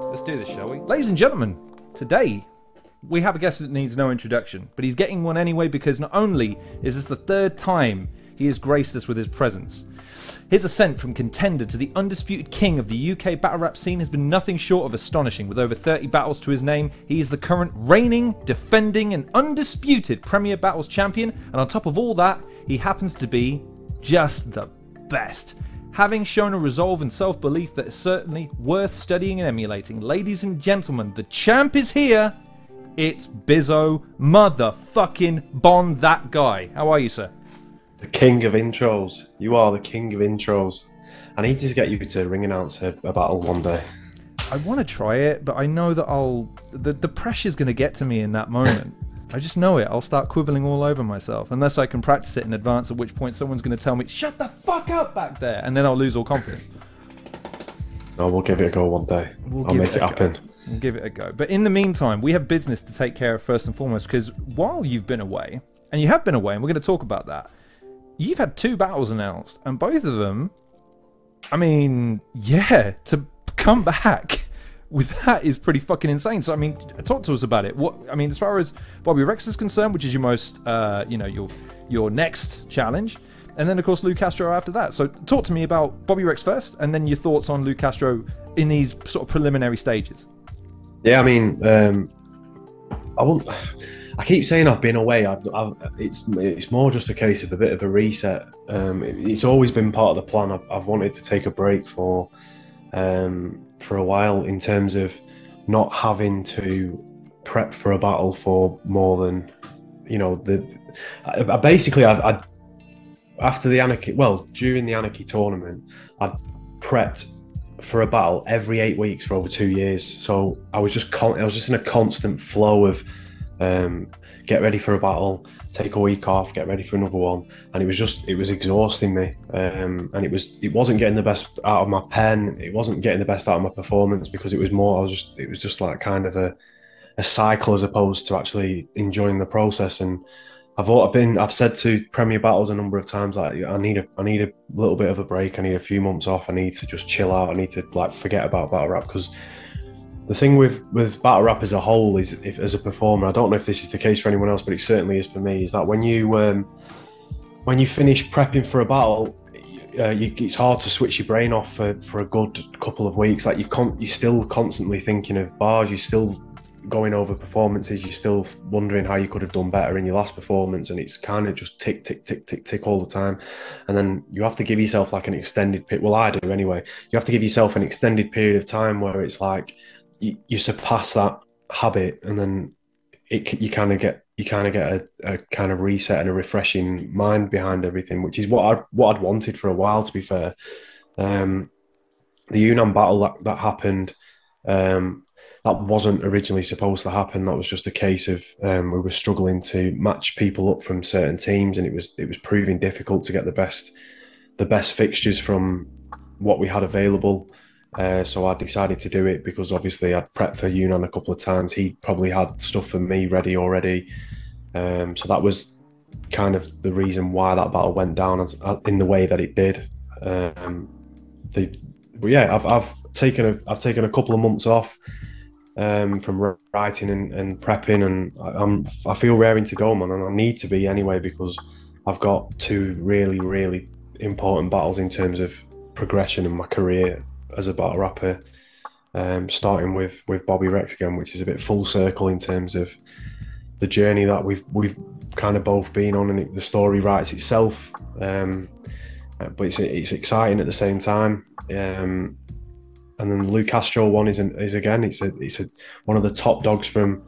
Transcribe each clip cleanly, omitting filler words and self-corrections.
Let's do this, shall we? Ladies and gentlemen, today we have a guest that needs no introduction, but he's getting one anyway because not only is this the third time he has graced us with his presence, his ascent from contender to the undisputed king of the UK battle rap scene has been nothing short of astonishing. With over 30 battles to his name, he is the current reigning, defending and undisputed Premier Battles champion, and on top of all that, he happens to be just the best. Having shown a resolve and self-belief that is certainly worth studying and emulating. Ladies and gentlemen, the champ is here. It's Bizzo motherfucking Bond, that guy. How are you, sir? The king of intros. You are the king of intros. I need to get you to ring announce a battle one day. I want to try it, but I know that the pressure's going to get to me in that moment. I just know it. I'll start quibbling all over myself unless I can practice it in advance, at which point someone's going to tell me, shut the fuck up back there, and then I'll lose all confidence. No, we'll give it a go one day. I'll make it happen. We'll give it a go. But in the meantime, we have business to take care of first and foremost, because while you've been away, and you have been away, and we're going to talk about that, you've had 2 battles announced, and both of them, I mean, yeah, to come back with that is pretty fucking insane. So I mean, talk to us about it. What I mean, as far as Bobby Briggz is concerned, which is your most, you know, your next challenge, and then of course Luke Castro after that. So talk to me about Bobby Briggz first, and then your thoughts on Luke Castro in these sort of preliminary stages. Yeah, I mean, I keep saying I've been away. It's more just a case of a bit of a reset. It's always been part of the plan. I've wanted to take a break for a while in terms of not having to prep for a battle for more than, you know, basically after the Anarchy, well, during the Anarchy tournament, I've prepped for a battle every 8 weeks for over 2 years. So I was just in a constant flow of get ready for a battle, take a week off, get ready for another one, and it was exhausting me. And it wasn't getting the best out of my pen. It wasn't getting the best out of my performance because it was just like kind of a cycle as opposed to actually enjoying the process. And I've said to Premier Battles a number of times, like, I need a little bit of a break. I need a few months off. I need to just chill out. I need to like forget about battle rap, because the thing with battle rap as a whole is, if as a performer, I don't know if this is the case for anyone else, but it certainly is for me, is that when you finish prepping for a battle, it's hard to switch your brain off for a good couple of weeks. Like you're still constantly thinking of bars, you're still going over performances, you're still wondering how you could have done better in your last performance, and it's kind of just tick, tick, tick, tick, tick all the time. And then you have to give yourself like an extended period. Well, I do anyway. You have to give yourself an extended period of time where it's like you surpass that habit, and then you kind of get a kind of reset and a refreshing mind behind everything, which is what I'd wanted for a while, to be fair. The Yunnan battle that happened, that wasn't originally supposed to happen. That was just a case of we were struggling to match people up from certain teams, and it was proving difficult to get the best fixtures from what we had available. So I decided to do it because obviously I'd prepped for Yunnan a couple of times. He probably had stuff for me ready already. So that was kind of the reason why that battle went down in the way that it did. But yeah, I've taken a couple of months off from writing and prepping, and I feel raring to go, man, and I need to be anyway, because I've got 2 really, really important battles in terms of progression in my career as a battle rapper, starting with Bobby Briggz again, which is a bit full circle in terms of the journey that we've kind of both been on, and the story writes itself, but it's exciting at the same time. And then Luke Castro one is again, it's one of the top dogs from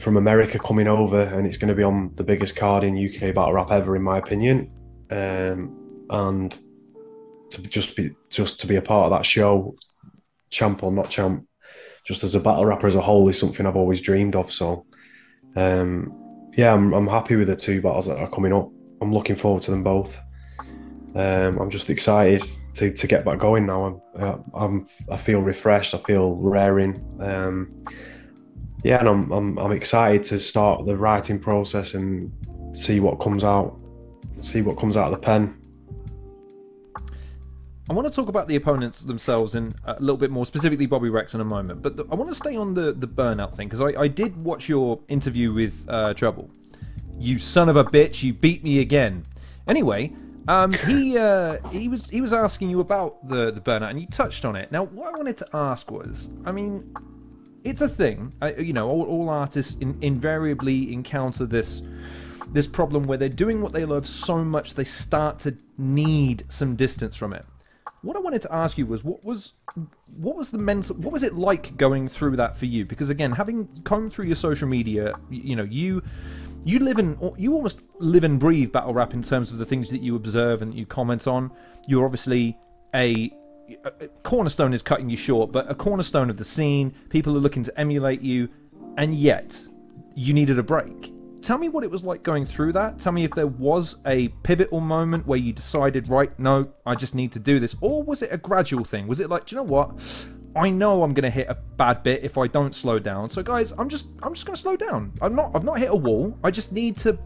America coming over, and it's going to be on the biggest card in UK battle rap ever, in my opinion. And to be a part of that show, champ or not champ, just as a battle rapper as a whole, is something I've always dreamed of. So yeah, I'm happy with the 2 battles that are coming up. I'm looking forward to them both. I'm just excited to get back going now. I feel refreshed. I feel raring. Yeah, and I'm excited to start the writing process and see what comes out. See what comes out of the pen. I want to talk about the opponents themselves in a little bit more, specifically Bobby Rex in a moment. But I want to stay on the burnout thing, because I did watch your interview with Trouble. You son of a bitch, you beat me again. Anyway, he was asking you about the burnout, and you touched on it. Now, what I wanted to ask was, I mean, it's a thing. You know, all artists invariably encounter this problem where they're doing what they love so much they start to need some distance from it. What I wanted to ask you was, what was it like going through that for you? Because again, having combed through your social media, you know, you almost live and breathe battle rap in terms of the things that you observe and you comment on. You're obviously a cornerstone is cutting you short, but a cornerstone of the scene. People are looking to emulate you, and yet you needed a break. Tell me what it was like going through that. Tell me if there was a pivotal moment where you decided, right, no, I just need to do this. Or was it a gradual thing? Was it like, do you know what? I know I'm going to hit a bad bit if I don't slow down. So guys, I'm just going to slow down. I've not hit a wall. I just need to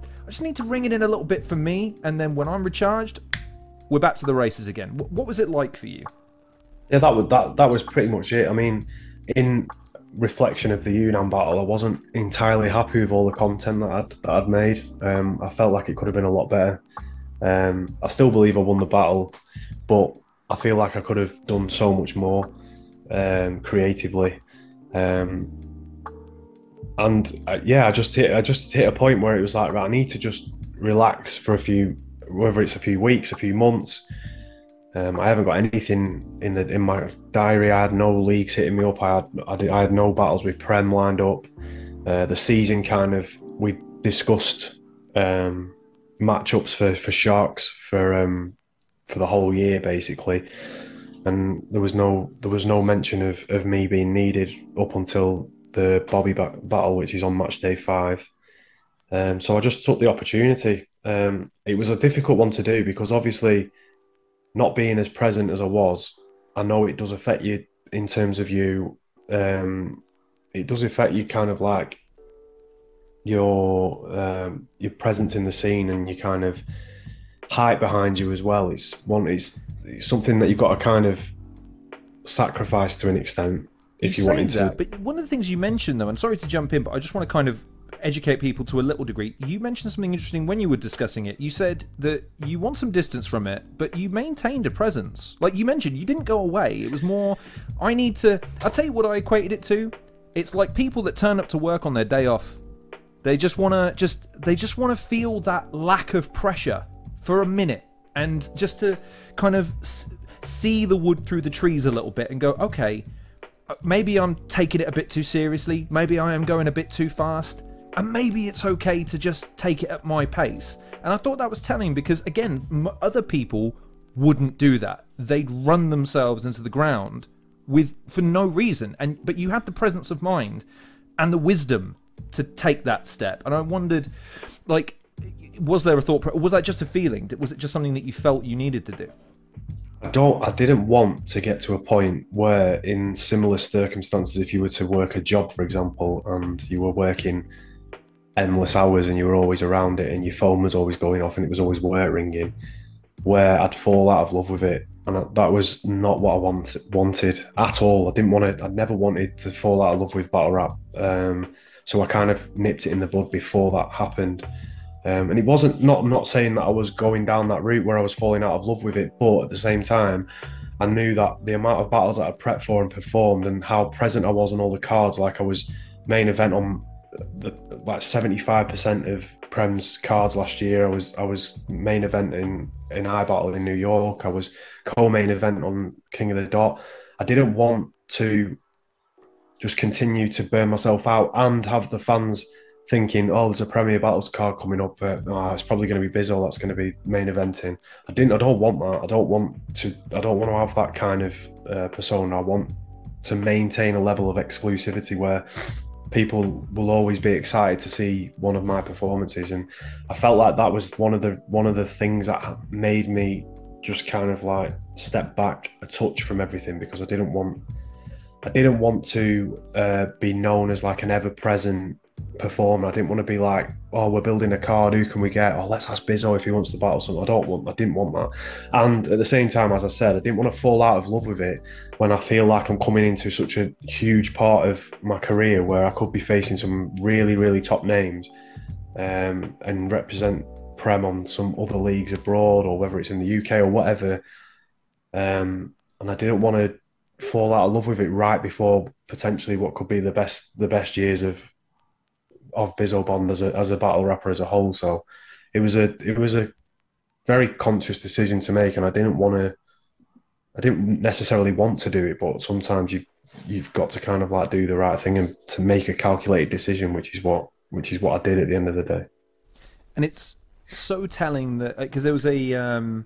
ring it in a little bit for me, and then when I'm recharged, we're back to the races again. What was it like for you? Yeah, that was pretty much it. I mean, in reflection of the UNAM battle, I wasn't entirely happy with all the content that I'd made. I felt like it could have been a lot better. I still believe I won the battle, but I feel like I could have done so much more creatively. I just hit a point where it was like, right, I need to just relax for whether it's a few weeks, a few months. I haven't got anything in my diary. I had no leagues hitting me up. I had no battles with Prem lined up. The season we discussed matchups for Sharks for the whole year basically, and there was no mention of me being needed up until the Bobby battle, which is on match day 5. So I just took the opportunity. It was a difficult one to do because obviously, not being as present as I was, I know it does affect you in terms of you. It does affect you kind of like your presence in the scene and your kind of hype behind you as well. It's something that you've got to kind of sacrifice to an extent if you wanted to. But one of the things you mentioned, though, and sorry to jump in, but I just want to kind of educate people to a little degree. You mentioned something interesting when you were discussing it. You said that you want some distance from it, but you maintained a presence. Like you mentioned, you didn't go away. It was more, I'll tell you what I equated it to. It's like people that turn up to work on their day off. They just want to feel that lack of pressure for a minute, and just to kind of see the wood through the trees a little bit and go, okay, maybe I'm taking it a bit too seriously. Maybe I am going a bit too fast. And maybe it's okay to just take it at my pace. And I thought that was telling because, again, other people wouldn't do that. They'd run themselves into the ground for no reason. But you had the presence of mind and the wisdom to take that step. And I wondered, like, was there a thought? Or was that just a feeling? Was it just something that you felt you needed to do? I didn't want to get to a point where, in similar circumstances, if you were to work a job, for example, and you were working endless hours and you were always around it and your phone was always going off and it was always work ringing, where I'd fall out of love with it. And that was not what I wanted at all. I never wanted to fall out of love with battle rap. So I kind of nipped it in the bud before that happened. And it wasn't, not saying that I was going down that route where I was falling out of love with it, but at the same time, I knew that the amount of battles that I prepped for and performed and how present I was on all the cards, like I was main event on like 75% of Prem's cards last year. I was main event in iBattle in New York. I was co-main event on King of the Dot. I didn't want to just continue to burn myself out and have the fans thinking, oh, there's a Premier Battles card coming up. It's probably going to be Bizzo that's going to be main eventing. I don't want that. I don't want to have that kind of persona. I want to maintain a level of exclusivity where people will always be excited to see one of my performances. And I felt like that was one of the things that made me just kind of like step back a touch from everything, because I didn't want to be known as like an ever-present perform. I didn't want to be like, oh, we're building a card, who can we get? Oh, let's ask Bizzo if he wants to battle something. I didn't want that. And at the same time, as I said, I didn't want to fall out of love with it when I feel like I'm coming into such a huge part of my career where I could be facing some really, really top names, and represent Prem on some other leagues abroad, or whether it's in the UK or whatever. And I didn't want to fall out of love with it right before potentially what could be the best years of Bizzo Bond as a battle rapper as a whole. So it was a very conscious decision to make, and I didn't necessarily want to do it, but sometimes you've got to kind of like do the right thing and to make a calculated decision, which is what I did at the end of the day. And it's so telling that, because there was a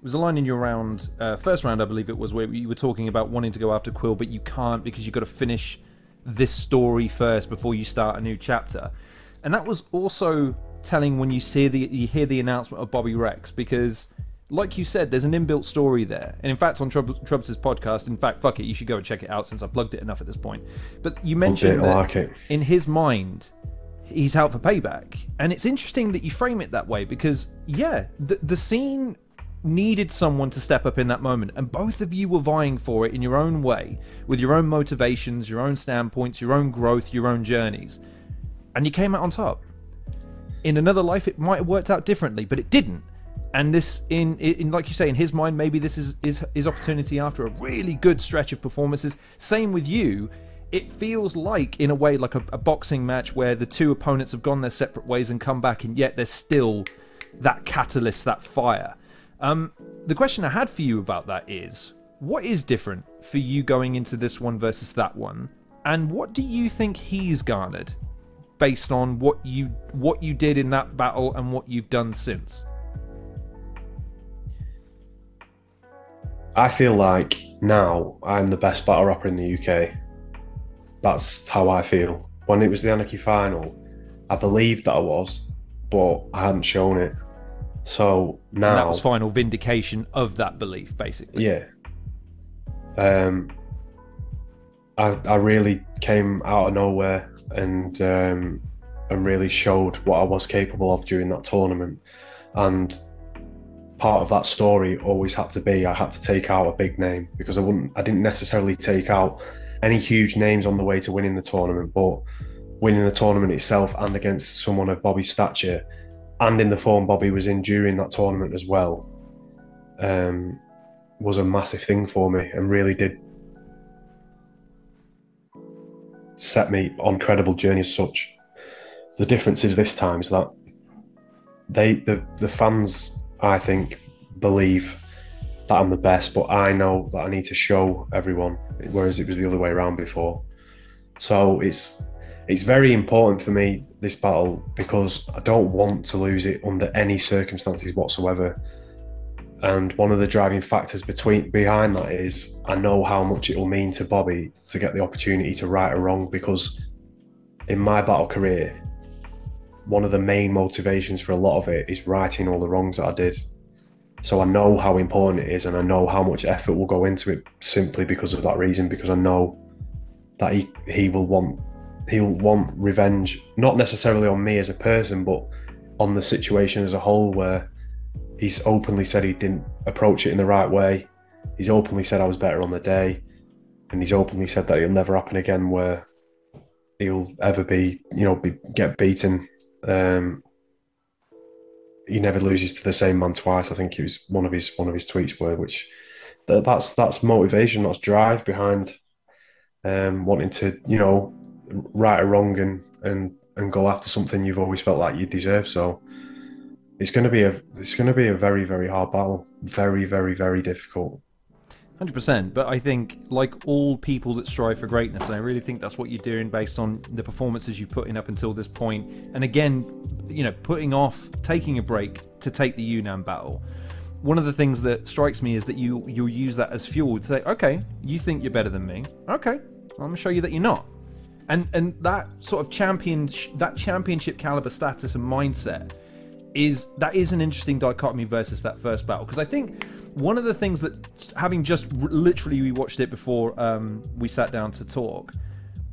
line in your round, first round I believe it was, where you were talking about wanting to go after Quill, but you can't because you've got to finish this story first before you start a new chapter. And that was also telling when you hear the announcement of Bobby Rex, because like you said, there's an inbuilt story there. And in fact, on Trubs' podcast, in fact, fuck it, you should go and check it out since I've plugged it enough at this point. But you mentioned that in his mind, he's out for payback. And it's interesting that you frame it that way, because yeah, the scene needed someone to step up in that moment, and both of you were vying for it in your own way, with your own motivations, your own standpoints, your own growth, your own journeys, and you came out on top. In another life it might have worked out differently, but it didn't. And this, in like you say, in his mind, maybe this is his opportunity after a really good stretch of performances. Same with you. It feels like, in a way, like a boxing match where the two opponents have gone their separate ways and come back, and yet there's still that catalyst, that fire. The question I had for you about that is, what is different for you going into this one versus that one? And what do you think he's garnered based on what you did in that battle and what you've done since? I feel like now I'm the best battle rapper in the UK. That's how I feel. When it was the Anarchy final, I believed that I was, but I hadn't shown it. So now, and that was final vindication of that belief, basically. Yeah. I really came out of nowhere and really showed what I was capable of during that tournament. And part of that story always had to be, I had to take out a big name, because I didn't necessarily take out any huge names on the way to winning the tournament, but winning the tournament itself and against someone of Bobby's stature, and in the form Bobby was in during that tournament as well, was a massive thing for me, and really did set me on credible journey as such. The difference is this time is that the fans, I think, believe that I'm the best, but I know that I need to show everyone, whereas it was the other way around before. So it's very important for me, this battle, because I don't want to lose it under any circumstances whatsoever. And one of the driving factors behind that is I know how much it will mean to Bobby to get the opportunity to right a wrong, because in my battle career, one of the main motivations for a lot of it is righting all the wrongs that I did. So I know how important it is, and I know how much effort will go into it simply because of that reason, because I know that he'll want revenge, not necessarily on me as a person, but on the situation as a whole, where he's openly said he didn't approach it in the right way. He's openly said I was better on the day, and he's openly said that it'll never happen again where he'll ever get beaten. He never loses to the same man twice. I think it was one of his tweets were, which that's motivation, that's drive behind wanting to right a wrong and go after something you've always felt like you deserve. So it's going to be a very, very hard battle, very, very, very difficult. 100%, but I think, like all people that strive for greatness, and I really think that's what you're doing based on the performances you've put in up until this point, and again, putting off taking a break to take the UNAM battle. One of the things that strikes me is that you'll use that as fuel to say, okay, you think you're better than me, okay, I'm gonna show you that you're not. And that sort of championship caliber status and mindset is an interesting dichotomy versus that first battle, because I think one of the things that, having just literally rewatched it before we sat down to talk,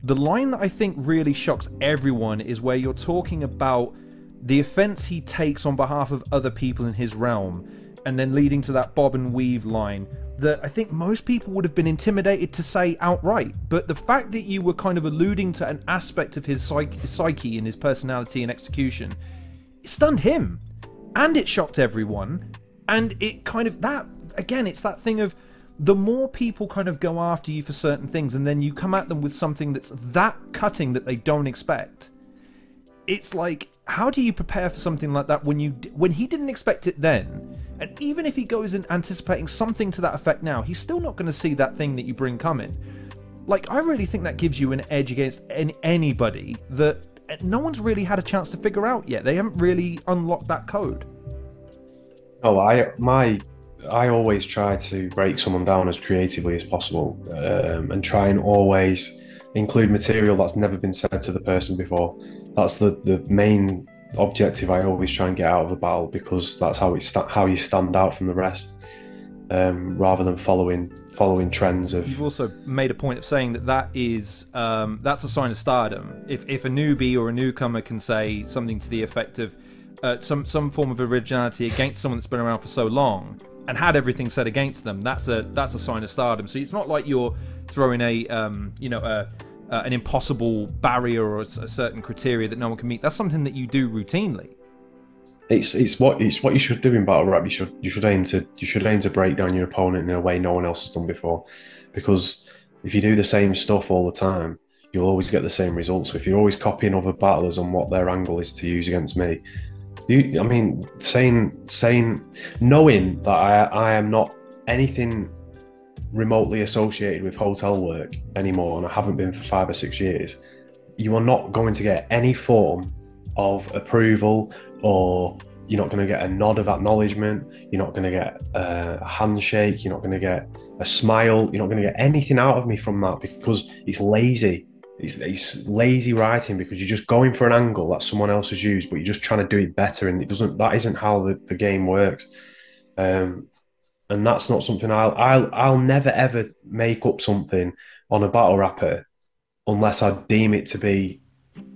The line that I think really shocks everyone is where you're talking about the offense he takes on behalf of other people in his realm, and then leading to that bob and weave line that I think most people would have been intimidated to say outright. But the fact that you were kind of alluding to an aspect of his psyche and his personality and execution, it stunned him, and it shocked everyone. And it kind of, that again, it's that thing of, the more people kind of go after you for certain things, and then you come at them with something that's that cutting that they don't expect, it's like, how do you prepare for something like that when he didn't expect it then? And even if he goes in anticipating something to that effect now, he's still not going to see that thing that you bring coming. Like, I really think that gives you an edge against anybody that no one's really had a chance to figure out yet. They haven't really unlocked that code. Oh, I always try to break someone down as creatively as possible, and try and always include material that's never been said to the person before. That's the main objective I always try and get out of a battle, because that's how you stand out from the rest, rather than following trends of. You've also made a point of saying that's a sign of stardom. If a newbie or a newcomer can say something to the effect of some form of originality against someone that's been around for so long and had everything said against them, that's a sign of stardom. So it's not like you're throwing an impossible barrier or a certain criteria that no one can meet. That's something that you do routinely. It's what you should do in battle rap. You should aim to break down your opponent in a way no one else has done before, because if you do the same stuff all the time, you'll always get the same results. So if you're always copying other battlers on what their angle is to use against me, knowing that I am not anything remotely associated with hotel work anymore, and I haven't been for 5 or 6 years, you are not going to get any form of approval, or you're not going to get a nod of acknowledgement, you're not going to get a handshake, you're not going to get a smile, you're not going to get anything out of me from that, because it's lazy. It's lazy writing, because you're just going for an angle that someone else has used, but you're just trying to do it better, and that isn't how the game works. And that's not something I'll never ever make up something on a battle rapper unless I deem it to be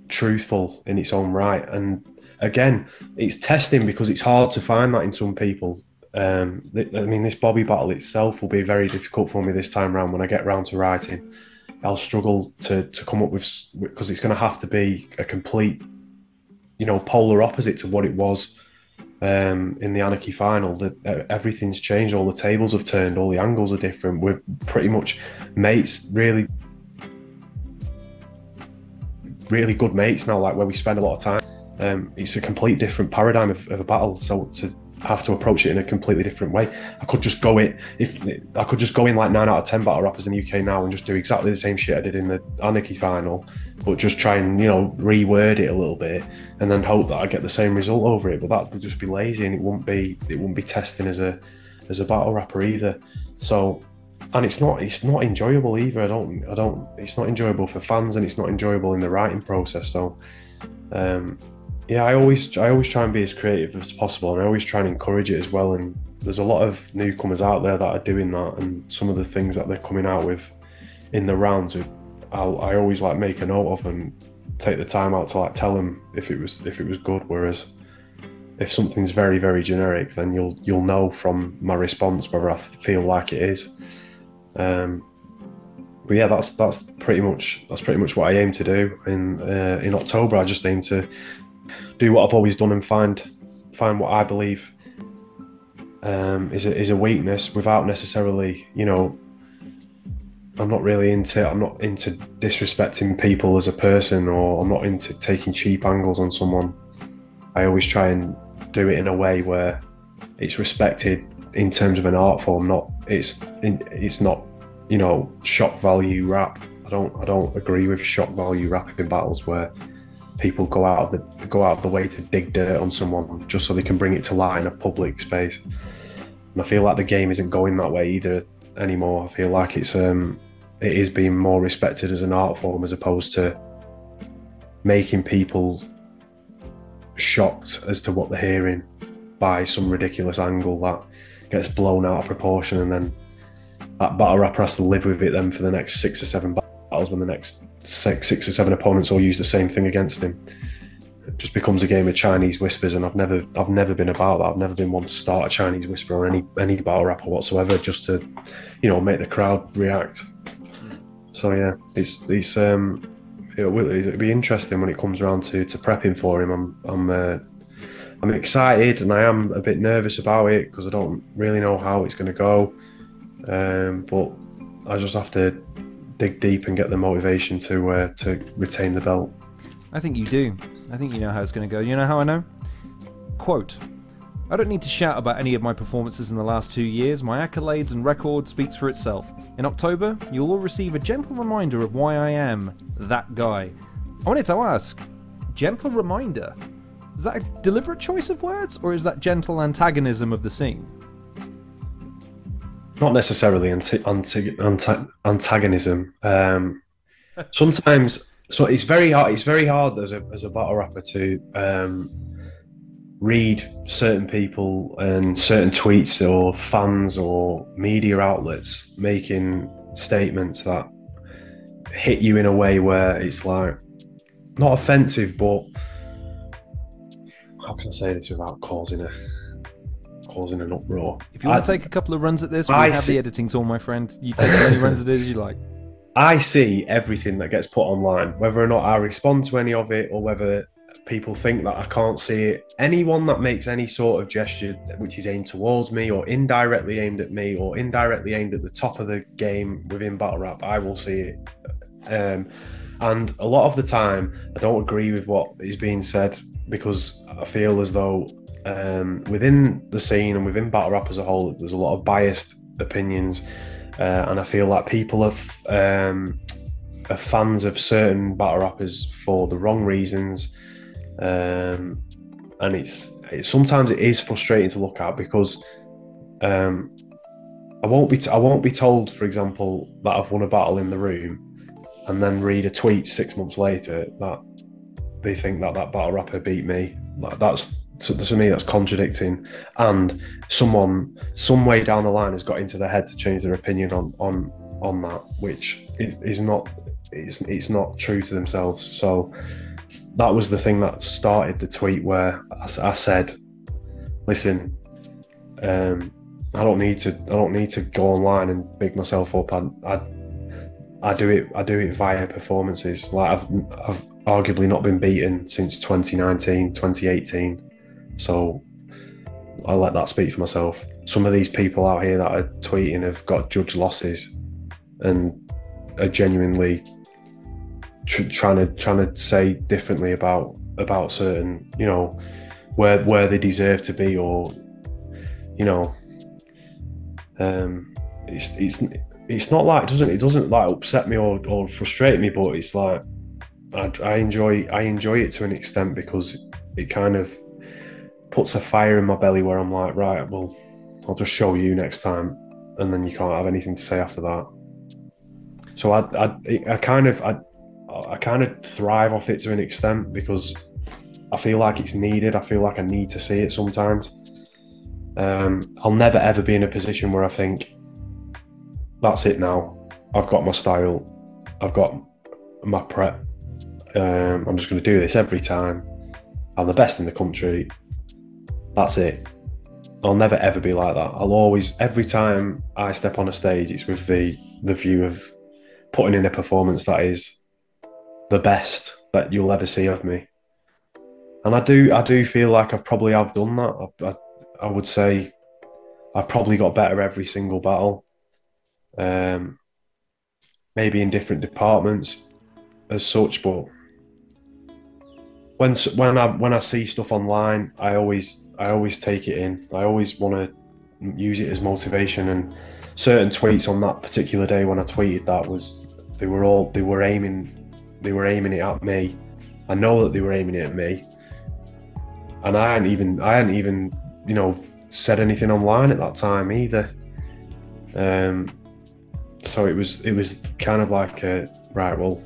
truthful in its own right. And again, it's testing, because it's hard to find that in some people. This Bobby battle itself will be very difficult for me this time around. When I get round to writing, I'll struggle to come up with, because it's going to have to be a complete, polar opposite to what it was in the Anarchy final. That everything's changed, all the tables have turned, all the angles are different. We're pretty much mates, really good mates now, like where we spend a lot of time. It's a complete different paradigm of a battle, so to have to approach it in a completely different way. I could just go in like 9 out of 10 battle rappers in the UK now and just do exactly the same shit I did in the Anarchy final, but just try and reword it a little bit and then hope that I get the same result over it. But that would just be lazy, and it wouldn't be testing as a battle rapper either. So, and it's not enjoyable either. It's not enjoyable for fans, and it's not enjoyable in the writing process. So I always try and be as creative as possible, and I always try and encourage it as well. And there's a lot of newcomers out there that are doing that, and some of the things that they're coming out with in the rounds, I always make a note of and take the time out to tell them if it was good. Whereas if something's very, very generic, then you'll know from my response whether I feel like it is. But yeah, that's pretty much what I aim to do in October. I just aim to do what I've always done and find what I believe is a weakness, without necessarily, I'm not into disrespecting people as a person, or I'm not into taking cheap angles on someone. I always try and do it in a way where it's respected in terms of an art form. It's not shock value rap. I don't agree with shock value rap in battles where people go out of the way to dig dirt on someone just so they can bring it to light in a public space. And I feel like the game isn't going that way either anymore. I feel like it is being more respected as an art form, as opposed to making people shocked as to what they're hearing by some ridiculous angle that gets blown out of proportion, and then that battle rapper has to live with it then for the next 6 or 7 battles when the next six or seven opponents all use the same thing against him. It just becomes a game of Chinese whispers, and I've never been about that. I've never been one to start a Chinese whisper or any battle rapper whatsoever, just to, you know, make the crowd react. So yeah, it'll be interesting when it comes around to prepping for him. I'm excited, and I am a bit nervous about it because I don't really know how it's going to go. But I just have to dig deep and get the motivation to retain the belt. I think you do. I think you know how it's going to go. You know how I know? Quote, I don't need to shout about any of my performances in the last 2 years. My accolades and record speaks for itself. In October, you'll all receive a gentle reminder of why I am that guy. I wanted to ask, gentle reminder? Is that a deliberate choice of words, or is that gentle antagonism of the scene? Not necessarily antagonism. Sometimes, so it's very hard. It's very hard as a battle rapper to read certain people and certain tweets or fans or media outlets making statements that hit you in a way where it's like not offensive, but how can I say this without causing an uproar? If you want to take a couple of runs at this, we have the editing tool, my friend. You take as many runs as you like. I see everything that gets put online, whether or not I respond to any of it or whether people think that I can't see it. Anyone that makes any sort of gesture which is aimed towards me or indirectly aimed at me or indirectly aimed at the top of the game within battle rap, I will see it. And a lot of the time, I don't agree with what is being said because I feel as though within the scene and within battle rap as a whole, there's a lot of biased opinions, and I feel like people are fans of certain battle rappers for the wrong reasons, and it's sometimes it is frustrating to look at because I won't be told, for example, that I've won a battle in the room, and then read a tweet 6 months later that they think that battle rapper beat me. Like so to me, that's contradicting, and someone some way down the line has got into their head to change their opinion on that, which is not true to themselves. So that was the thing that started the tweet where I said, "Listen, I don't need to go online and big myself up. I do it via performances. Like I've arguably not been beaten since 2019, 2018. So I let that speak for myself. Some of these people out here that are tweeting have got judge losses and are genuinely trying to say differently about certain, you know, where they deserve to be, or you know, it's not like it doesn't like upset me or frustrate me, but it's like I enjoy it to an extent because it kind of puts a fire in my belly where I'm like, right, well, I'll just show you next time, and then you can't have anything to say after that. So I kind of thrive off it to an extent because I feel like it's needed. I feel like I need to see it sometimes. I'll never ever be in a position where I think that's it now. I've got my style. I've got my prep. I'm just going to do this every time. I'm the best in the country. That's it. I'll never ever be like that. I'll always, every time I step on a stage, it's with the view of putting in a performance that is the best that you'll ever see of me. And I do feel like I probably have done that. I would say I've probably got better every single battle. Maybe in different departments as such, but when I see stuff online, I always take it in. I always want to use it as motivation. And certain tweets on that particular day when I tweeted that they were aiming it at me. I know that they were aiming it at me, and I hadn't even you know said anything online at that time either. So it was kind of like right, well,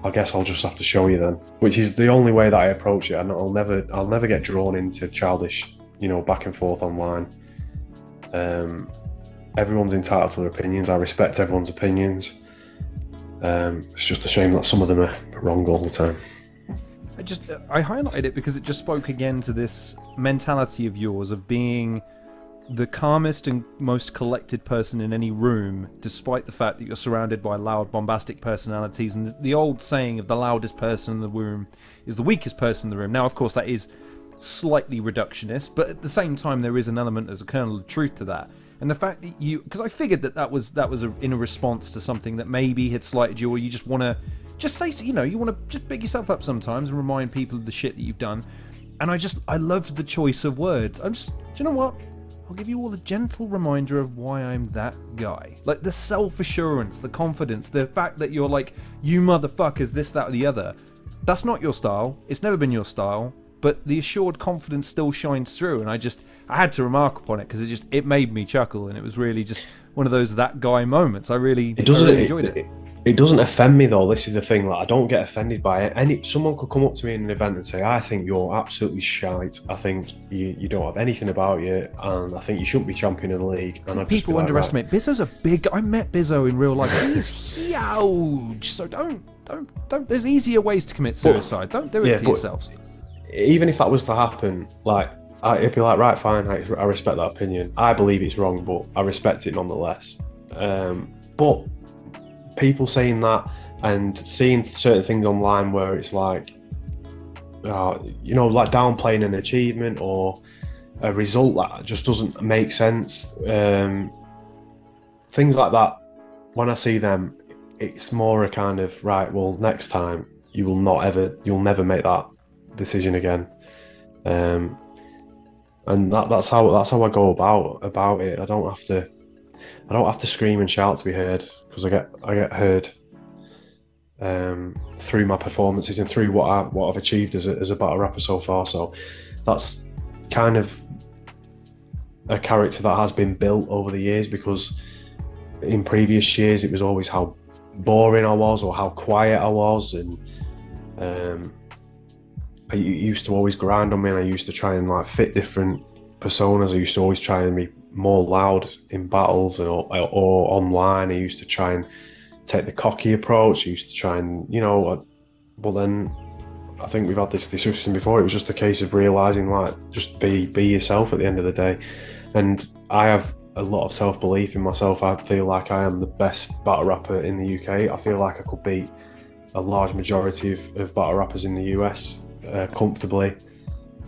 I guess I'll just have to show you then, which is the only way that I approach it. I'll never get drawn into childish, you know, back and forth online. Everyone's entitled to their opinions. I respect everyone's opinions. It's just a shame that some of them are wrong all the time. I highlighted it because it just spoke again to this mentality of yours of being the calmest and most collected person in any room, despite the fact that you're surrounded by loud, bombastic personalities. And the old saying of the loudest person in the room is the weakest person in the room. Now, of course, that is slightly reductionist, but at the same time, there is an element, there's a kernel of truth to that. And the fact that because I figured that was in a response to something that maybe had slighted you, or you just want to just say, you want to just big yourself up sometimes and remind people of the shit that you've done. And I loved the choice of words. Do you know what? I'll give you all a gentle reminder of why I'm that guy. Like, the self-assurance, the confidence, the fact that you're like, you motherfuckers, this, that, or the other. That's not your style. It's never been your style. But the assured confidence still shines through. And I had to remark upon it because it made me chuckle. And it was really just one of those that guy moments. I really enjoyed it. It doesn't offend me though. This is the thing. Like, I don't get offended by it. Someone could come up to me in an event and say, "I think you're absolutely shite. I think you don't have anything about you, and I think you shouldn't be champion of the league." And people underestimate. Right. Bizzo's a big. I met Bizzo in real life. He is huge. So don't. There's easier ways to commit suicide. Don't do it to yourselves. Even if that was to happen, like, it'd be like, right, fine. I respect that opinion. I believe it's wrong, but I respect it nonetheless. But people saying that and seeing certain things online where it's like, like downplaying an achievement or a result that just doesn't make sense. Things like that, when I see them, it's more a kind of, right, well, next time you'll never make that decision again. And that's how I go about it. I don't have to scream and shout to be heard, because I get heard through my performances and through what I've achieved as a battle rapper so far. So that's kind of a character that has been built over the years, because in previous years it was always how boring I was or how quiet I was, and I used to always grind on me, and I used to try and like fit different personas. I used to always try and be more loud in battles or online. I used to try and take the cocky approach. I used to try and, but then I think we've had this discussion before. It was just a case of realising, like, just be yourself at the end of the day. And I have a lot of self-belief in myself. I feel like I am the best battle rapper in the UK. I feel like I could beat a large majority of battle rappers in the US comfortably.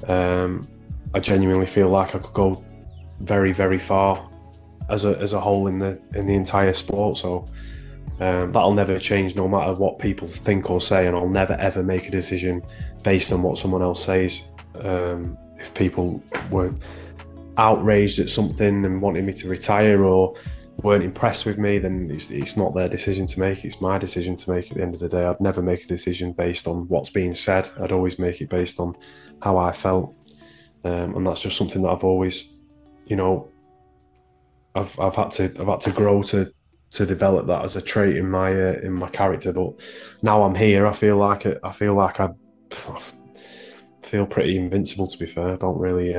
I genuinely feel like I could go very, very far as a whole in the entire sport. So that'll never change, no matter what people think or say, and I'll never ever make a decision based on what someone else says. If people were outraged at something and wanted me to retire or weren't impressed with me, then it's not their decision to make. It's my decision to make at the end of the day. I'd never make a decision based on what's being said. I'd always make it based on how I felt. And that's just something that I've always, I've had to grow to develop that as a trait in my character. But now I'm here, I feel like I feel pretty invincible, to be fair. I don't really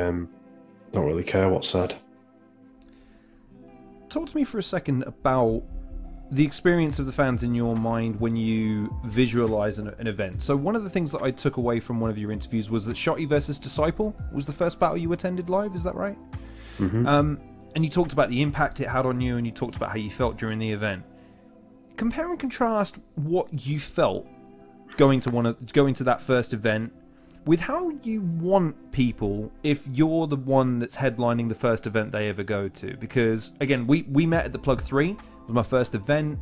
care what's said. Talk to me for a second about the experience of the fans in your mind when you visualize an event. So one of the things that I took away from one of your interviews was that Shotty versus Disciple was the first battle you attended live. Is that right? Mm-hmm. And you talked about the impact it had on you, and you talked about how you felt during the event. Compare and contrast what you felt going to that first event with how you want people if you're the one that's headlining the first event they ever go to. Because again, we met at the Plug 3. It was my first event,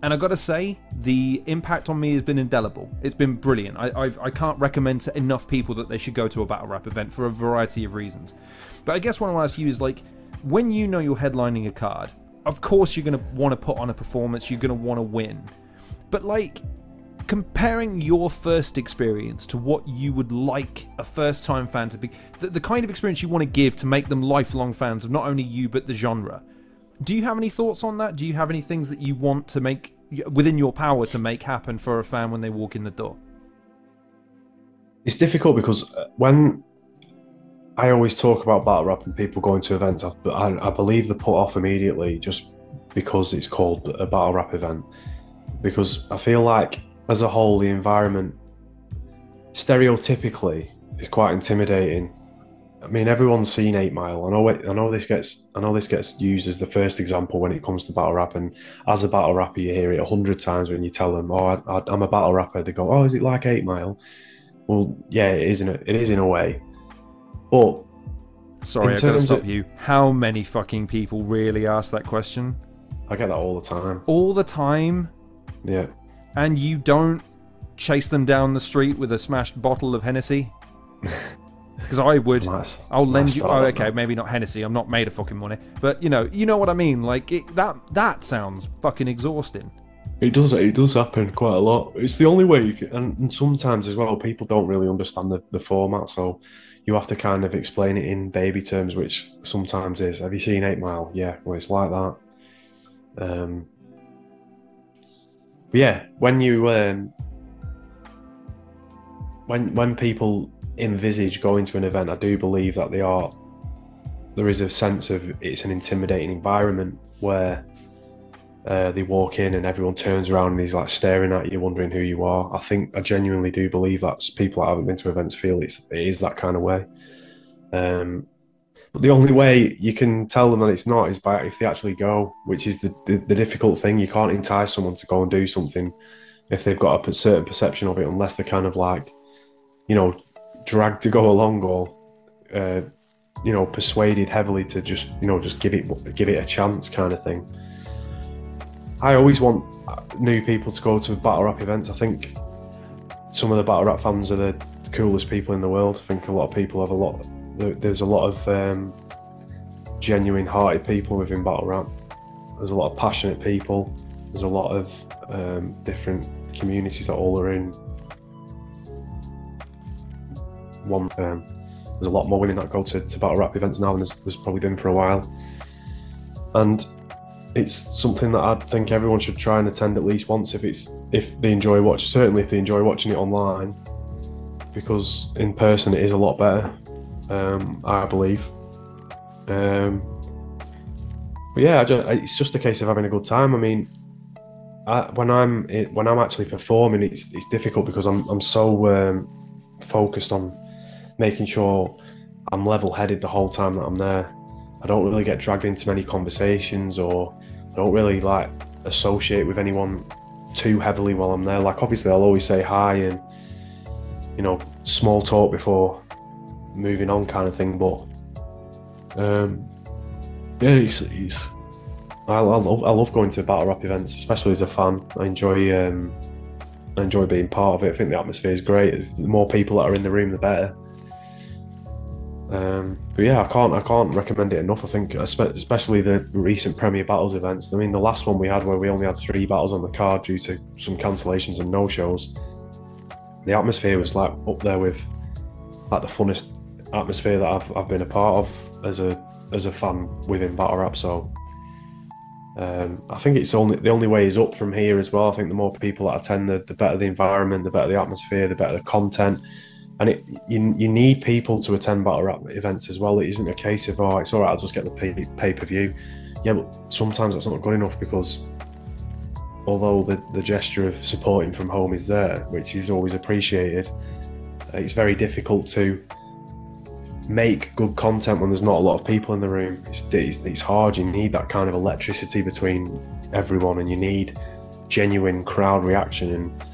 and I gotta say, the impact on me has been indelible. It's been brilliant. I can't recommend to enough people that they should go to a battle rap event for a variety of reasons. But I guess what I want to ask you is, like, when you know you're headlining a card, of course you're gonna want to put on a performance, you're gonna want to win. But like, comparing your first experience to what you would like a first-time fan to be, the kind of experience you want to give to make them lifelong fans of not only you but the genre. Do you have any thoughts on that? Do you have any things that you want to make within your power to make happen for a fan when they walk in the door? It's difficult because when I always talk about battle rap and people going to events, I believe they're put off immediately just because it's called a battle rap event. because I feel like as a whole, the environment stereotypically is quite intimidating. I mean, everyone's seen 8 Mile. I know this gets used as the first example when it comes to battle rap, and as a battle rapper, you hear it 100 times when you tell them, "Oh, I'm a battle rapper." They go, "Oh, is it like 8 Mile?" Well, yeah, it is in a way, but sorry, I've got to stop you. How many fucking people really ask that question? I get that all the time. All the time? Yeah. And you don't chase them down the street with a smashed bottle of Hennessy? Because I would. I'll lend you. Oh, okay, maybe not Hennessy. I'm not made of fucking money. But you know what I mean. Like that sounds fucking exhausting. It does happen quite a lot. It's the only way you can, and sometimes as well, people don't really understand the format, so you have to kind of explain it in baby terms, which sometimes is. Have you seen 8 Mile? Yeah, well, it's like that. But yeah, when you when people envisage going to an event, I do believe that there is a sense of it's an intimidating environment where they walk in and everyone turns around and he's like staring at you, wondering who you are. I genuinely do believe that people that haven't been to events feel it is that kind of way. But the only way you can tell them that it's not is by if they actually go, which is the difficult thing. You can't entice someone to go and do something if they've got a certain perception of it, unless they're kind of like, dragged to go along or persuaded heavily to just give it a chance kind of thing. I always want new people to go to battle rap events. I think some of the battle rap fans are the coolest people in the world. I think a lot of people have there's a lot of genuine hearted people within battle rap. There's a lot of passionate people. There's a lot of different communities that all are in one. There's a lot more women that go to battle rap events now than there's probably been for a while, and it's something that I think everyone should try and attend at least once if they enjoy watching. Certainly, if they enjoy watching it online, because in person it is a lot better. I believe. But yeah, it's just a case of having a good time. I mean, when I'm actually performing, it's difficult because I'm so focused on making sure I'm level-headed the whole time that I'm there. I don't really get dragged into many conversations, or I don't really like associate with anyone too heavily while I'm there. Like, obviously I'll always say hi and small talk before moving on kind of thing, but yeah, I love going to battle rap events, especially as a fan. I enjoy being part of it. I think the atmosphere is great. The more people that are in the room, the better. But yeah, I can't recommend it enough. I think especially the recent Premier Battles events. I mean, the last one we had where we only had 3 battles on the card due to some cancellations and no-shows, the atmosphere was like up there with like the funnest atmosphere that I've been a part of as a fan within battle rap. So I think the only way is up from here as well. I think the more people that attend, the better the environment, the better the atmosphere, the better the content. And you need people to attend battle rap events as well. It isn't a case of, oh, it's all right, I'll just get the pay-per-view. Yeah, but sometimes that's not good enough, because although the gesture of supporting from home is there, which is always appreciated, it's very difficult to make good content when there's not a lot of people in the room. It's hard. You need that kind of electricity between everyone, and you need genuine crowd reaction. And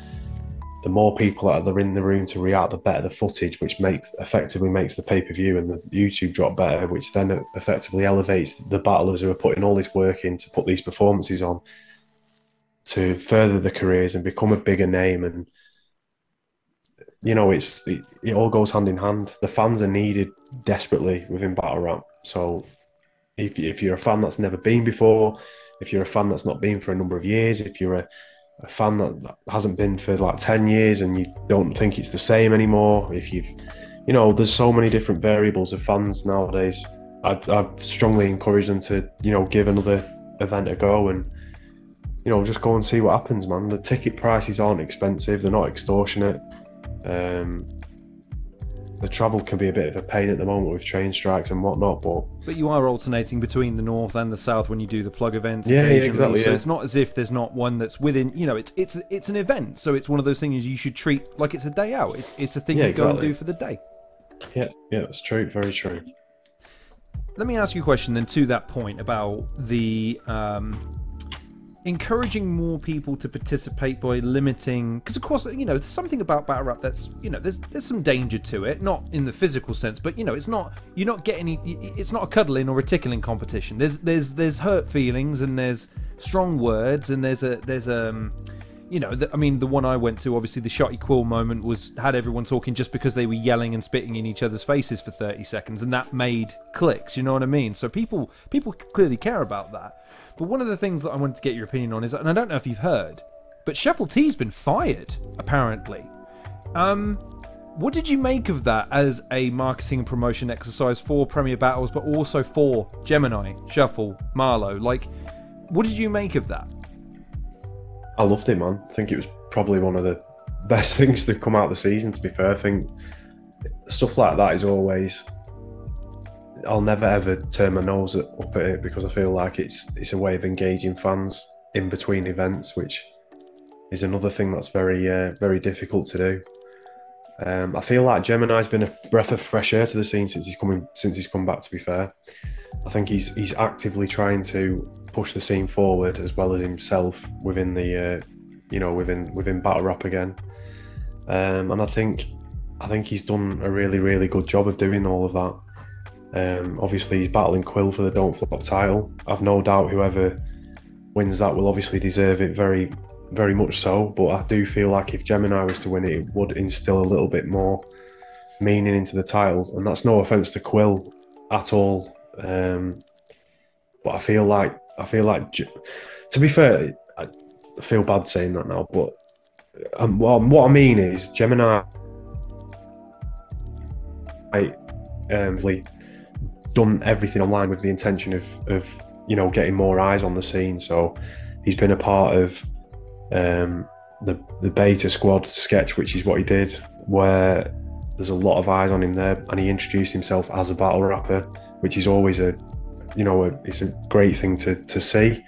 the more people that are in the room to react, the better the footage, which effectively makes the pay-per-view and the YouTube drop better, which then effectively elevates the battlers who are putting all this work in to put these performances on to further their careers and become a bigger name. And it all goes hand in hand. The fans are needed desperately within battle rap. So if you're a fan that's never been before, if you're a fan that's not been for a number of years, if you're a fan that hasn't been for like 10 years and you don't think it's the same anymore, if there's so many different variables of fans nowadays. I've strongly encouraged them to give another event a go and just go and see what happens, man. The ticket prices aren't expensive, they're not extortionate. the travel can be a bit of a pain at the moment with train strikes and whatnot. But you are alternating between the north and the south when you do the plug events. Yeah, occasionally. exactly. So Yeah. it's not as if there's not one that's within. You know, it's an event, so it's one of those things you should treat like it's a day out. It's a thing you go and do for the day. Yeah, it's true. Very true. Let me ask you a question then to that point about the encouraging more people to participate by limiting, because of course, you know, there's something about battle rap that's, you know, there's some danger to it, not in the physical sense, but you know, it's not, you're not getting it's not a cuddling or a tickling competition. There's hurt feelings, and there's strong words, and there's you know, I mean, the one I went to, obviously the Shotty Quill moment had everyone talking just because they were yelling and spitting in each other's faces for 30 seconds, and that made clicks, you know what I mean? So people clearly care about that. But one of the things that I wanted to get your opinion on is, and I don't know if you've heard, but Shuffle T's been fired, apparently. What did you make of that as a marketing and promotion exercise for Premier Battles, but also for Gemini, Shuffle, Marlowe? Like, what did you make of that? I loved it, man. I think it was probably one of the best things to come out of the season, to be fair. I think stuff like that is always... I'll never ever turn my nose up at it, because I feel like it's a way of engaging fans in between events, which is another thing that's very difficult to do. I feel like Gemini's been a breath of fresh air to the scene since he's come back, to be fair. I think he's actively trying to push the scene forward, as well as himself within the within battle rap again. And I think he's done a really good job of doing all of that. Obviously he's battling Quill for the Don't Flop title. I've no doubt whoever wins that will obviously deserve it very much so, but I do feel like if Gemini was to win it, it would instill a little bit more meaning into the title, and that's no offense to Quill at all. But I feel like, to be fair, I feel bad saying that now, but what I mean is Gemini done everything online with the intention of you know, getting more eyes on the scene. So he's been a part of the beta squad sketch, which is what he did, where there's a lot of eyes on him there, and he introduced himself as a battle rapper, which is always it's a great thing to see.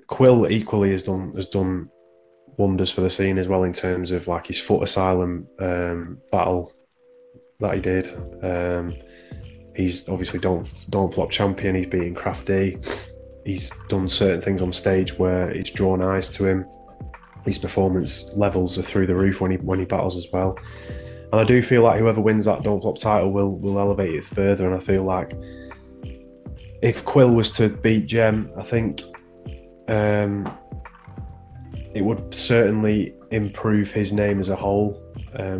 Quill equally has done wonders for the scene as well, in terms of like his Foot Asylum battle that he did. He's obviously don't flop champion. He's beaten Crafty. He's done certain things on stage where it's drawn eyes to him. His performance levels are through the roof when he battles as well. And I do feel like whoever wins that Don't Flop title will elevate it further. And I feel like if Quill was to beat Gem, I think it would certainly improve his name as a whole.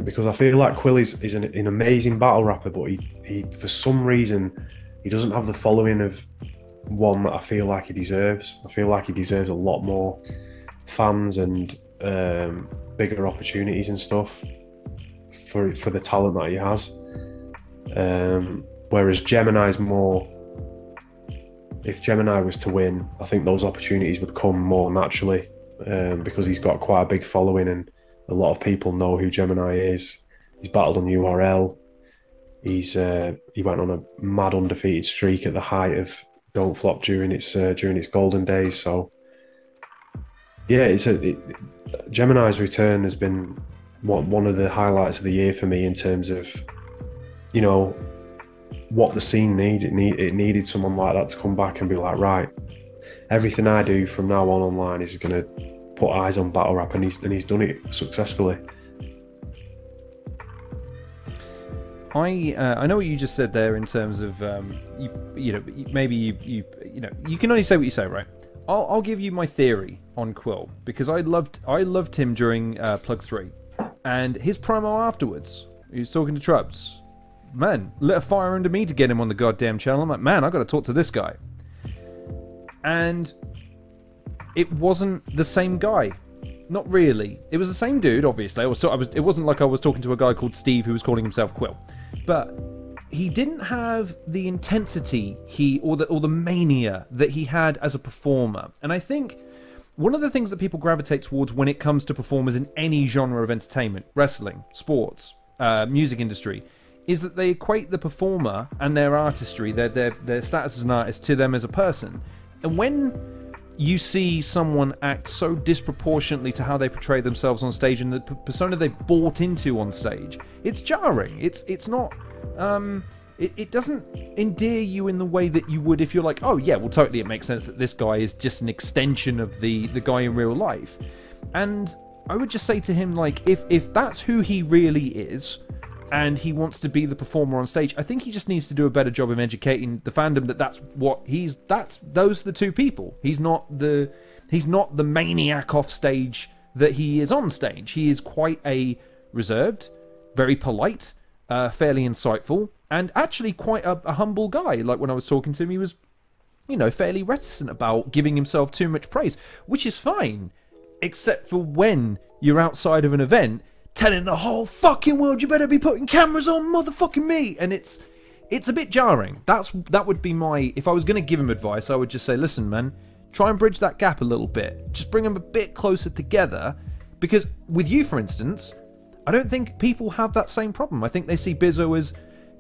Because I feel like Quill is an amazing battle rapper, but he for some reason he doesn't have the following of one that I feel like he deserves. I feel like he deserves a lot more fans and bigger opportunities and stuff for the talent that he has. Whereas Gemini's more, if Gemini was to win, I think those opportunities would come more naturally, because he's got quite a big following and a lot of people know who Gemini is. He's battled on URL. He went on a mad undefeated streak at the height of Don't Flop during its golden days. So yeah, Gemini's return has been one of the highlights of the year for me, in terms of, you know, what the scene needs. It needed someone like that to come back and be like, right, everything I do from now on online is going to put eyes on battle rap, and he's done it successfully. I know what you just said there in terms of you can only say what you say, right? I'll give you my theory on Quill, because I loved him during Plug 3, and his promo afterwards, he was talking to Trubs. Man, lit a fire under me to get him on the goddamn channel. I'm like, man, I got to talk to this guy. And it wasn't the same guy. Not really. It was the same dude, obviously. It wasn't like I was talking to a guy called Steve who was calling himself Quill. But he didn't have the intensity or the mania that he had as a performer. And I think one of the things that people gravitate towards when it comes to performers in any genre of entertainment, wrestling, sports, music industry is that they equate the performer and their artistry, their status as an artist, to them as a person. And when you see someone act so disproportionately to how they portray themselves on stage and the persona they've bought into on stage, it's jarring. It's not... It doesn't endear you in the way that you would if you're like, oh yeah, well totally it makes sense that this guy is just an extension of the guy in real life. And I would just say to him, like, if that's who he really is, and he wants to be the performer on stage, I think he just needs to do a better job of educating the fandom that that's what he's... those are the two people. He's not the maniac off stage that he is on stage. He is quite a reserved, very polite, fairly insightful, and actually quite a humble guy. Like, when I was talking to him, he was, you know, fairly reticent about giving himself too much praise, which is fine, except for when you're outside of an event telling the whole fucking world you better be putting cameras on motherfucking me, and it's a bit jarring. That would be my... if I was going to give him advice, I would just say, listen, man, try and bridge that gap a little bit. Just bring them a bit closer together, because with you, for instance, I don't think people have that same problem. I think they see Bizzo as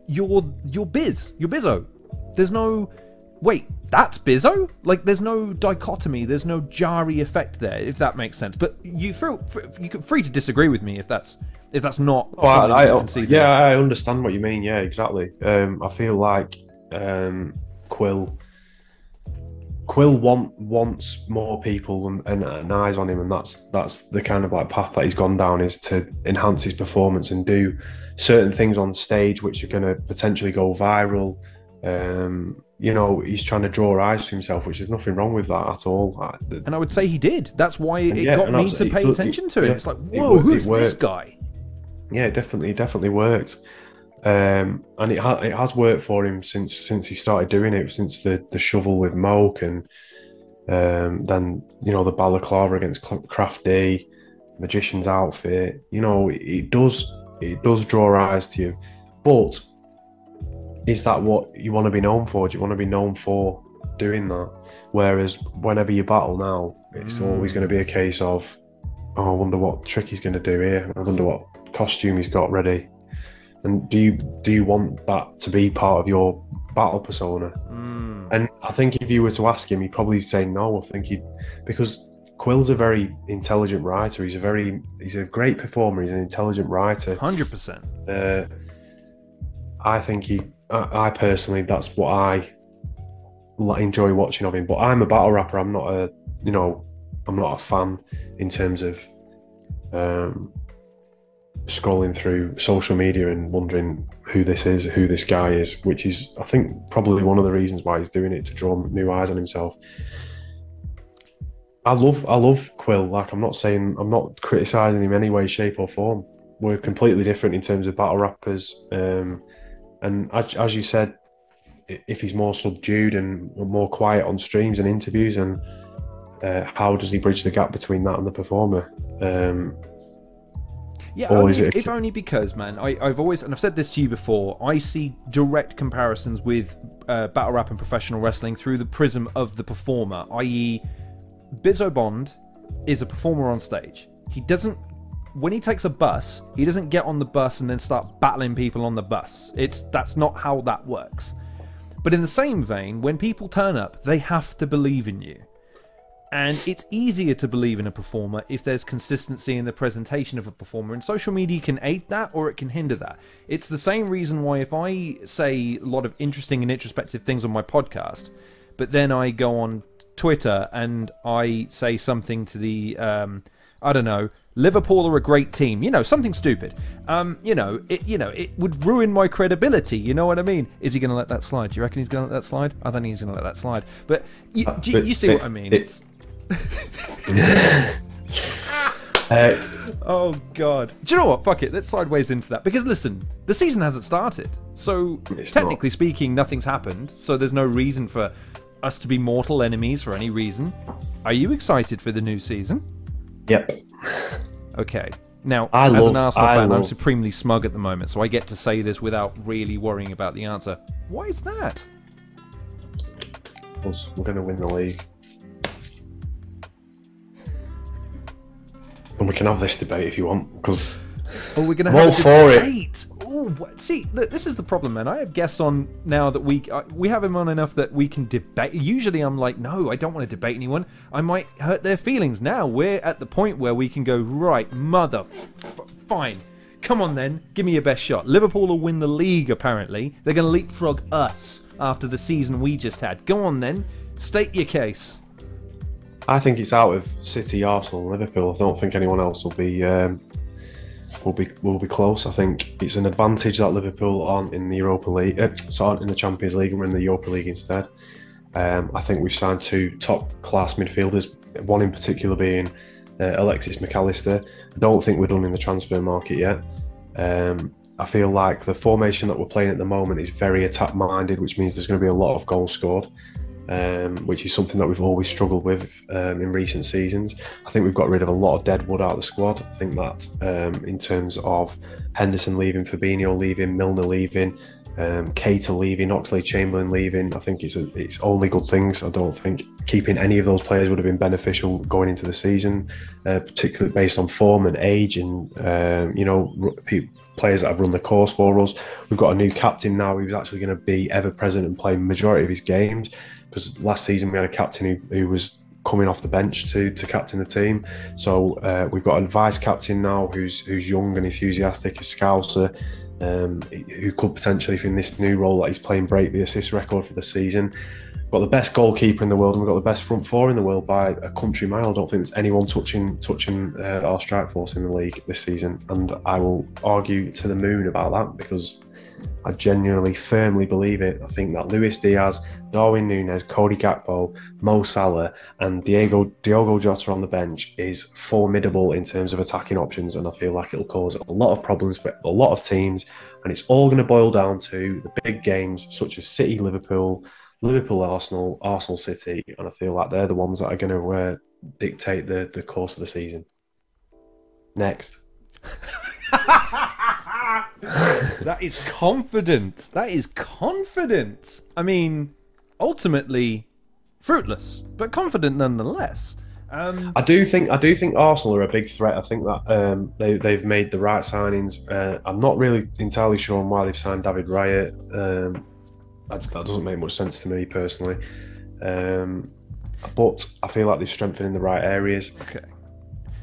you're Bizz, you're Bizzo. There's no... wait, that's Bizzo? Like, there's no dichotomy, there's no jarry effect there, if that makes sense. But you're free to disagree with me if that's not... Oh, I understand what you mean, yeah, exactly. I feel like Quill wants more people and eyes on him, and that's the kind of like path that he's gone down, is to enhance his performance and do certain things on stage which are going to potentially go viral. You know, he's trying to draw eyes to himself, which there's nothing wrong with that at all. And I would say he did. That's why it got me to pay attention to him. It's like, whoa, who's this guy? Yeah, it definitely worked. And it has worked for him since he started doing it, since the shovel with Moke, and then, you know, the balaclava against Crafty, magician's outfit. You know, it does draw eyes to you, but is that what you want to be known for? Do you want to be known for doing that? Whereas whenever you battle now, it's always going to be a case of, oh, I wonder what trick he's going to do here. I wonder what costume he's got ready. And do you want that to be part of your battle persona? And I think if you were to ask him, he'd probably say no. I think because Quill's a very intelligent writer. He's a great performer. He's an intelligent writer. 100%. I think I personally, that's what I enjoy watching of him. But I'm a battle rapper. I'm not a fan in terms of scrolling through social media and wondering who this guy is, which is, I think, probably one of the reasons why he's doing it, to draw new eyes on himself. I love Quill. Like, I'm not criticizing him in any way, shape or form. We're completely different in terms of battle rappers. And as you said, if he's more subdued and more quiet on streams and interviews, and how does he bridge the gap between that and the performer? Yeah, if only because, man, I've always, and I've said this to you before, I see direct comparisons with battle rap and professional wrestling through the prism of the performer, i.e. Bizzo Bond is a performer on stage. He doesn't... when he takes a bus, he doesn't get on the bus and then start battling people on the bus. That's not how that works. But in the same vein, when people turn up, they have to believe in you. And it's easier to believe in a performer if there's consistency in the presentation of a performer. And social media can aid that, or it can hinder that. It's the same reason why if I say a lot of interesting and introspective things on my podcast, but then I go on Twitter and I say something to the, I don't know, Liverpool are a great team, you know, something stupid. It would ruin my credibility. You know what I mean? Is he going to let that slide? Do you reckon he's going to let that slide? I don't think he's going to let that slide. But you see what I mean? Oh god. Do you know what? Fuck it. Let's sideways into that. Because listen, the season hasn't started. So technically speaking, nothing's happened. So there's no reason for us to be mortal enemies for any reason. Are you excited for the new season? Yep. Okay. Now, as an Arsenal fan, I'm supremely smug at the moment, so I get to say this without really worrying about the answer. Why is that? Because we're going to win the league. And we can have this debate if you want, because Or we're going to I'm have all a for it. debate. Ooh, see, look, this is the problem, man. I have guests on now that we have him on enough that we can debate. Usually I'm like, no, I don't want to debate anyone. I might hurt their feelings. Now we're at the point where we can go, right, fine. Come on then, give me your best shot. Liverpool will win the league, apparently. They're going to leapfrog us after the season we just had. Go on then, state your case. I think it's out of City, Arsenal, and Liverpool. I don't think anyone else will be close. I think it's an advantage that Liverpool aren't in the Europa League, aren't in the Champions League, and we're in the Europa League instead. I think we've signed 2 top-class midfielders, one in particular being Alexis McAllister. I don't think we're done in the transfer market yet. I feel like the formation that we're playing at the moment is very attack-minded, which means there's going to be a lot of goals scored, which is something that we've always struggled with in recent seasons. I think we've got rid of a lot of dead wood out of the squad. I think that in terms of Henderson leaving, Fabinho leaving, Milner leaving, Keita leaving, Oxlade-Chamberlain leaving, I think it's only good things. I don't think keeping any of those players would have been beneficial going into the season, particularly based on form and age and players that have run the course for us. We've got a new captain now who's actually going to be ever present and play majority of his games, because last season we had a captain who was coming off the bench to captain the team. So we've got a vice captain now who's young and enthusiastic, a Scouser, who could potentially, in this new role that he's playing, break the assist record for the season. We've got the best goalkeeper in the world, and we've got the best front four in the world by a country mile. I don't think there's anyone touching our strike force in the league this season, and I will argue to the moon about that because I genuinely, firmly believe it. I think that Luis Diaz, Darwin Núñez, Cody Gakpo, Mo Salah and Diogo Jota on the bench is formidable in terms of attacking options, and I feel like it'll cause a lot of problems for a lot of teams, and it's all going to boil down to the big games such as City, Liverpool, Arsenal, Arsenal City, and I feel like they're the ones that are going to dictate the course of the season. Next. That is confident. That is confident. I mean, ultimately fruitless, but confident nonetheless. I do think Arsenal are a big threat. I think that they've made the right signings. I'm not really entirely sure on why they've signed David Raya. That doesn't make much sense to me personally. But I feel like they're strengthening the right areas. Okay.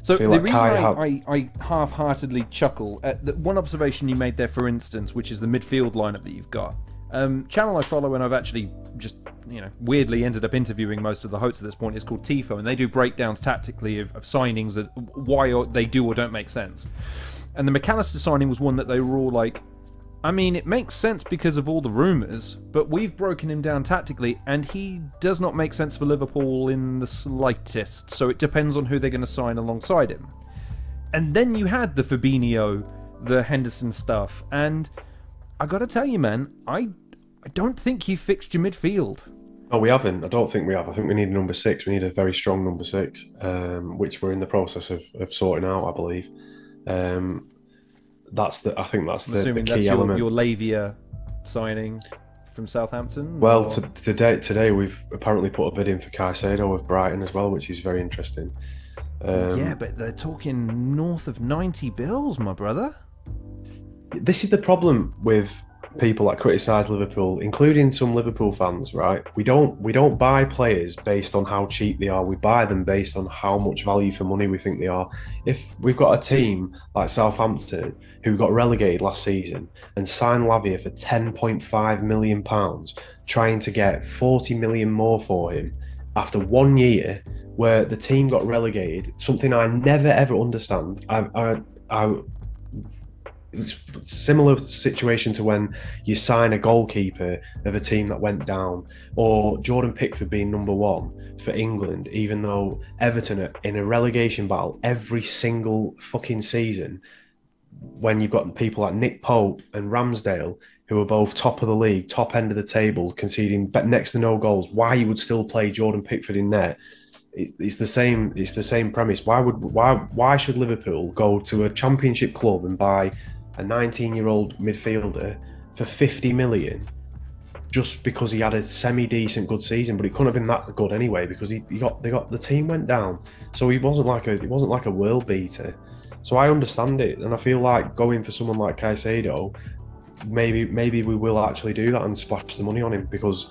So the reason I half-heartedly chuckle at the one observation you made there, for instance, which is the midfield lineup that you've got. Channel I follow, and I've actually just weirdly ended up interviewing most of the hosts at this point, is called Tifo, and they do breakdowns tactically of signings that why they do or don't make sense. And the McAllister signing was one that they were all like, I mean, it makes sense because of all the rumours, but we've broken him down tactically, and he does not make sense for Liverpool in the slightest, so it depends on who they're going to sign alongside him. And then you had the Fabinho, the Henderson stuff, and I got to tell you, man, I don't think you fixed your midfield. No, we haven't. I don't think we have. I think we need a number 6. We need a very strong number 6, which we're in the process of sorting out, I believe. I think that's the key element. Your Lavia signing from Southampton? Well, today we've apparently put a bid in for Caicedo with Brighton as well, which is very interesting. Yeah, but they're talking north of 90 bills, my brother. This is the problem with people that criticise Liverpool, including some Liverpool fans, right? We don't buy players based on how cheap they are. We buy them based on how much value for money we think they are. If we've got a team like Southampton who got relegated last season and signed Lavia for £10.5 million, trying to get 40 million more for him after 1 year where the team got relegated, something I never ever understand. It's a similar situation to when you sign a goalkeeper of a team that went down, or Jordan Pickford being number 1 for England, even though Everton are in a relegation battle every single fucking season, when you've got people like Nick Pope and Ramsdale, who are both top of the league, top end of the table, conceding next to no goals. Why you would still play Jordan Pickford in there? It's the same premise. Why should Liverpool go to a championship club and buy a 19-year-old midfielder for 50 million just because he had a semi-decent good season? But it couldn't have been that good anyway, because the team went down, so it wasn't like a world beater. So I understand it, and I feel like going for someone like Caicedo, maybe we will actually do that and splash the money on him, because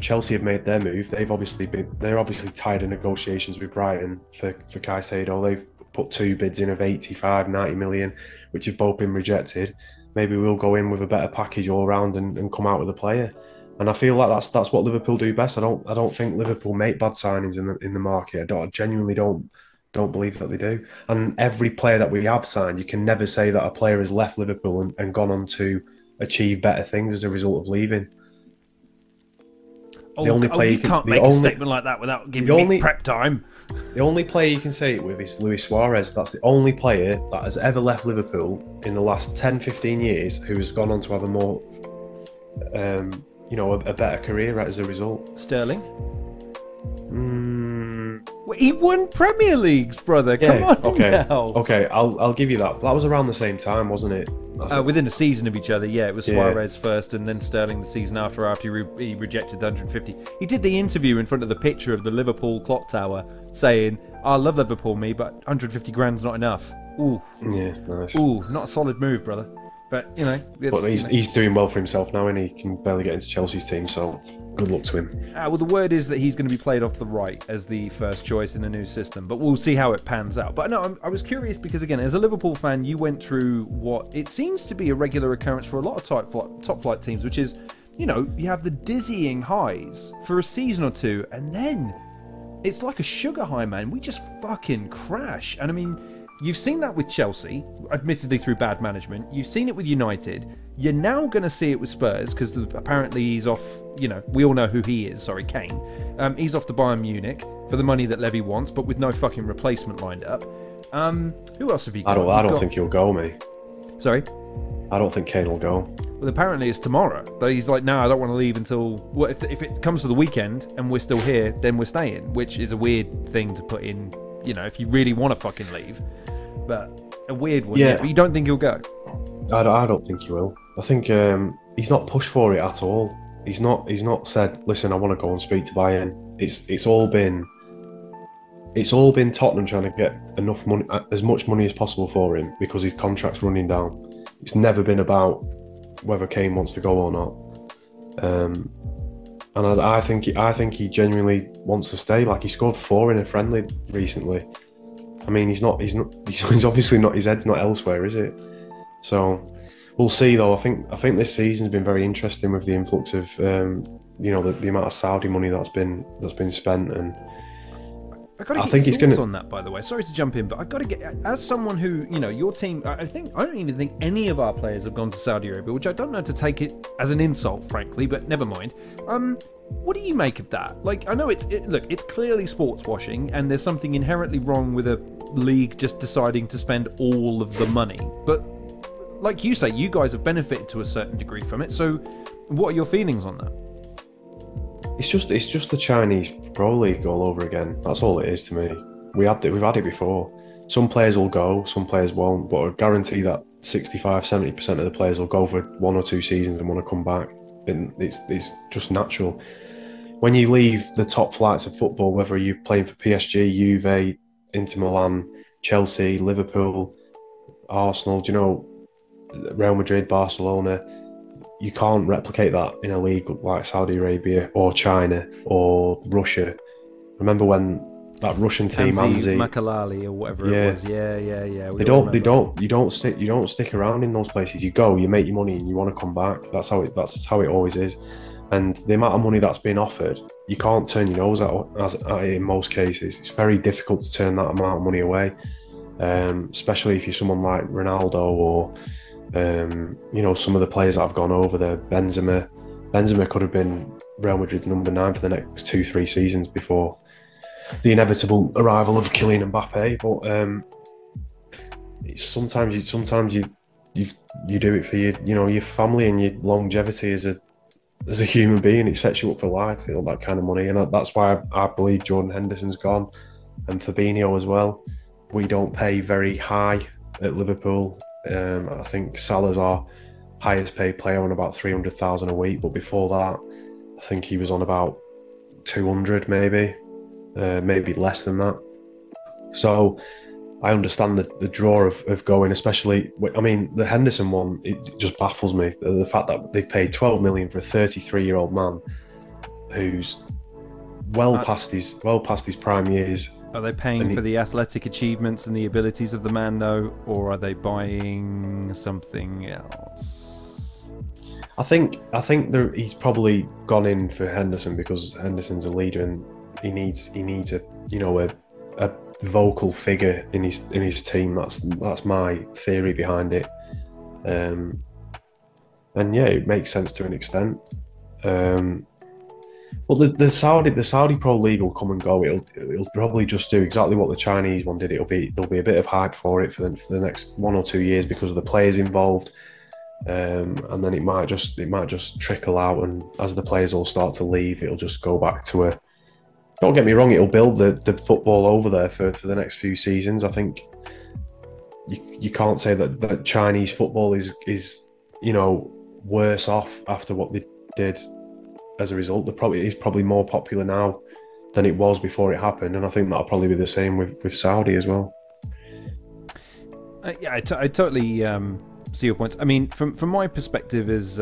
Chelsea have made their move. They're obviously tied in negotiations with Brighton for Caicedo. They've put 2 bids in of 85, 90 million, which have both been rejected. Maybe we'll go in with a better package all round and come out with a player. And I feel like that's what Liverpool do best. I don't think Liverpool make bad signings in the market. I genuinely don't believe that they do. And every player that we have signed, you can never say that a player has left Liverpool and gone on to achieve better things as a result of leaving. The only player you can't make a statement like that without giving me prep time. The only player you can say it with is Luis Suarez. That's the only player that has ever left Liverpool in the last 10, 15 years who has gone on to have a more, a better career as a result. Sterling? Well, he won Premier Leagues, brother. Come on now. Okay, I'll give you that. That was around the same time, wasn't it? Within a season of each other, yeah. It was Suarez first, and then Sterling the season after he rejected the 150. He did the interview in front of the picture of the Liverpool clock tower, saying, "I love Liverpool, but 150 grand's not enough." Ooh, yeah, nice. Ooh, not a solid move, brother. But but he's doing well for himself now, and he can barely get into Chelsea's team. So good luck to him. Well, the word is that he's going to be played off the right as the first choice in a new system, but we'll see how it pans out. But no, I was curious because, again, as a Liverpool fan, you went through what it seems to be a regular occurrence for a lot of top flight teams, which is, you have the dizzying highs for a season or two, and then it's like a sugar high, man. We just fucking crash. And I mean, you've seen that with Chelsea, admittedly through bad management. You've seen it with United. You're now going to see it with Spurs, because apparently he's off, we all know who he is, sorry, Kane. He's off to Bayern Munich for the money that Levy wants, but with no fucking replacement lined up. Who else have you got? I don't think he'll go, mate. Sorry? I don't think Kane will go. Well, apparently it's tomorrow. But he's like, no, I don't want to leave until... Well, if it comes to the weekend and we're still here, then we're staying, which is a weird thing to put in, if you really want to fucking leave. But a weird one. Yeah. But you don't think he'll go? I don't think he will. I think he's not pushed for it at all. He's not said, listen, I want to go and speak to Bayern. It's all been Tottenham trying to get enough money, as much money as possible for him, because his contract's running down. It's never been about whether Kane wants to go or not. And I think he genuinely wants to stay. Like, he scored 4 in a friendly recently. I mean, he's obviously not, his head's not elsewhere, is it? So we'll see, though. I think this season's been very interesting with the influx of the amount of Saudi money that's been spent, and I gotta get your thoughts on that, by the way. Sorry to jump in, but I gotta get, as someone who, your team, I don't even think any of our players have gone to Saudi Arabia, which I don't know to take it as an insult, frankly, but never mind. What do you make of that? Like, I know look, it's clearly sports washing, and there's something inherently wrong with a league just deciding to spend all of the money. But like you say, you guys have benefited to a certain degree from it. So what are your feelings on that? It's just the Chinese Pro League all over again. That's all it is to me. We've had it before. Some players will go, some players won't, but I guarantee that 65-70% of the players will go for 1 or 2 seasons and want to come back. And it's just natural. When you leave the top flights of football, whether you're playing for PSG, Juve, Inter Milan, Chelsea, Liverpool, Arsenal, Real Madrid, Barcelona, you can't replicate that in a league like Saudi Arabia or China or Russia. Remember when that Russian team, Anzi Makalali or whatever it was? Yeah. You don't stick around in those places. You go, you make your money, and you want to come back. That's how it always is. And the amount of money that's been offered, you can't turn your nose at it in most cases. It's very difficult to turn that amount of money away, especially if you're someone like Ronaldo or some of the players that have gone over there. Benzema could have been Real Madrid's number 9 for the next 2-3 seasons before the inevitable arrival of Kylian Mbappe. But sometimes you do it for your family and your longevity as a human being. It sets you up for life, that kind of money, and that's why I believe Jordan Henderson's gone, and Fabinho as well. We don't pay very high at Liverpool. I think Salah's our highest paid player on about 300,000 a week, but before that, I think he was on about 200, maybe less than that. So I understand the draw of going, especially. I mean, the Henderson one, it just baffles me. The fact that they've paid 12 million for a 33-year-old man who's well past his prime years. Are they paying for the athletic achievements and the abilities of the man, though, or are they buying something else? I think he's probably gone in for Henderson because Henderson's a leader and he needs a vocal figure in his team. That's my theory behind it. And yeah, it makes sense to an extent. Well, the Saudi Pro League will come and go. It'll probably just do exactly what the Chinese one did. There'll be a bit of hype for it for the next 1 or 2 years because of the players involved, and then it might just trickle out. And as the players all start to leave, it'll just go back to a. Don't get me wrong, it'll build the football over there for the next few seasons. I think you can't say that Chinese football is worse off after what they did. As a result, it's probably more popular now than it was before it happened, and I think that'll probably be the same with Saudi as well. Yeah, I totally see your points. I mean, from my perspective, as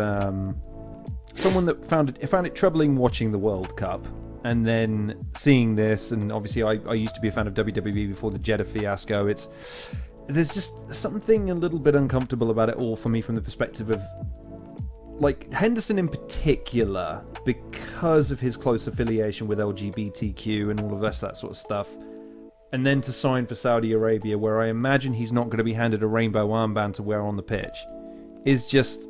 someone that found it troubling watching the World Cup and then seeing this, and obviously I used to be a fan of WWE before the Jeddah fiasco. There's just something a little bit uncomfortable about it all for me from the perspective of, like, Henderson in particular, because of his close affiliation with LGBTQ and all of that sort of stuff, and then to sign for Saudi Arabia, where I imagine he's not going to be handed a rainbow armband to wear on the pitch, is just...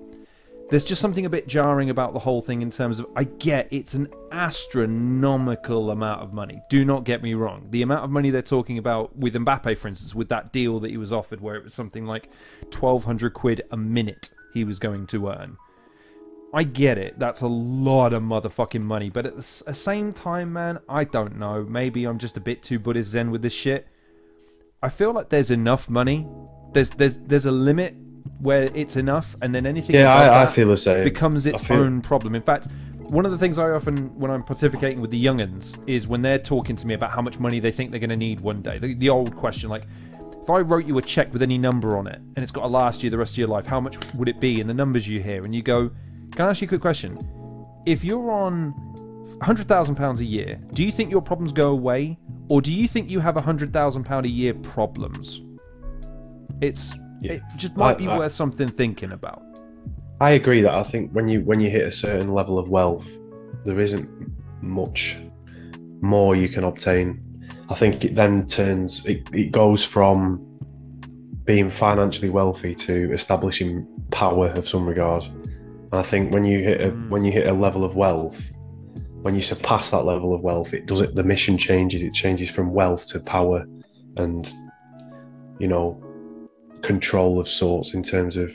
There's just something a bit jarring about the whole thing in terms of, I get it's an astronomical amount of money. Do not get me wrong. The amount of money they're talking about with Mbappe, for instance, with that deal that he was offered, where it was something like 1,200 quid a minute he was going to earn. I get it. That's a lot of motherfucking money. But at the same time, man, I don't know. Maybe I'm just a bit too Buddhist Zen with this shit. I feel like there's enough money. There's a limit where it's enough, and then anything I feel the same. Becomes its own problem. In fact, one of the things I often, when I'm pontificating with the young'uns, is when they're talking to me about how much money they think they're going to need one day. The old question, like, if I wrote you a check with any number on it, and it's got to last you the rest of your life, how much would it be? And the numbers you hear, and you go, can I ask you a quick question? If you're on £100,000 a year, do you think your problems go away, or do you think you have £100,000 a year problems? It just might be worth something thinking about. I agree that I think when you hit a certain level of wealth, there isn't much more you can obtain. I think it then it goes from being financially wealthy to establishing power of some regard. And I think when you hit a level of wealth, when you surpass that level of wealth, the mission changes. It changes from wealth to power and, control of sorts in terms of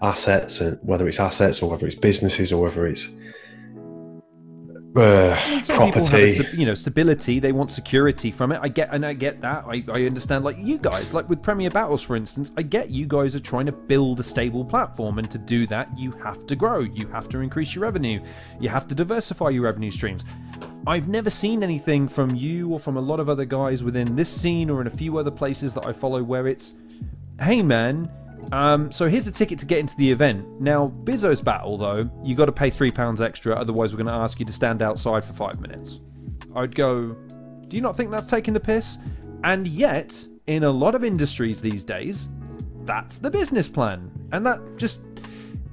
assets, and whether it's assets or whether it's businesses or whether it's property. People have, stability. They want security from it. I get that. I understand. Like you guys, like with Premier Battles, for instance, I get you guys are trying to build a stable platform, and to do that, you have to grow. You have to increase your revenue. You have to diversify your revenue streams. I've never seen anything from you or from a lot of other guys within this scene or in a few other places that I follow where it's, hey man, so here's a ticket to get into the event. Now, Bizzo's battle, though, you got to pay £3 extra, otherwise we're going to ask you to stand outside for 5 minutes. I'd go, do you not think that's taking the piss? And yet, in a lot of industries these days, that's the business plan. And that just,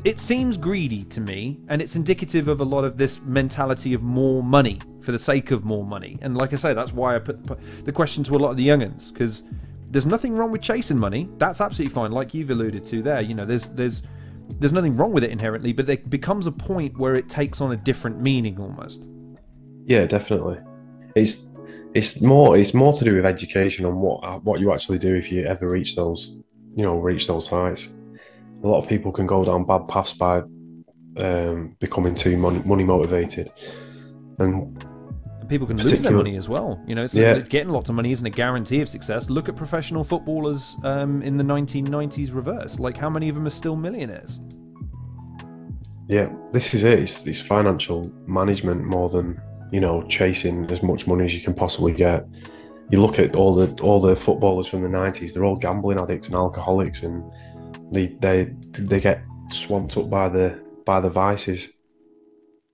it seems greedy to me, and it's indicative of a lot of this mentality of more money for the sake of more money. And like I say, that's why I put the question to a lot of the young'uns, because there's nothing wrong with chasing money. That's absolutely fine, like you've alluded to there. There's nothing wrong with it inherently, but there becomes a point where it takes on a different meaning almost. Yeah, definitely. It's more to do with education on what you actually do if you ever reach those heights. A lot of people can go down bad paths by becoming too money motivated, and people can lose their money as well. Getting lots of money isn't a guarantee of success. Look at professional footballers in the 1990s reverse. Like, how many of them are still millionaires? Yeah, this is it. It's financial management more than, chasing as much money as you can possibly get. you look at all the footballers from the 90s, they're all gambling addicts and alcoholics, and they get swamped up by the vices.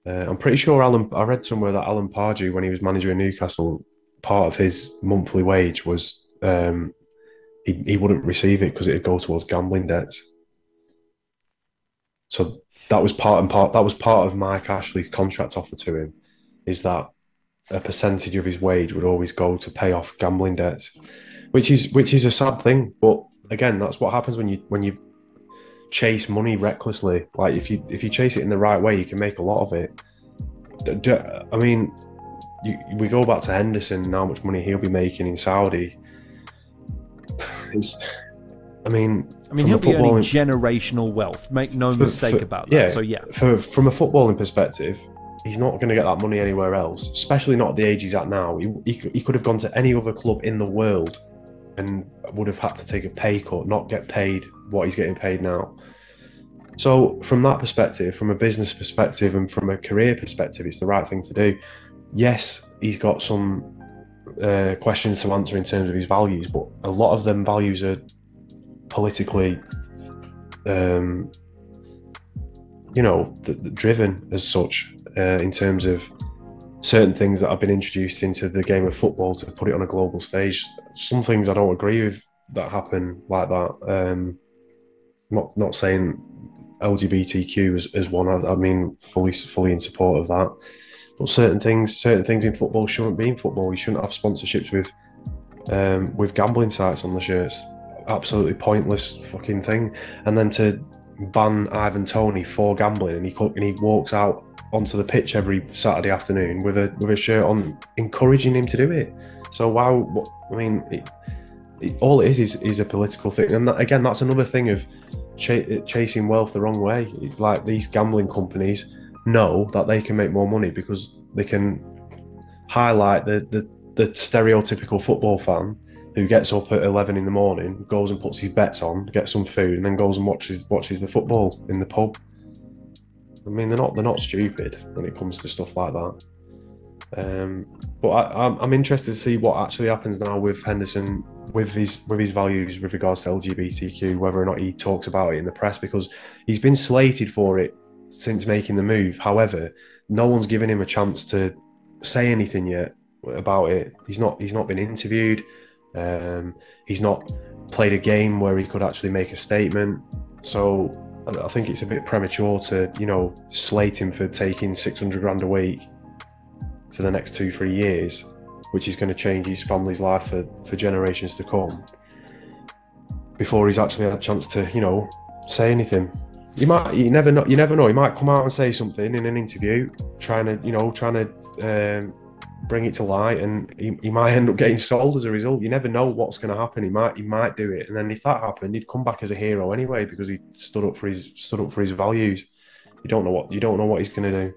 I'm pretty sure I read somewhere that Alan Pardew, when he was manager in Newcastle, part of his monthly wage was he wouldn't receive it because it'd go towards gambling debts. So that was part of Mike Ashley's contract offer to him, is that a percentage of his wage would always go to pay off gambling debts, which is a sad thing. But again, that's what happens when you chase money recklessly. Like if you chase it in the right way, you can make a lot of it. I mean, we go back to Henderson and how much money he'll be making in Saudi. I mean, he'll be earning generational wealth. Make no mistake about that. Yeah, so yeah, from a footballing perspective, he's not going to get that money anywhere else, especially not at the age he's at now. He could have gone to any other club in the world and would have had to take a pay cut, not get paid what he's getting paid now. So from that perspective, from a business perspective and from a career perspective, it's the right thing to do. Yes, he's got some questions to answer in terms of his values, but a lot of them values are politically driven as such, in terms of certain things that have been introduced into the game of football to put it on a global stage. Some things I don't agree with that happen like that. Not saying LGBTQ as one. I mean, fully in support of that. But certain things in football shouldn't be in football. We shouldn't have sponsorships with gambling sites on the shirts. Absolutely pointless fucking thing. And then to ban Ivan Toney for gambling, and he walks out onto the pitch every Saturday afternoon with a shirt on, encouraging him to do it. So all it is a political thing, and again, that's another thing of chasing wealth the wrong way. Like, these gambling companies know that they can make more money because they can highlight the stereotypical football fan who gets up at 11 in the morning, goes and puts his bets on, gets some food, and then goes and watches the football in the pub. I mean, they're not stupid when it comes to stuff like that. But I'm interested to see what actually happens now with Henderson, with his values with regards to LGBTQ, whether or not he talks about it in the press, because he's been slated for it since making the move. However, no one's given him a chance to say anything yet about it. He's not been interviewed. He's not played a game where he could actually make a statement. So I think it's a bit premature to, slate him for taking 600 grand a week for the next 2-3 years, which is going to change his family's life for generations to come, before he's actually had a chance to, say anything. You never know. He might come out and say something in an interview, trying to bring it to light, and he might end up getting sold as a result. You never know what's going to happen. He might do it, and then if that happened, he'd come back as a hero anyway, because he stood up for his values. You don't know what he's going to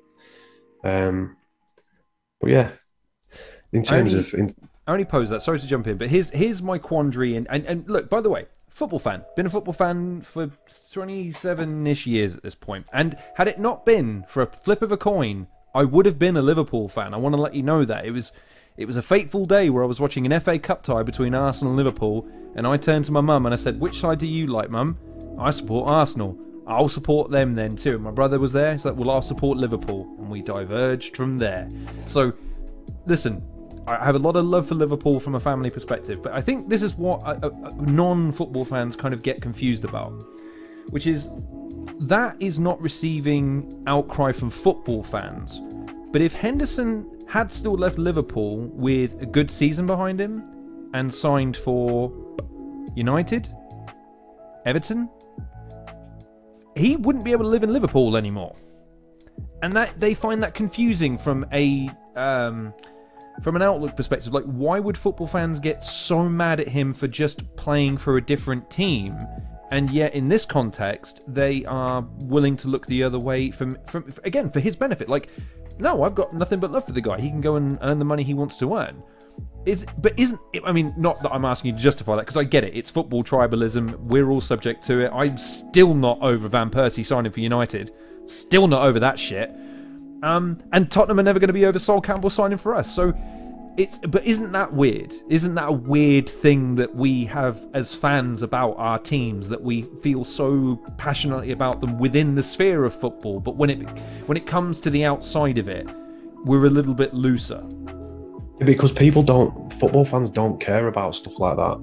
do. But yeah, in terms I only pose that. Sorry to jump in, but here's my quandary. And look, by the way, football fan. Been a football fan for 27-ish years at this point. And had it not been for a flip of a coin, I would have been a Liverpool fan. I want to let you know that. It was a fateful day where I was watching an FA Cup tie between Arsenal and Liverpool, and I turned to my mum and I said, "Which side do you like, Mum?" "I support Arsenal." "I'll support them then too." And my brother was there. He's like, "Well, I'll support Liverpool." And we diverged from there. So, listen, I have a lot of love for Liverpool from a family perspective, but I think this is what non-football fans kind of get confused about, which is that is not receiving outcry from football fans. But if Henderson had still left Liverpool with a good season behind him and signed for United, Everton, he wouldn't be able to live in Liverpool anymore. And that they find that confusing from an outlook perspective. Like, why would football fans get so mad at him for just playing for a different team, and yet in this context they are willing to look the other way from again, for his benefit? Like, no, I've got nothing but love for the guy. He can go and earn the money he wants to earn. I mean, not that I'm asking you to justify that, because I get it. It's football tribalism. We're all subject to it. I'm still not over Van Persie signing for United. Still not over that shit. And Tottenham are never going to be over Sol Campbell signing for us. So But isn't that weird? Isn't that a weird thing that we have as fans about our teams, that we feel so passionately about them within the sphere of football, but when it comes to the outside of it, we're a little bit looser? Because football fans don't care about stuff like that.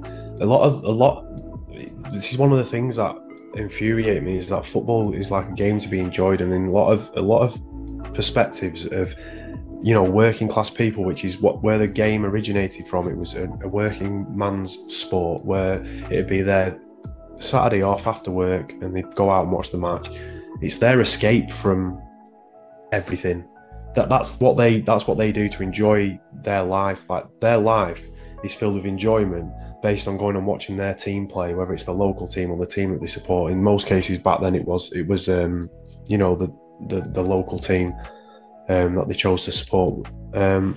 This is one of the things that infuriate me, is that football is like a game to be enjoyed, and in a lot of perspectives of, you know, working class people, which is where the game originated from. It was a working man's sport where it'd be their Saturday off after work and they'd go out and watch the match. It's their escape from everything. That's what they do to enjoy their life. Like, their life is filled with enjoyment based on going and watching their team play, whether it's the local team or the team that they support. In most cases back then it was you know, the local team that they chose to support. But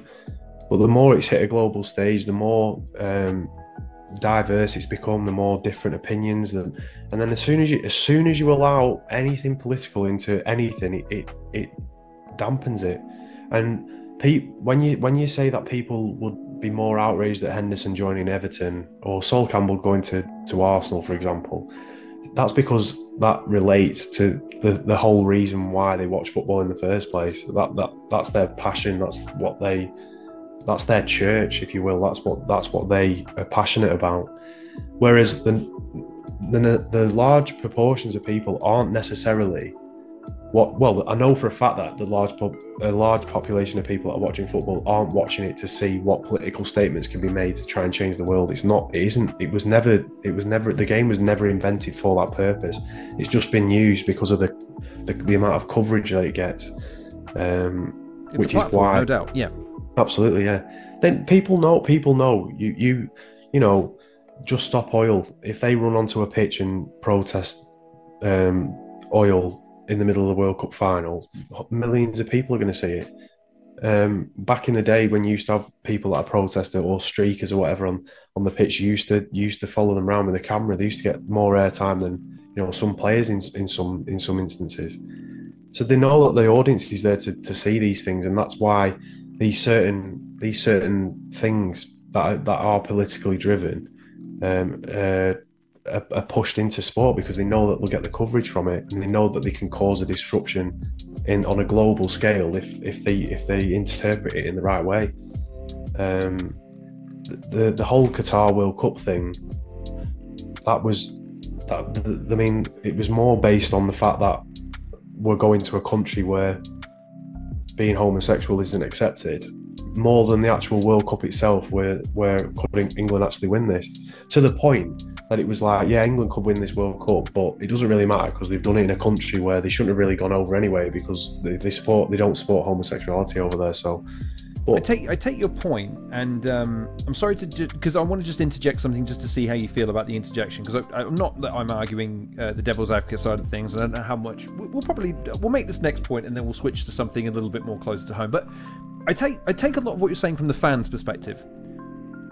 the more it's hit a global stage, the more diverse it's become, the more different opinions, and then as soon as you allow anything political into anything, it dampens it. And when you say that people would be more outraged at Henderson joining Everton or Sol Campbell going to Arsenal, for example, that's because that relates to the whole reason why they watch football in the first place. That's their passion. That's their church, if you will. That's what they are passionate about. Whereas the large proportions of people aren't necessarily well, I know for a fact that a large population of people that are watching football aren't watching it to see what political statements can be made to try and change the world. The game was never invented for that purpose. It's just been used because of the amount of coverage that it gets. Which is why, no doubt, yeah. Absolutely, yeah. Then people know, you know, Just Stop Oil, if they run onto a pitch and protest oil in the middle of the World Cup final, millions of people are going to see it. Back in the day when you used to have people that are protesters or streakers or whatever on the pitch, you used to follow them around with a camera. They used to get more airtime than, you know, some players in some instances. So they know that the audience is there to see these things, and that's why these certain things that are politically driven are pushed into sport, because they know that they'll get the coverage from it, and they know that they can cause a disruption on a global scale if they interpret it in the right way. The whole Qatar World Cup thing, it was more based on the fact that we're going to a country where being homosexual isn't accepted, more than the actual World Cup itself, where could England actually win this, to the point that it was like, yeah, England could win this World Cup, but it doesn't really matter because they've done it in a country where they shouldn't have really gone over anyway, because they don't support homosexuality over there. So, but I take your point, and I'm sorry because I want to just interject something just to see how you feel about the interjection, because I'm not that I'm arguing the devil's advocate side of things, and I don't know how much we'll make this next point, and then we'll switch to something a little bit more close to home. But I take a lot of what you're saying from the fans' perspective.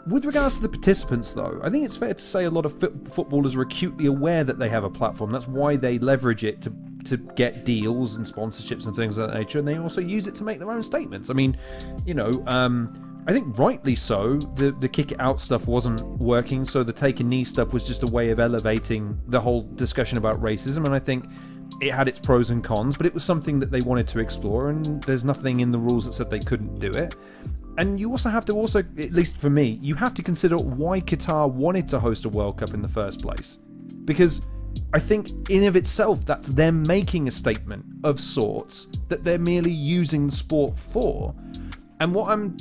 With regards to the participants, though, I think it's fair to say a lot of footballers are acutely aware that they have a platform. That's why they leverage it to get deals and sponsorships and things of that nature, and they also use it to make their own statements. I mean, you know, I think rightly so, the kick it out stuff wasn't working, so the take a knee stuff was just a way of elevating the whole discussion about racism, and I think it had its pros and cons, but it was something that they wanted to explore, and there's nothing in the rules that said they couldn't do it. And you also have to at least for me, you have to consider why Qatar wanted to host a World Cup in the first place. Because I think in of itself, that's them making a statement of sorts that they're merely using the sport for. And what I'm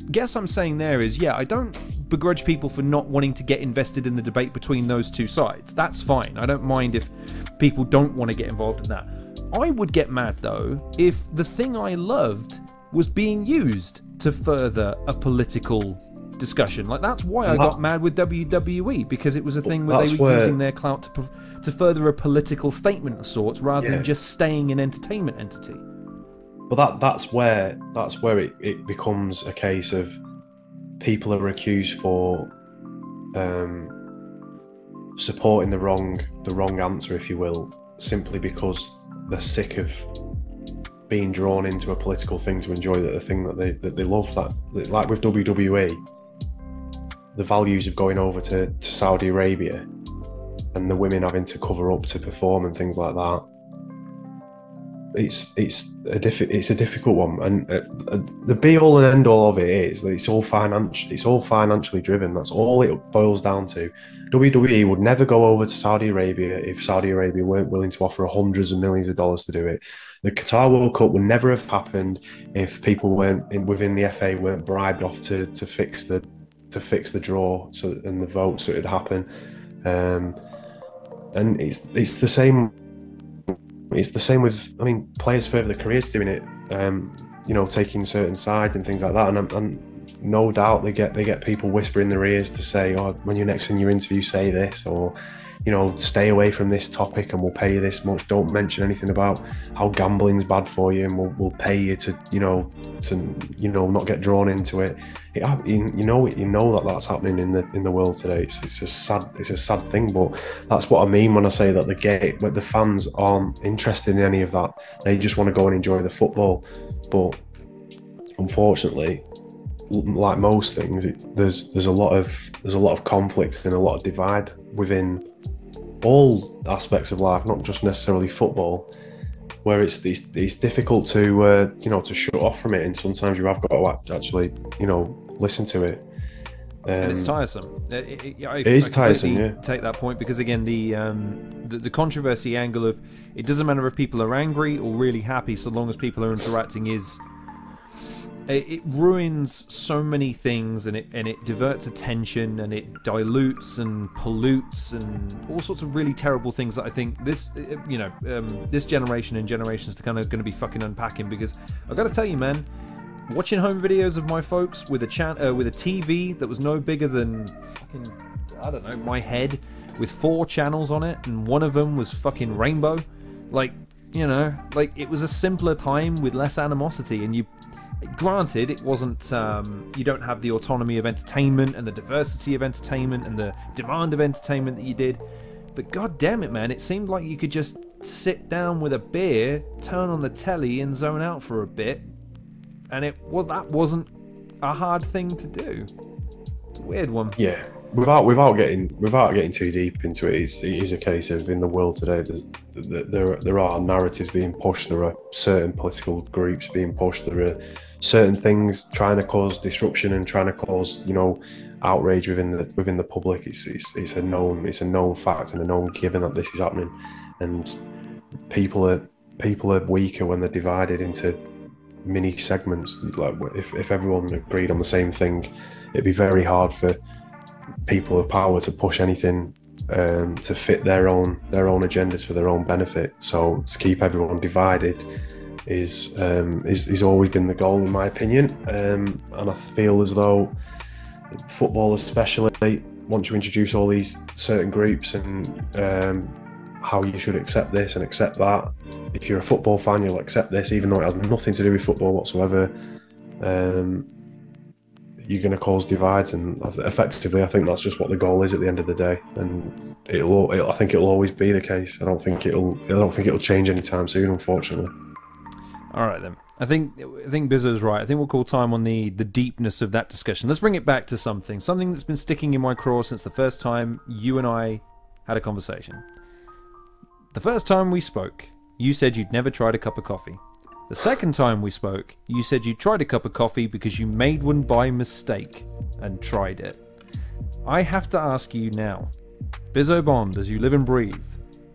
saying there is, yeah, I don't begrudge people for not wanting to get invested in the debate between those two sides. That's fine. I don't mind if people don't want to get involved in that. I would get mad, though, if the thing I loved was being used to further a political discussion. Like, that's why I got mad with WWE, because it was a thing where they were using their clout to further a political statement of sorts, rather than just staying an entertainment entity. But that's where it becomes a case of people are accused for supporting the wrong answer, if you will, simply because they're sick of being drawn into a political thing to enjoy the thing that they love. That, like with WWE, the values of going over to Saudi Arabia and the women having to cover up to perform and things like that. It's a difficult one, and the be all and end all of it is that it's all financially driven. That's all it boils down to. WWE would never go over to Saudi Arabia if Saudi Arabia weren't willing to offer hundreds of millions of dollars to do it. The Qatar World Cup would never have happened if people within the FA weren't bribed off to fix the draw and the vote so it'd happen. And it's the same. It's the same with, I mean, players further their careers doing it, you know, taking certain sides and things like that. And no doubt they get people whispering in their ears to say, oh, when you're next in your interview, say this, or, you know, stay away from this topic and we'll pay you this much. Don't mention anything about how gambling's bad for you and we'll pay you to not get drawn into it. You know that that's happening in the world today. It's a sad thing, but that's what I mean when I say that the fans aren't interested in any of that. They just want to go and enjoy the football. But unfortunately, like most things, there's a lot of conflict and a lot of divide within all aspects of life, not just necessarily football, where it's difficult to to shut off from it, and sometimes you have got to actually listen to it. And it's tiresome. It is tiresome. Yeah. Take that point, because again, the controversy angle of it doesn't matter if people are angry or really happy, so long as people are interacting it ruins so many things, and it diverts attention, and it dilutes and pollutes and all sorts of really terrible things that I think this generation and generations are kind of going to be fucking unpacking. Because I've got to tell you, man, watching home videos of my folks with a TV that was no bigger than fucking, I don't know, my head, with 4 channels on it, and one of them was fucking rainbow, like it was a simpler time with less animosity. And granted, it wasn't, you don't have the autonomy of entertainment and the diversity of entertainment and the demand of entertainment that you did, but god damn it, man, it seemed like you could just sit down with a beer, turn on the telly and zone out for a bit, and that wasn't a hard thing to do. It's a weird one. Yeah, without getting too deep into it, it is a case of, in the world today, there are narratives being pushed, there are certain political groups being pushed, there are certain things trying to cause disruption and trying to cause outrage within the public. It's a known fact and a known given that this is happening, and people are weaker when they're divided into mini segments. Like if everyone agreed on the same thing, it'd be very hard for people of power to push anything to fit their own agendas for their own benefit. So to keep everyone divided is always been the goal, in my opinion. And I feel as though football, especially, once you introduce all these certain groups and how you should accept this and accept that, if you're a football fan, you'll accept this, even though it has nothing to do with football whatsoever. You're going to cause divides, and effectively, I think that's just what the goal is at the end of the day. And I think it'll always be the case. I don't think it'll change anytime soon, unfortunately. All right then. I think Bizzo's right. I think we'll call time on the deepness of that discussion. Let's bring it back to something that's been sticking in my craw since the first time you and I had a conversation. The first time we spoke, you said you'd never tried a cup of coffee. The second time we spoke, you said you tried a cup of coffee because you made one by mistake and tried it. I have to ask you now, Bizzo Bond, as you live and breathe,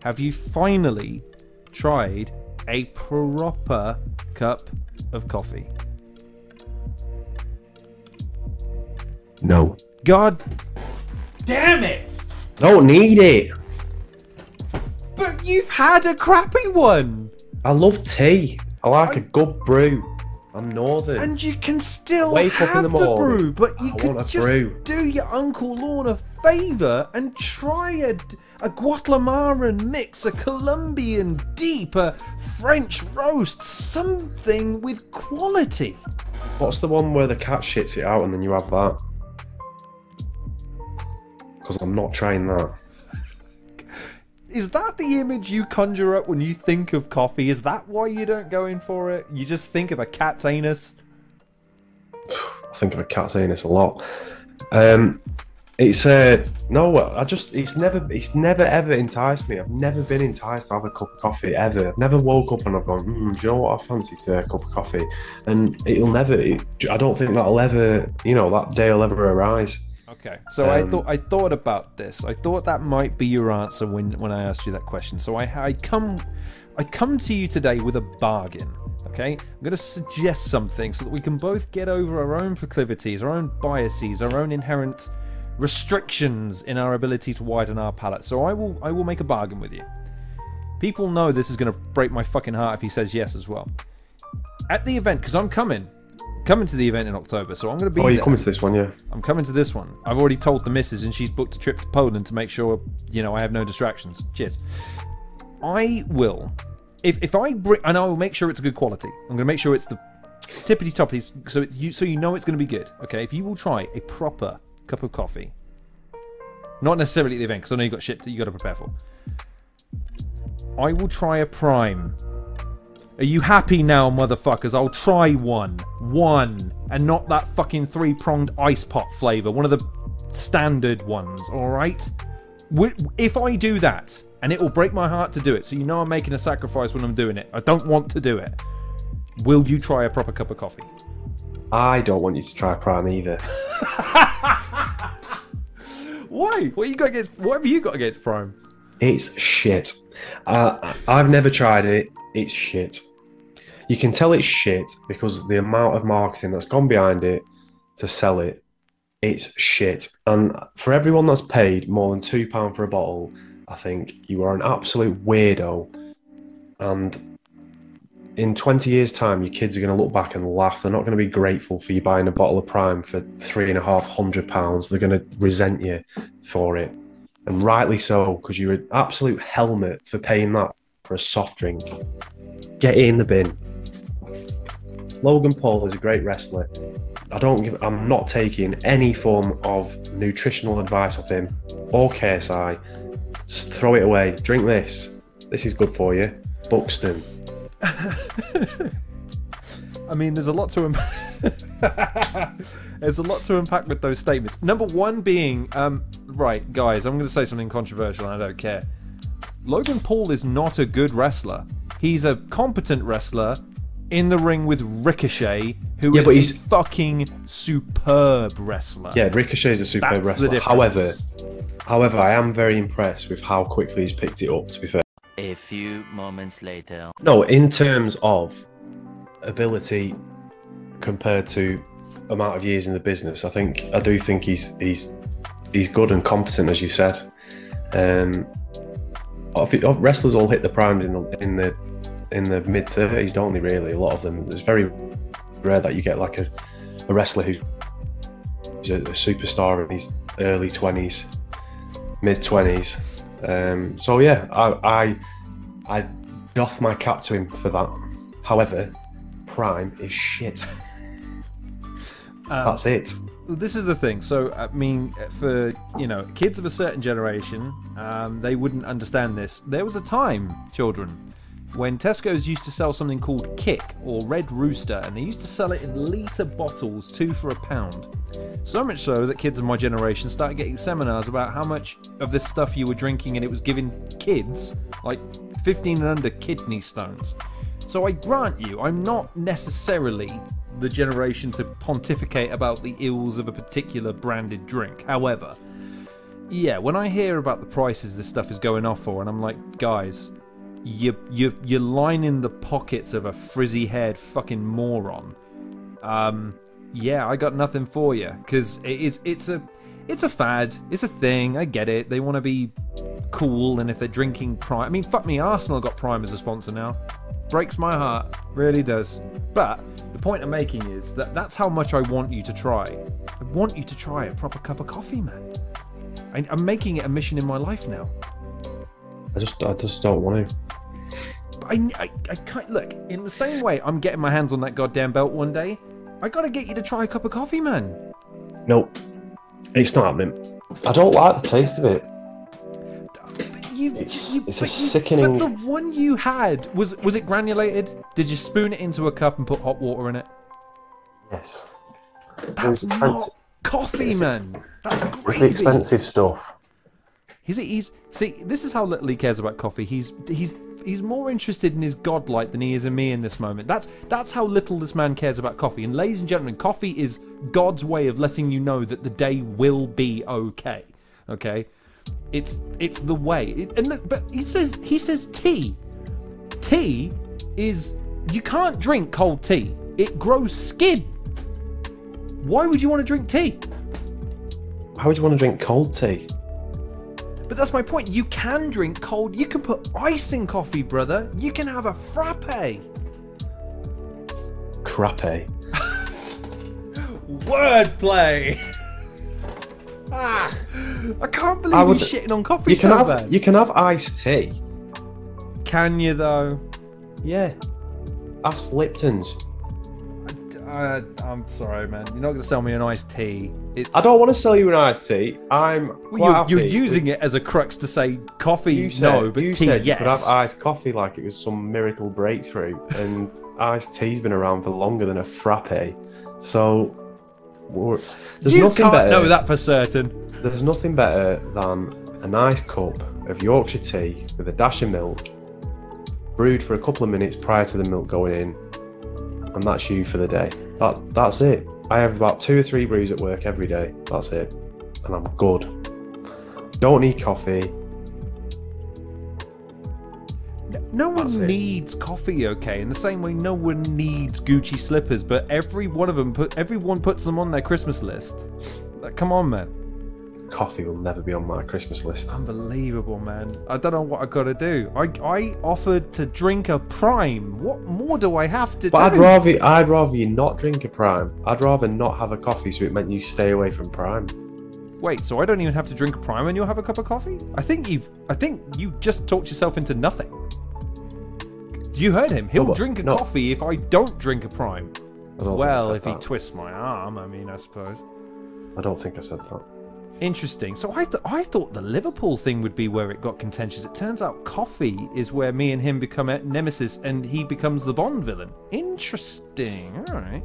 have you finally tried a proper cup of coffee? No. God damn it! Don't need it. But you've had a crappy one. I love tea. I like a good brew. I'm northern. And you can still wake up in the morning, brew, but you could just brew. do your Uncle Lorne a favour and try a Guatemala mix, a Colombian deep, a French roast, something with quality. What's the one where the cat shits it out and then you have that? Because I'm not trying that. Is that the image you conjure up when you think of coffee? Is that why you don't go in for it? You just think of a cat's anus? I think of a cat's anus a lot. I It's no, it's never ever enticed me. I've never been enticed to have a cup of coffee ever. I've never woke up and I've gone, do you know what, I fancy to a cup of coffee, and it'll never. I don't think that'll ever, that day will ever arise. Okay, so I thought about this. I thought that might be your answer when I asked you that question. So I come to you today with a bargain. Okay, I'm going to suggest something so that we can both get over our own proclivities, our own biases, our own inherent restrictions in our ability to widen our palate. So I will make a bargain with you. People know this is going to break my fucking heart if he says yes as well. At the event, because I'm coming to the event in October, so I'm going to be. Oh, you're coming to this one, yeah? I'm coming to this one. I've already told the missus, and she's booked a trip to Poland to make sure I have no distractions. Cheers. I will, if I bring, and I will make sure it's a good quality. I'm going to make sure it's the tippity toppity, so you know it's going to be good. Okay, if you will try a proper cup of coffee, not necessarily at the event, because I know you got shit that you got to prepare for. I will try a prime. Are you happy now, motherfuckers? I'll try one, and not that fucking 3-pronged ice pot flavor, one of the standard ones. All right. If I do that, and it will break my heart to do it, so you know I'm making a sacrifice when I'm doing it. I don't want to do it. Will you try a proper cup of coffee? I don't want you to try prime either. Why? What have you got against prime? It's shit. I've never tried it. It's shit. You can tell it's shit because the amount of marketing that's gone behind it to sell it, it's shit. And for everyone that's paid more than £2 for a bottle, I think you are an absolute weirdo. And in 20 years' time, your kids are going to look back and laugh. They're not going to be grateful for you buying a bottle of Prime for £350. They're going to resent you for it. And rightly so, because you're an absolute helmet for paying that for a soft drink. Get it in the bin. Logan Paul is a great wrestler. I'm not taking any form of nutritional advice off him or KSI. Just throw it away. Drink this. This is good for you. Buxton. I mean, there's a lot to there's a lot to unpack with those statements. Number one being, right, guys, I'm going to say something controversial and I don't care. Logan Paul is not a good wrestler. He's a competent wrestler in the ring with Ricochet, who is a fucking superb wrestler. Yeah, Ricochet is a superb wrestler. However, I am very impressed with how quickly he's picked it up, to be fair. A few moments later. No, in terms of ability compared to amount of years in the business, I do think he's good and competent, as you said. Wrestlers all hit the primes in the mid-30s, don't they? Really, a lot of them. It's very rare that you get like a wrestler who's a superstar in his early 20s, mid-20s. So yeah, I doff my cap to him for that. However, Prime is shit. That's it. This is the thing. So I mean, for kids of a certain generation, they wouldn't understand this. There was a time, children, when Tesco's used to sell something called Kick or Red Rooster, and they used to sell it in litre bottles, 2 for £1. So much so that kids of my generation started getting seminars about how much of this stuff you were drinking, and it was giving kids, like 15 and under, kidney stones. So I grant you, I'm not necessarily the generation to pontificate about the ills of a particular branded drink. However, yeah, when I hear about the prices this stuff is going off for, and I'm like, guys, you're lining the pockets of a frizzy-haired fucking moron. Yeah, I got nothing for you, because it's a fad, it's a thing. I get it. They want to be cool, and if they're drinking Prime, I mean, fuck me, Arsenal got Prime as a sponsor now. Breaks my heart, really does. But the point I'm making is that that's how much I want you to try. I want you to try a proper cup of coffee, man. I'm making it a mission in my life now. I just don't want to. I can't look. In the same way I'm getting my hands on that goddamn belt one day, I gotta get you to try a cup of coffee, man. Nope, it's not happening. I don't like the taste of it. It's a sickening. But the one you had was it granulated? Did you spoon it into a cup and put hot water in it? Yes. That's not coffee, man. That's It's gravy. the expensive stuff. He's see. This is how little he cares about coffee. He's more interested in his godlight than he is in me in this moment. That's how little this man cares about coffee. And ladies and gentlemen, coffee is God's way of letting you know that the day will be okay. Okay, it's the way. And look, but he says tea. Tea is, you can't drink cold tea. It grows skin. Why would you want to drink tea? Why would you want to drink cold tea? But that's my point. You can drink cold. You can put ice in coffee, brother. You can have a frappe. Crappe. Wordplay. I can't believe you're shitting on coffee so bad. You can have iced tea. Can you though? Yeah. Ask Lipton's. I'm sorry, man. You're not going to sell me an iced tea. I don't want to sell you an iced tea. You're using it as a crux to say coffee, no, but you tea, said yes. You could have iced coffee like it was some miracle breakthrough, and iced tea's been around for longer than a frappe. So there's you nothing can't better. know that for certain. There's nothing better than a nice cup of Yorkshire tea with a dash of milk, brewed for a couple of minutes prior to the milk going in, and that's you for the day. That's it. I have about 2 or 3 brews at work every day. That's it, and I'm good. Don't need coffee. No one needs coffee, okay? In the same way, no one needs Gucci slippers, but everyone puts them on their Christmas list. Like, come on, man. Coffee will never be on my Christmas list. Unbelievable, man. I don't know what I got to do. I offered to drink a Prime. What more do I have to do? I'd rather you not drink a Prime. I'd rather not have a coffee, so it meant you stay away from Prime. Wait, so I don't even have to drink a Prime and you'll have a cup of coffee? I think you just talked yourself into nothing. You heard him. He'll drink a coffee if I don't drink a Prime. Well, if he twists my arm, I mean, I suppose. I don't think I said that. Interesting. So I thought the Liverpool thing would be where it got contentious. It turns out coffee is where me and him become nemesis and he becomes the Bond villain. Interesting. All right.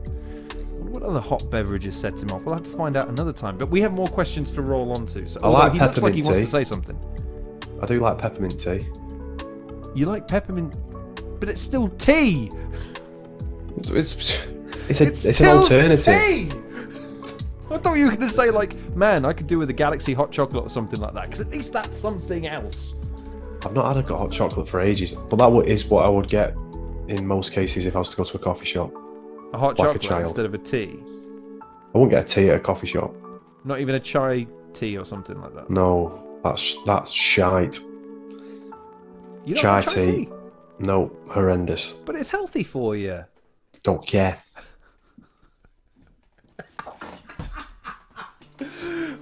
What other hot beverages sets him off? We'll have to find out another time. But we have more questions to roll on to. So I like he peppermint looks like he tea. wants to say something. I do like peppermint tea. You like peppermint, but it's still tea. It's an alternative. Tea! I thought you were going to say, like, man, I could do with a Galaxy hot chocolate or something like that, because at least that's something else. I've not had a hot chocolate for ages, but that is what I would get in most cases if I was to go to a coffee shop. A hot chocolate instead of a tea? I wouldn't get a tea at a coffee shop. Not even a chai tea or something like that? No, that's shite. You don't like chai tea? No, horrendous. But it's healthy for you. Don't care.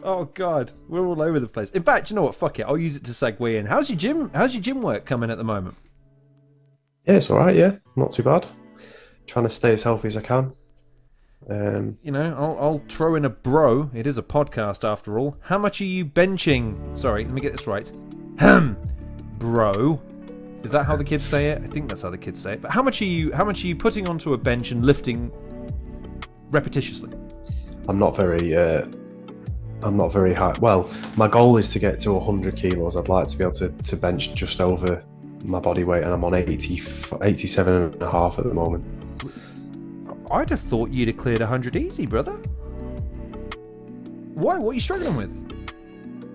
Oh God, we're all over the place. In fact, you know what? Fuck it. I'll use it to segue in. How's your gym work coming at the moment? Yeah, it's all right. Yeah, not too bad. Trying to stay as healthy as I can. You know, I'll throw in a bro. It is a podcast after all. How much are you benching? Sorry, let me get this right. Bro. Is that how the kids say it? I think that's how the kids say it. But how much are you putting onto a bench and lifting repetitiously? I'm not very high. Well, my goal is to get to 100 kilos. I'd like to be able to bench just over my body weight, and I'm on 87 and a half at the moment. I'd have thought you'd have cleared 100 easy, brother. Why? What are you struggling with?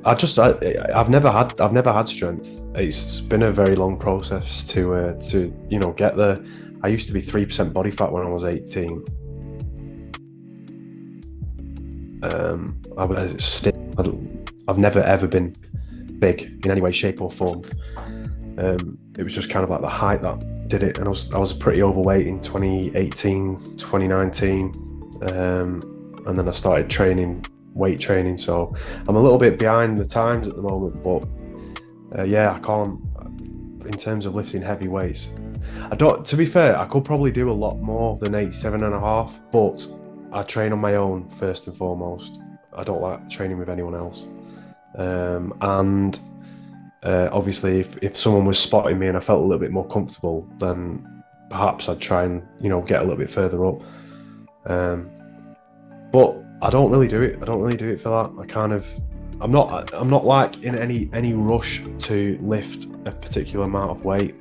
I've never had strength. It's been a very long process to get there. I used to be 3% body fat when I was 18. I've never ever been big in any way, shape or form. It was just kind of like the height that did it, and I was pretty overweight in 2018, 2019, and then I started weight training. So I'm a little bit behind the times at the moment, but yeah, I can't. In terms of lifting heavy weights, to be fair, I could probably do a lot more than 87 and a half, but I train on my own first and foremost. I don't like training with anyone else. Obviously, if someone was spotting me and I felt a little bit more comfortable, then perhaps I'd try and get a little bit further up. But I don't really do it. I don't really do it for that. I'm not like in any rush to lift a particular amount of weight.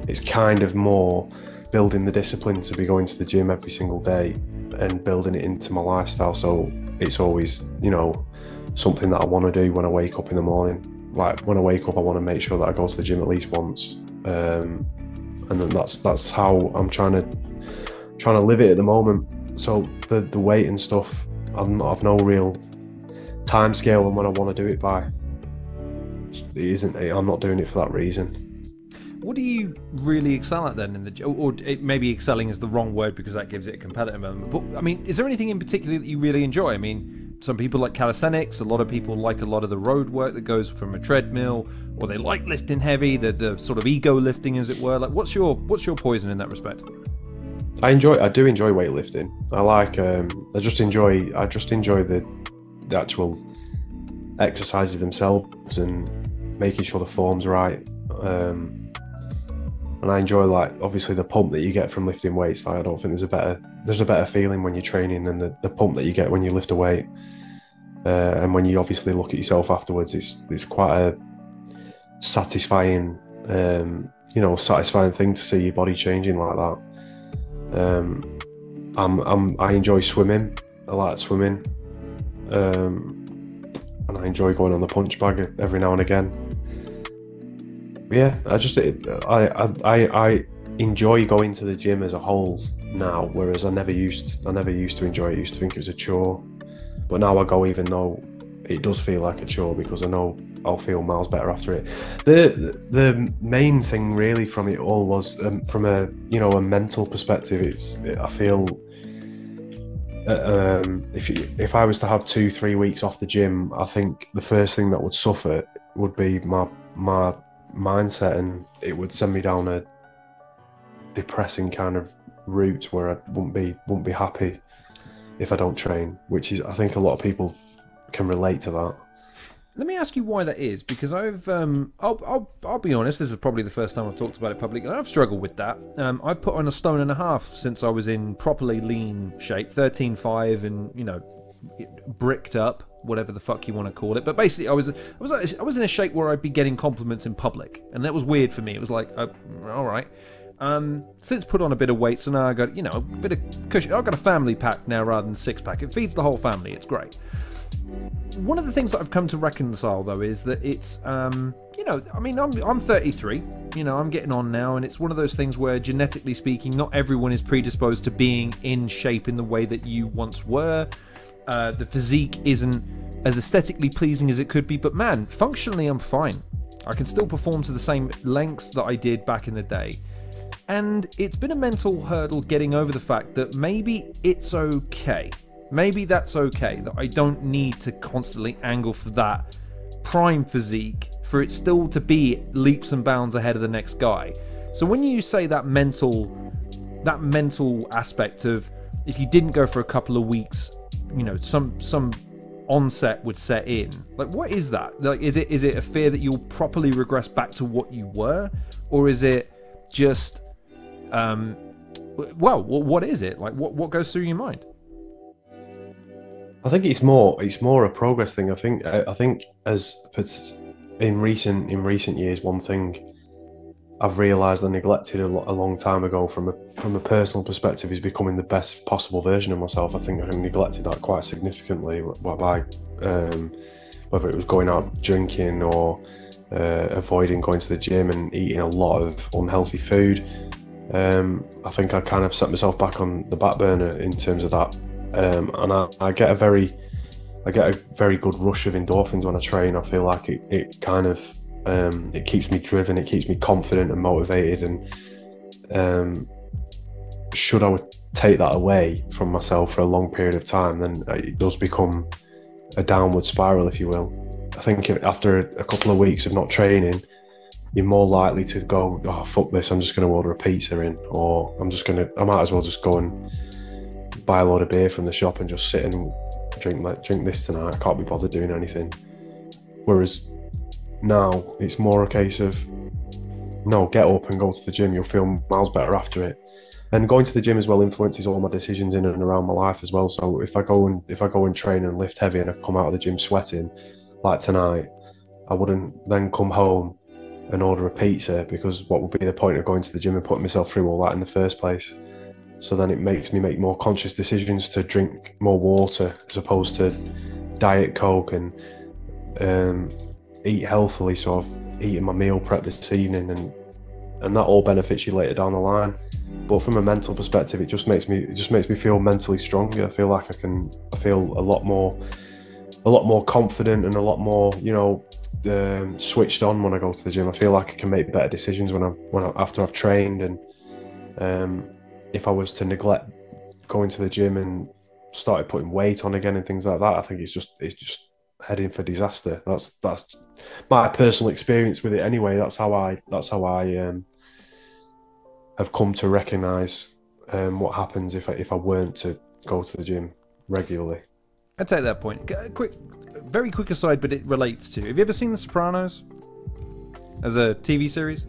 It's kind of more building the discipline to be going to the gym every single day and building it into my lifestyle. So it's always, you know, something that I want to do when I wake up in the morning. Like when I wake up, I want to make sure that I go to the gym at least once. And then that's how I'm trying to live it at the moment. So the weight and stuff, I've no real time scale on when I want to do it by. I'm not doing it for that reason. What do you really excel at then in the gym? Or maybe excelling is the wrong word because that gives it a competitive element. But I mean, is there anything in particular that you really enjoy? I mean, some people like calisthenics. A lot of people like a lot of the road work that goes from a treadmill, or they like lifting heavy, the sort of ego lifting, as it were. Like, what's your poison in that respect? I do enjoy weightlifting. I like. I just enjoy the actual exercises themselves and making sure the form's right. And I enjoy, like, obviously the pump that you get from lifting weights. Like, I don't think there's a better feeling when you're training than the pump that you get when you lift a weight. And when you obviously look at yourself afterwards, it's quite a satisfying, satisfying thing to see your body changing like that. I enjoy swimming. I like swimming, and I enjoy going on the punch bag every now and again. Yeah, I enjoy going to the gym as a whole now, whereas I never used to enjoy it. I used to think it was a chore, but now I go even though it does feel like a chore, because I know I'll feel miles better after it. The main thing really from it all was from a mental perspective. I feel if I was to have 2-3 weeks off the gym, I think the first thing that would suffer would be my mindset, and it would send me down a depressing kind of route where I wouldn't be happy if I don't train, which is, I think a lot of people can relate to that. Let me ask you why that is, because I've I'll be honest, this is probably the first time I've talked about it publicly, and I've struggled with that. I've put on 1.5 stone since I was in properly lean shape, 13.5, and bricked up, whatever the fuck you want to call it. But basically, I was in a shape where I'd be getting compliments in public, and that was weird for me. It was like, all right. Since put on a bit of weight, so now I got a bit of cushion. I've got a family pack now rather than 6-pack. It feeds the whole family. It's great. One of the things that I've come to reconcile, though, is that it's, I'm 33, I'm getting on now, and it's one of those things where, genetically speaking, not everyone is predisposed to being in shape in the way that you once were. The physique isn't as aesthetically pleasing as it could be, but man, functionally I'm fine. I can still perform to the same lengths that I did back in the day. And it's been a mental hurdle getting over the fact that maybe it's okay. Maybe that's okay, that I don't need to constantly angle for that prime physique for it still to be leaps and bounds ahead of the next guy. So when you say that mental aspect of, if you didn't go for a couple of weeks, some onset would set in, like, what is that? Like, is it a fear that you'll properly regress back to what you were, or is it just what is it? Like, what goes through your mind? I think it's more a progress thing. I think as in recent years, one thing I've realised I neglected a long time ago from a personal perspective is becoming the best possible version of myself. I think I neglected that quite significantly by whether it was going out drinking or avoiding going to the gym and eating a lot of unhealthy food. I think I kind of set myself back on the back burner in terms of that. And I get a very good rush of endorphins when I train. I feel like it kind of it keeps me driven, it keeps me confident and motivated. And should I take that away from myself for a long period of time, then it does become a downward spiral, if you will. I think after a couple of weeks of not training, you're more likely to go, oh, fuck this, I'm just going to order a pizza in, or I might as well just go and buy a load of beer from the shop and just sit and drink this tonight. I can't be bothered doing anything. Whereas now it's more a case of, no, get up and go to the gym. You'll feel miles better after it. And going to the gym as well influences all my decisions in and around my life as well. So if I go and train and lift heavy and I come out of the gym sweating, like tonight, I wouldn't then come home and order a pizza, because what would be the point of going to the gym and putting myself through all that in the first place? So then it makes me make more conscious decisions to drink more water as opposed to Diet Coke, and eat healthily. So I've eaten my meal prep this evening, and that all benefits you later down the line. But from a mental perspective, it just makes me feel mentally stronger. I feel like I feel a lot more confident and a lot more, switched on when I go to the gym. I feel like I can make better decisions after I've trained. And if I was to neglect going to the gym and started putting weight on again and things like that, I think it's just heading for disaster. That's my personal experience with it anyway. That's how I have come to recognise what happens if I weren't to go to the gym regularly. I take that point. Very quick aside, but it relates to. Have you ever seen The Sopranos as a TV series?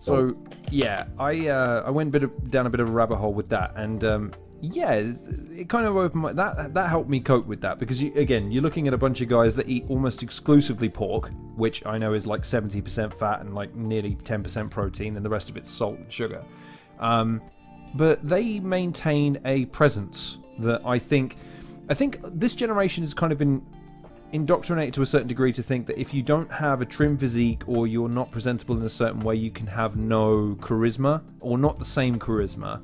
So yeah, I went down a bit of a rabbit hole with that, and yeah, it kind of opened that helped me cope with that, because you're looking at a bunch of guys that eat almost exclusively pork, which I know is like 70% fat and like nearly 10% protein, and the rest of it's salt and sugar. But they maintain a presence that I think this generation has kind of been indoctrinated to a certain degree to think that if you don't have a trim physique or you're not presentable in a certain way, you can have no charisma, or not the same charisma.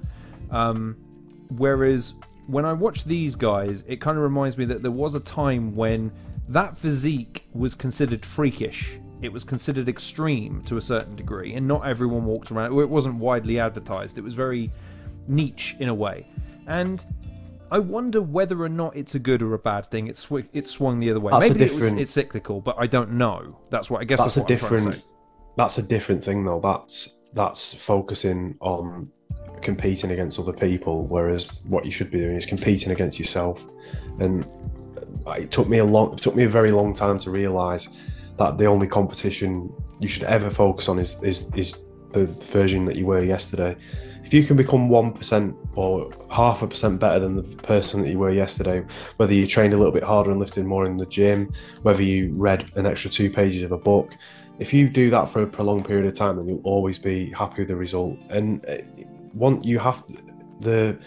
Whereas when I watch these guys, it kind of reminds me that there was a time when that physique was considered freakish. It was considered extreme to a certain degree, and not everyone walked around. It wasn't widely advertised. It was very niche in a way. And I wonder whether or not it's a good or a bad thing. It's swung the other way. Maybe it's cyclical, but I don't know. That's what I guess. That's what I'm trying to say. That's a different thing, though. That's focusing on competing against other people, whereas what you should be doing is competing against yourself. And it took me a very long time to realise that the only competition you should ever focus on is the version that you were yesterday. If you can become 1% or 0.5% better than the person that you were yesterday, whether you trained a little bit harder and lifted more in the gym, whether you read an extra 2 pages of a book, if you do that for a prolonged period of time, then you'll always be happy with the result. And you have the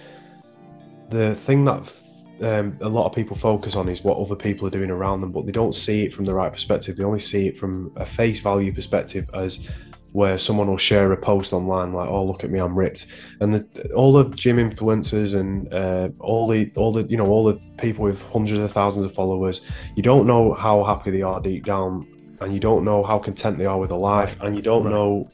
thing that a lot of people focus on is what other people are doing around them, but they don't see it from the right perspective. They only see it from a face value perspective, as where someone will share a post online like, "Oh, look at me, I'm ripped," and all the gym influencers and all the people with hundreds of thousands of followers, you don't know how happy they are deep down, and you don't know how content they are with their life, and you don't know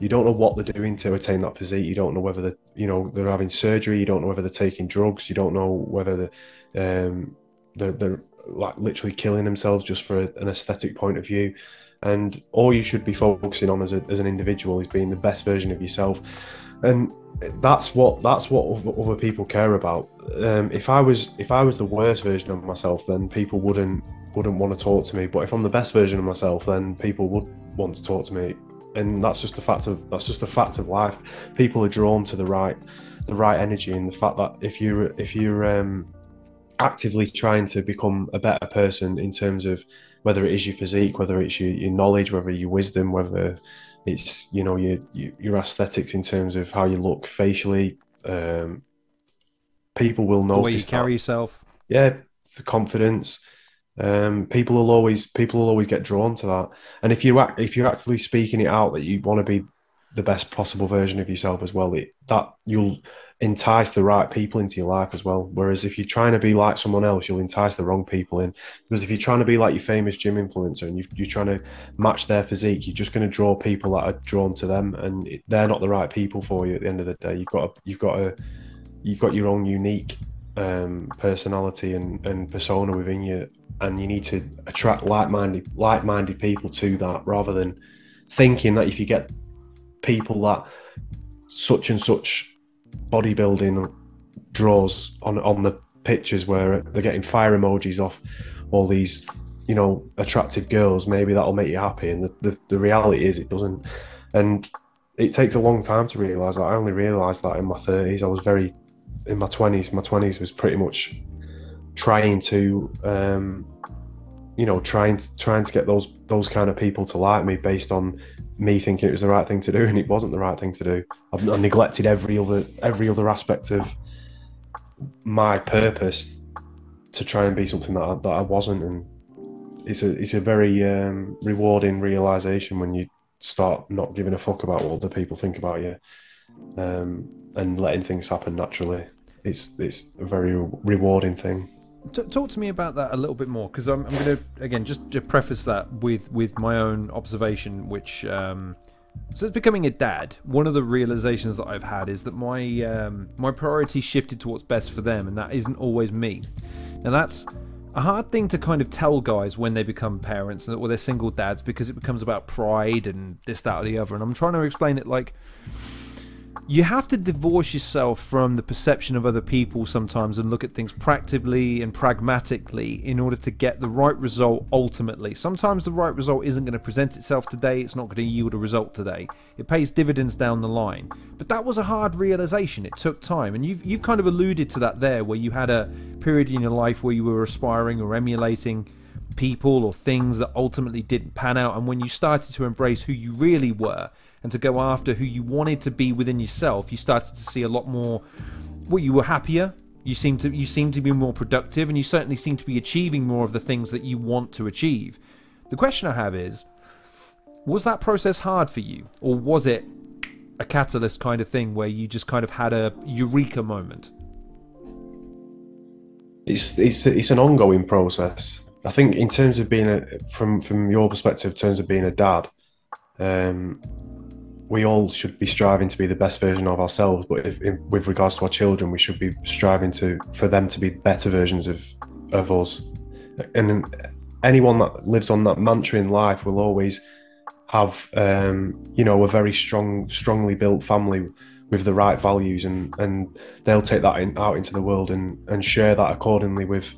what they're doing to attain that physique. You don't know whether they're having surgery. You don't know whether they're taking drugs. You don't know whether they're like literally killing themselves just for an aesthetic point of view. And all you should be focusing on as an individual is being the best version of yourself. And that's what other people care about. If I was the worst version of myself, then people wouldn't want to talk to me. But if I'm the best version of myself, then people would want to talk to me. And that's just a fact of life. People are drawn to the right energy, and the fact that if you're actively trying to become a better person in terms of whether it is your physique, whether it's your knowledge, whether your wisdom, whether it's your aesthetics in terms of how you look facially, people will notice the way you carry yourself. Yeah, the confidence. People will always get drawn to that. And if you're actively speaking it out that you want to be the best possible version of yourself as well, that you'll entice the right people into your life as well. Whereas if you're trying to be like someone else, you'll entice the wrong people in. Because if you're trying to be like your famous gym influencer and you're trying to match their physique, you're just going to draw people that are drawn to them, and they're not the right people for you at the end of the day. You've got your own unique personality and persona within you, and you need to attract like-minded people to that, rather than thinking that if you get people that such and such bodybuilding draws on the pictures where they're getting fire emojis off all these attractive girls, maybe that'll make you happy. And the reality is it doesn't. And it takes a long time to realize that. I only realized that in my 30s. I was very in my 20s. My 20s was pretty much trying to trying to get those kind of people to like me based on me thinking it was the right thing to do, and it wasn't the right thing to do. I neglected every other aspect of my purpose to try and be something that I wasn't. And it's a very rewarding realization when you start not giving a fuck about what other people think about you, and letting things happen naturally. It's a very rewarding thing. Talk to me about that a little bit more, because I'm going to, again, just to preface that with my own observation, which, since becoming a dad, one of the realizations that I've had is that my priority shifted to what's best for them, and that isn't always me. Now, that's a hard thing to kind of tell guys when they become parents or they're single dads, because it becomes about pride and this, that, or the other. And I'm trying to explain it like, you have to divorce yourself from the perception of other people sometimes and look at things practically and pragmatically in order to get the right result ultimately. Sometimes the right result isn't going to present itself today, it's not going to yield a result today. It pays dividends down the line. But that was a hard realization, it took time, and you've kind of alluded to that there, where you had a period in your life where you were aspiring or emulating people or things that ultimately didn't pan out, and when you started to embrace who you really were and to go after who you wanted to be within yourself, you started to see a lot more. Well, you were happier, you seemed to be more productive, and you certainly seem to be achieving more of the things that you want to achieve. The question I have is, was that process hard for you, or was it a catalyst kind of thing where you just kind of had a eureka moment? It's an ongoing process. I think in terms of being from your perspective, in terms of being a dad, we all should be striving to be the best version of ourselves. But with regards to our children, we should be striving for them to be better versions of us. And anyone that lives on that mantra in life will always have, a very strongly built family with the right values, and they'll take that out into the world and share that accordingly with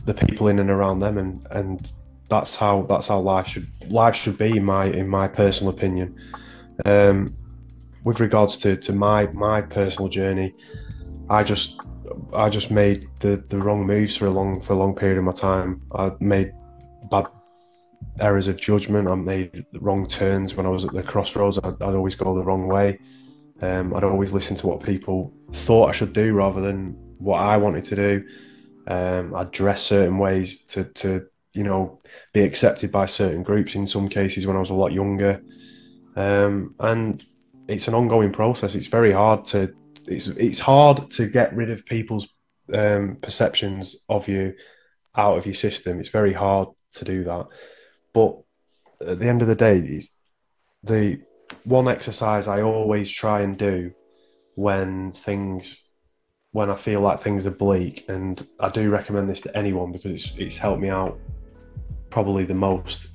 the people in and around them, and that's how life should be in my personal opinion. With regards to my personal journey, I just made the wrong moves for a long period of my time. I made bad errors of judgment. I made the wrong turns when I was at the crossroads. I'd always go the wrong way. I'd always listen to what people thought I should do rather than what I wanted to do. I'd dress certain ways to be accepted by certain groups in some cases when I was a lot younger. And it's an ongoing process. It's very hard it's hard to get rid of people's perceptions of you out of your system. It's very hard to do that. But at the end of the day, it's the one exercise I always try and do when I feel like things are bleak, and I do recommend this to anyone because it's helped me out probably the most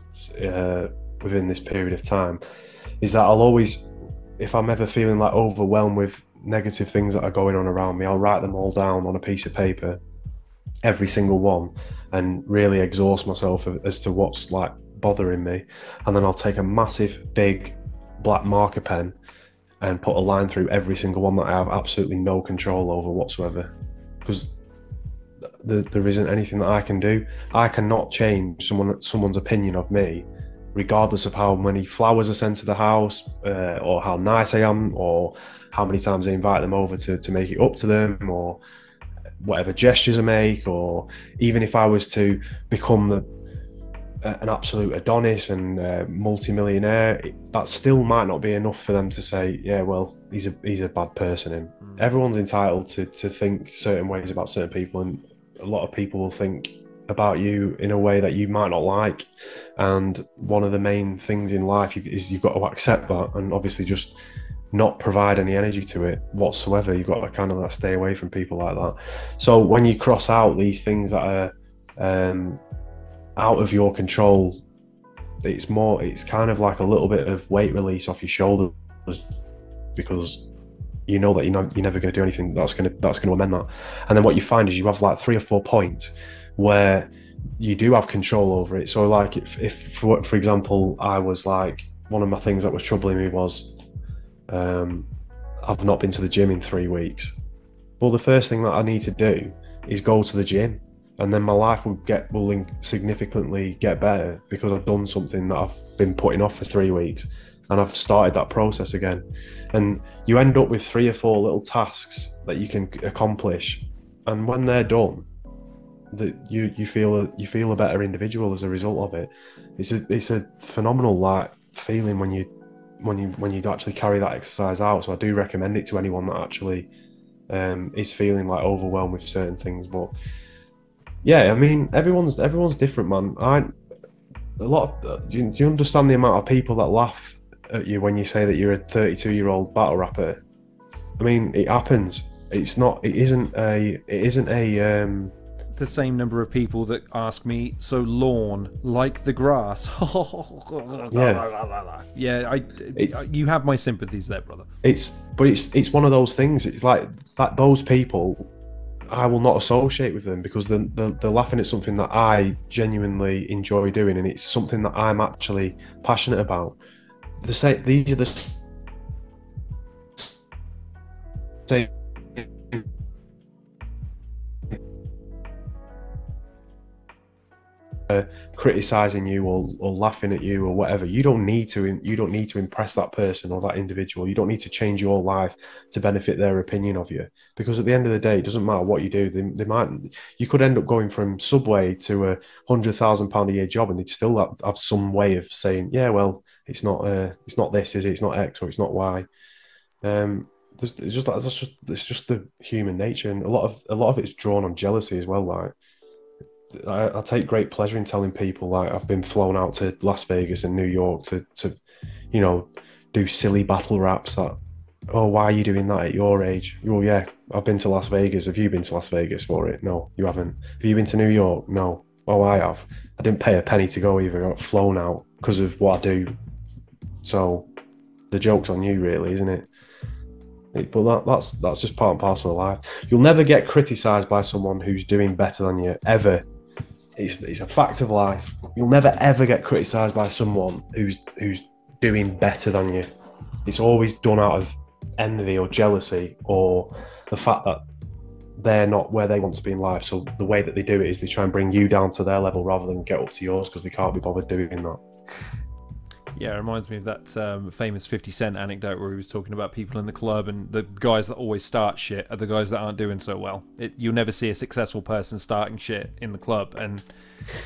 within this period of time, is that I'll always, if I'm ever feeling like overwhelmed with negative things that are going on around me, I'll write them all down on a piece of paper, every single one, and really exhaust myself as to what's like bothering me. And then I'll take a massive big black marker pen and put a line through every single one that I have absolutely no control over whatsoever, because there isn't anything that I can do. I cannot change someone's opinion of me, regardless of how many flowers are sent to the house, or how nice I am, or how many times I invite them over to make it up to them, or whatever gestures I make, or even if I was to become an absolute Adonis and multi-millionaire, that still might not be enough for them to say, yeah, well, he's a bad person. Everyone's entitled to think certain ways about certain people, and a lot of people will think about you in a way that you might not like. And one of the main things in life is you've got to accept that, and obviously just not provide any energy to it whatsoever. You've got to kind of like stay away from people like that. So when you cross out these things that are out of your control, it's kind of like a little bit of weight release off your shoulders, because you know that you're never going to do anything that's going to amend that. And then what you find is you have like 3 or 4 points where you do have control over it. So like if for example, I was like, one of my things that was troubling me was I've not been to the gym in 3 weeks. Well, the first thing that I need to do is go to the gym, and then my life will significantly get better because I've done something that I've been putting off for 3 weeks, and I've started that process again. And you end up with 3 or 4 little tasks that you can accomplish, and when they're done, that you feel a better individual as a result of it. It's a phenomenal like feeling when you actually carry that exercise out. So I do recommend it to anyone that actually is feeling like overwhelmed with certain things. But yeah, I mean, everyone's different, man. Do you understand the amount of people that laugh at you when you say that you're a 32-year-old battle rapper? I mean, it happens. It isn't a the same number of people that ask me, so lawn like the grass. Yeah, you have my sympathies there, brother. It's one of those things. It's like that. Those people, I will not associate with them because they're laughing at something that I genuinely enjoy doing, and it's something that I'm actually passionate about. These are the same. Criticizing you or laughing at you or whatever. You don't need to impress that person or that individual. You don't need to change your life to benefit their opinion of you, because at the end of the day, it doesn't matter what you do. You could end up going from Subway to £100,000 a year job, and they'd still have some way of saying, yeah, well, it's not this, is it? It's not X or it's not Y. It's just the human nature, and a lot of it's drawn on jealousy as well. Like, I take great pleasure in telling people, like, I've been flown out to Las Vegas and New York to do silly battle raps that, oh, why are you doing that at your age? Oh yeah, I've been to Las Vegas. Have you been to Las Vegas for it? No, you haven't. Have you been to New York? No. Oh, I have. I didn't pay a penny to go either. I got flown out because of what I do. So the joke's on you, really, isn't it? But that's just part and parcel of life. You'll never get criticised by someone who's doing better than you, ever. It's a fact of life. You'll never ever get criticised by someone who's doing better than you. It's always done out of envy or jealousy, or the fact that they're not where they want to be in life. So the way that they do it is they try and bring you down to their level rather than get up to yours, because they can't be bothered doing that. Yeah, it reminds me of that famous 50 Cent anecdote where he was talking about people in the club, and the guys that always start shit are the guys that aren't doing so well. You'll never see a successful person starting shit in the club. And,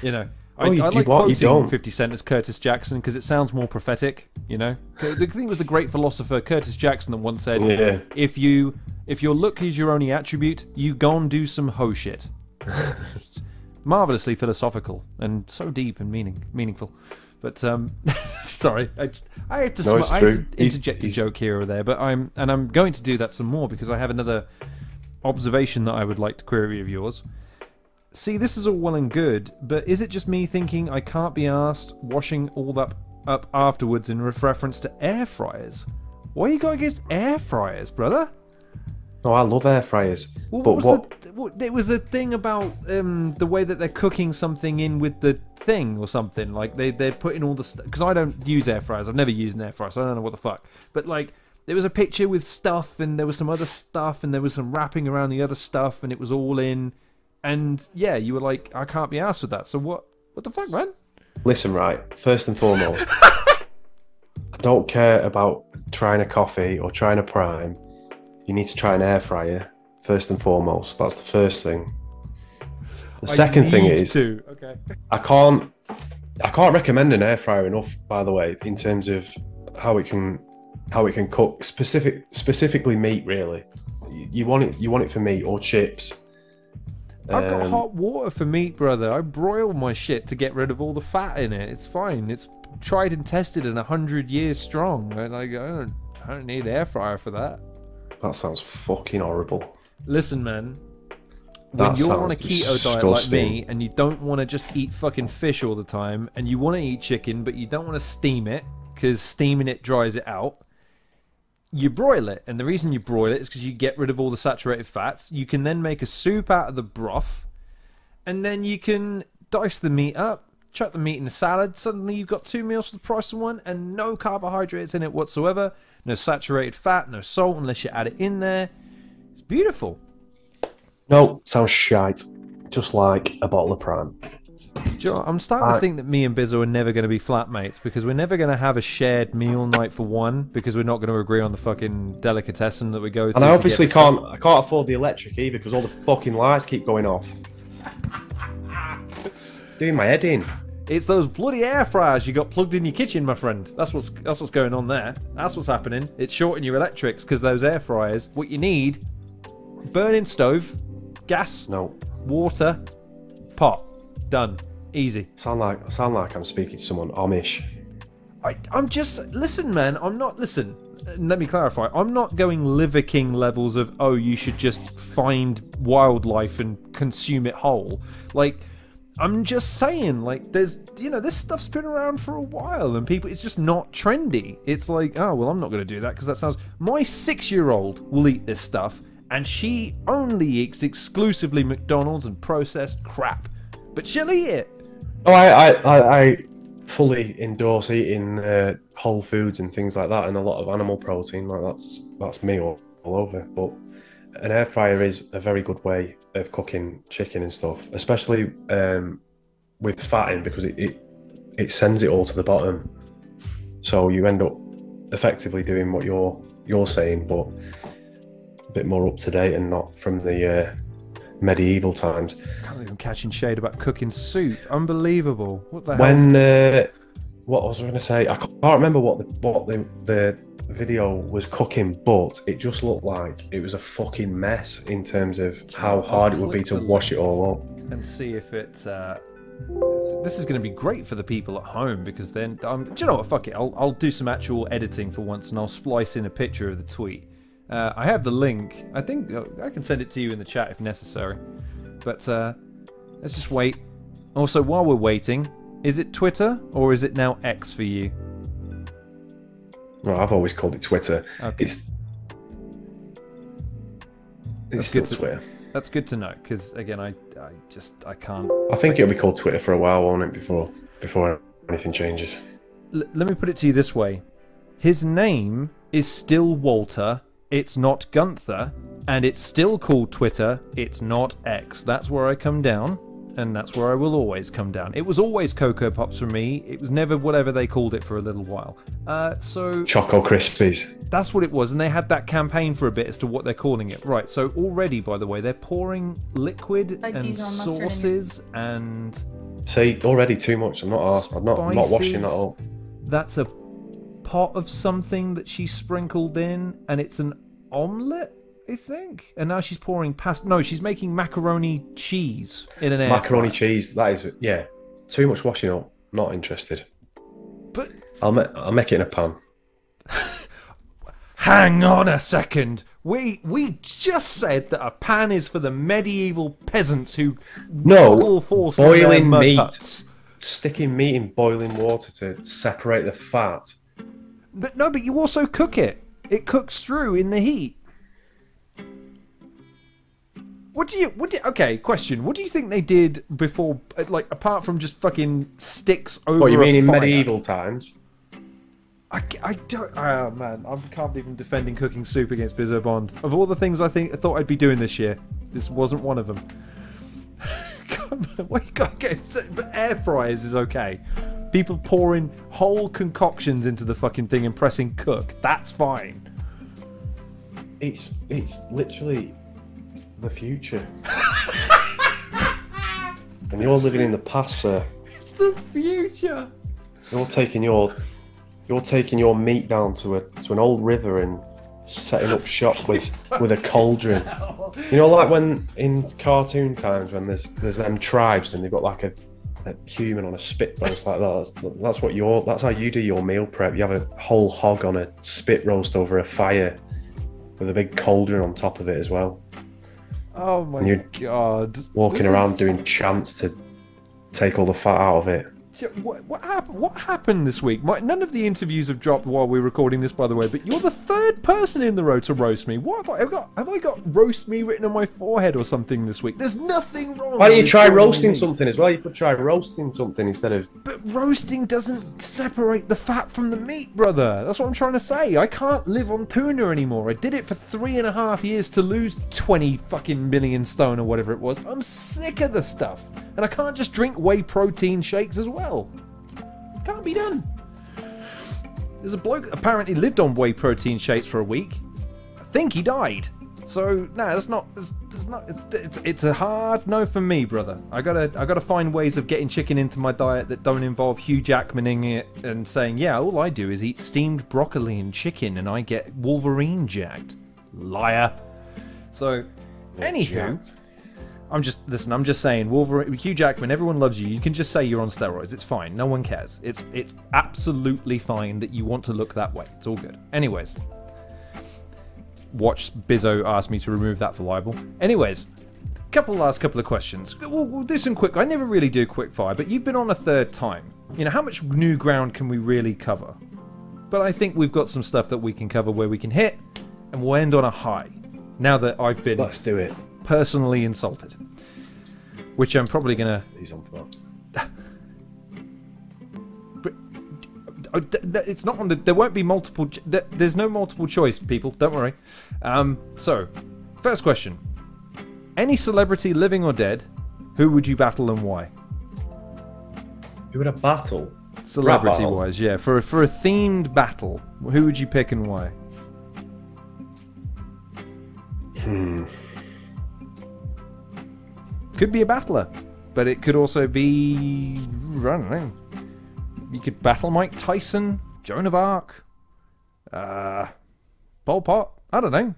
you know, I like quoting 50 Cent as Curtis Jackson because it sounds more prophetic, you know? I think it was the great philosopher Curtis Jackson that once said, yeah, if your look is your only attribute, you gon' do some hoe shit. Marvelously philosophical and so deep and meaningful. But sorry, I had to interject a joke here or there, but I'm going to do that some more because I have another observation that I would like to query of yours. See, this is all well and good, but is it just me thinking I can't be asked washing all that up afterwards in reference to air fryers? What you got against air fryers, brother? Oh, I love air fryers. Well, it was a thing about the way that they're cooking something in with the thing or something. Like they're putting all the stuff, because I don't use air fryers. I've never used an air fryer, so I don't know what the fuck. But like, there was a picture with stuff, and there was some other stuff, and there was some wrapping around the other stuff, and it was all in. And yeah, you were like, I can't be arsed with that. So what the fuck, man? Listen, right. First and foremost, I don't care about trying a coffee or trying a prime. You need to try an air fryer first and foremost. That's the first thing. The second thing is, okay, I can't recommend an air fryer enough. By the way, in terms of how it can cook specifically meat. Really, you want it for meat or chips. I've got hot water for meat, brother. I broil my shit to get rid of all the fat in it. It's fine. It's tried and tested and 100 years strong. Like I don't need an air fryer for that. That sounds fucking horrible. Listen, man. When you're on a keto diet like me, and you don't want to just eat fucking fish all the time, and you want to eat chicken, but you don't want to steam it, because steaming it dries it out, you broil it. And the reason you broil it is because you get rid of all the saturated fats. You can then make a soup out of the broth, and then you can dice the meat up, chuck the meat in the salad. Suddenly you've got 2 meals for the price of one, and no carbohydrates in it whatsoever. No saturated fat, no salt unless you add it in there. It's beautiful. No, sounds shite. Just like a bottle of Prime. Joe, I'm starting to think that me and Bizzo are never going to be flatmates because we're never going to have a shared meal night for one because we're not going to agree on the fucking delicatessen that we go to. And I obviously can't afford the electric either because all the fucking lights keep going off. Doing my head in. It's those bloody air fryers you got plugged in your kitchen, my friend. That's what's going on there. That's what's happening. It's shorting your electrics because those air fryers. What you need: burning stove, gas, water, pot. Done. Easy. Sound like I'm speaking to someone Amish. I'm just listen, man. I'm not listen. Let me clarify. I'm not going Liver King levels of you should just find wildlife and consume it whole. Like, I'm just saying, like, there's this stuff's been around for a while and people, it's just not trendy. It's like, oh well, I'm not going to do that because that sounds. My 6-year-old will eat this stuff, and she only eats exclusively McDonald's and processed crap. But she'll eat it. Oh, I fully endorse eating whole foods and things like that, and a lot of animal protein. Like that's me all over. But an air fryer is a very good way of cooking chicken and stuff, especially with fat in, because it sends it all to the bottom. So you end up effectively doing what you're saying, but a bit more up to date and not from the medieval times. Can't even catching shade about cooking soup. Unbelievable. What the hell? What was I going to say? I can't remember what the video was cooking, but it just looked like it was a fucking mess in terms of how hard it would be to wash it all up. And see if it's. This is going to be great for the people at home because then, do you know what? Fuck it. I'll do some actual editing for once, and I'll splice in a picture of the tweet. I have the link. I think I can send it to you in the chat if necessary. But let's just wait. Also, while we're waiting, is it Twitter or is it now X for you? No, I've always called it Twitter. Okay. It's still Twitter. That's good to know because again, I can't. I think it'll be called Twitter for a while, won't it? Before anything changes. Let me put it to you this way: his name is still Walter. It's not Gunther, and it's still called Twitter. It's not X. That's where I come down, and that's where I will always come down. It was always Cocoa Pops for me. It was never whatever they called it for a little while. So Choco Krispies. That's what it was, and they had that campaign for a bit as to what they're calling it. Right. So already, by the way, they're pouring liquid and sauces and. See, already too much. I'm not asked. I'm not washing that up. That's a pot of something that she sprinkled in, and it's an omelette, I think. And now she's pouring pasta. No, she's making macaroni cheese in an air macaroni fryer. Cheese. That is, yeah, too much washing up. Not interested. But I'll make it in a pan. Hang on a second. We just said that a pan is for the medieval peasants who force boiling meat. Huts. Sticking meat in boiling water to separate the fat. But no, but you also cook it. It cooks through in the heat. Okay, question. What do you think they did before, like, apart from just fucking sticks over What, you mean in fire? medieval times? I don't... Oh, man. I can't believe I'm defending cooking soup against Bizzo Bond. Of all the things I thought I'd be doing this year, this wasn't one of them. What you gotta get? But air fryers is okay. People pouring whole concoctions into the fucking thing and pressing cook. That's fine. It's literally the future. And you're living in the past, sir. It's the future. You're taking your meat down to an old river and setting up shop with a cauldron. You know, like when in cartoon times when there's them tribes and they've got like a human on a spit roast like that. That's how you do your meal prep. You have a whole hog on a spit roast over a fire with a big cauldron on top of it as well. Oh my god! Walking around doing chants to take all the fat out of it. What happened this week? None of the interviews have dropped while we're recording this, by the way. But you're the third person in the row to roast me. What have I got? Have I got roast me written on my forehead or something this week? There's nothing wrong. Why don't you try roasting something as well? You could try roasting something instead of. But roasting doesn't separate the fat from the meat, brother. That's what I'm trying to say. I can't live on tuna anymore. I did it for 3.5 years to lose 20 fucking million stone or whatever it was. I'm sick of the stuff. And I can't just drink whey protein shakes as well. Can't be done. There's a bloke that apparently lived on whey protein shakes for a week. I think he died. So no, that's not. It's a hard no for me, brother. I gotta find ways of getting chicken into my diet that don't involve Hugh Jackmaning it and saying, yeah, all I do is eat steamed broccoli and chicken, and I get Wolverine jacked. Liar. So, anywho. I'm just saying, Wolverine, Hugh Jackman, everyone loves you. You can just say you're on steroids. It's fine. No one cares. It's absolutely fine that you want to look that way. It's all good. Anyways. Watch Bizzo ask me to remove that for libel. Anyways. Last couple of questions. We'll do some quick. I never really do quick fire, but you've been on a third time. You know, how much new ground can we really cover? But I think we've got some stuff that we can cover where we can hit, and we'll end on a high. Now that I've been... Let's do it. Personally insulted, which I'm probably gonna. He's on for that. It's not on the. There won't be multiple. There's no multiple choice, people. Don't worry. So, first question: any celebrity, living or dead, who would you battle and why? Who would a battle? Celebrity-wise, yeah. For a themed battle, who would you pick and why? Could be a battler, but it could also be, I don't know, you could battle Mike Tyson, Joan of Arc, Pol Pot, I don't know.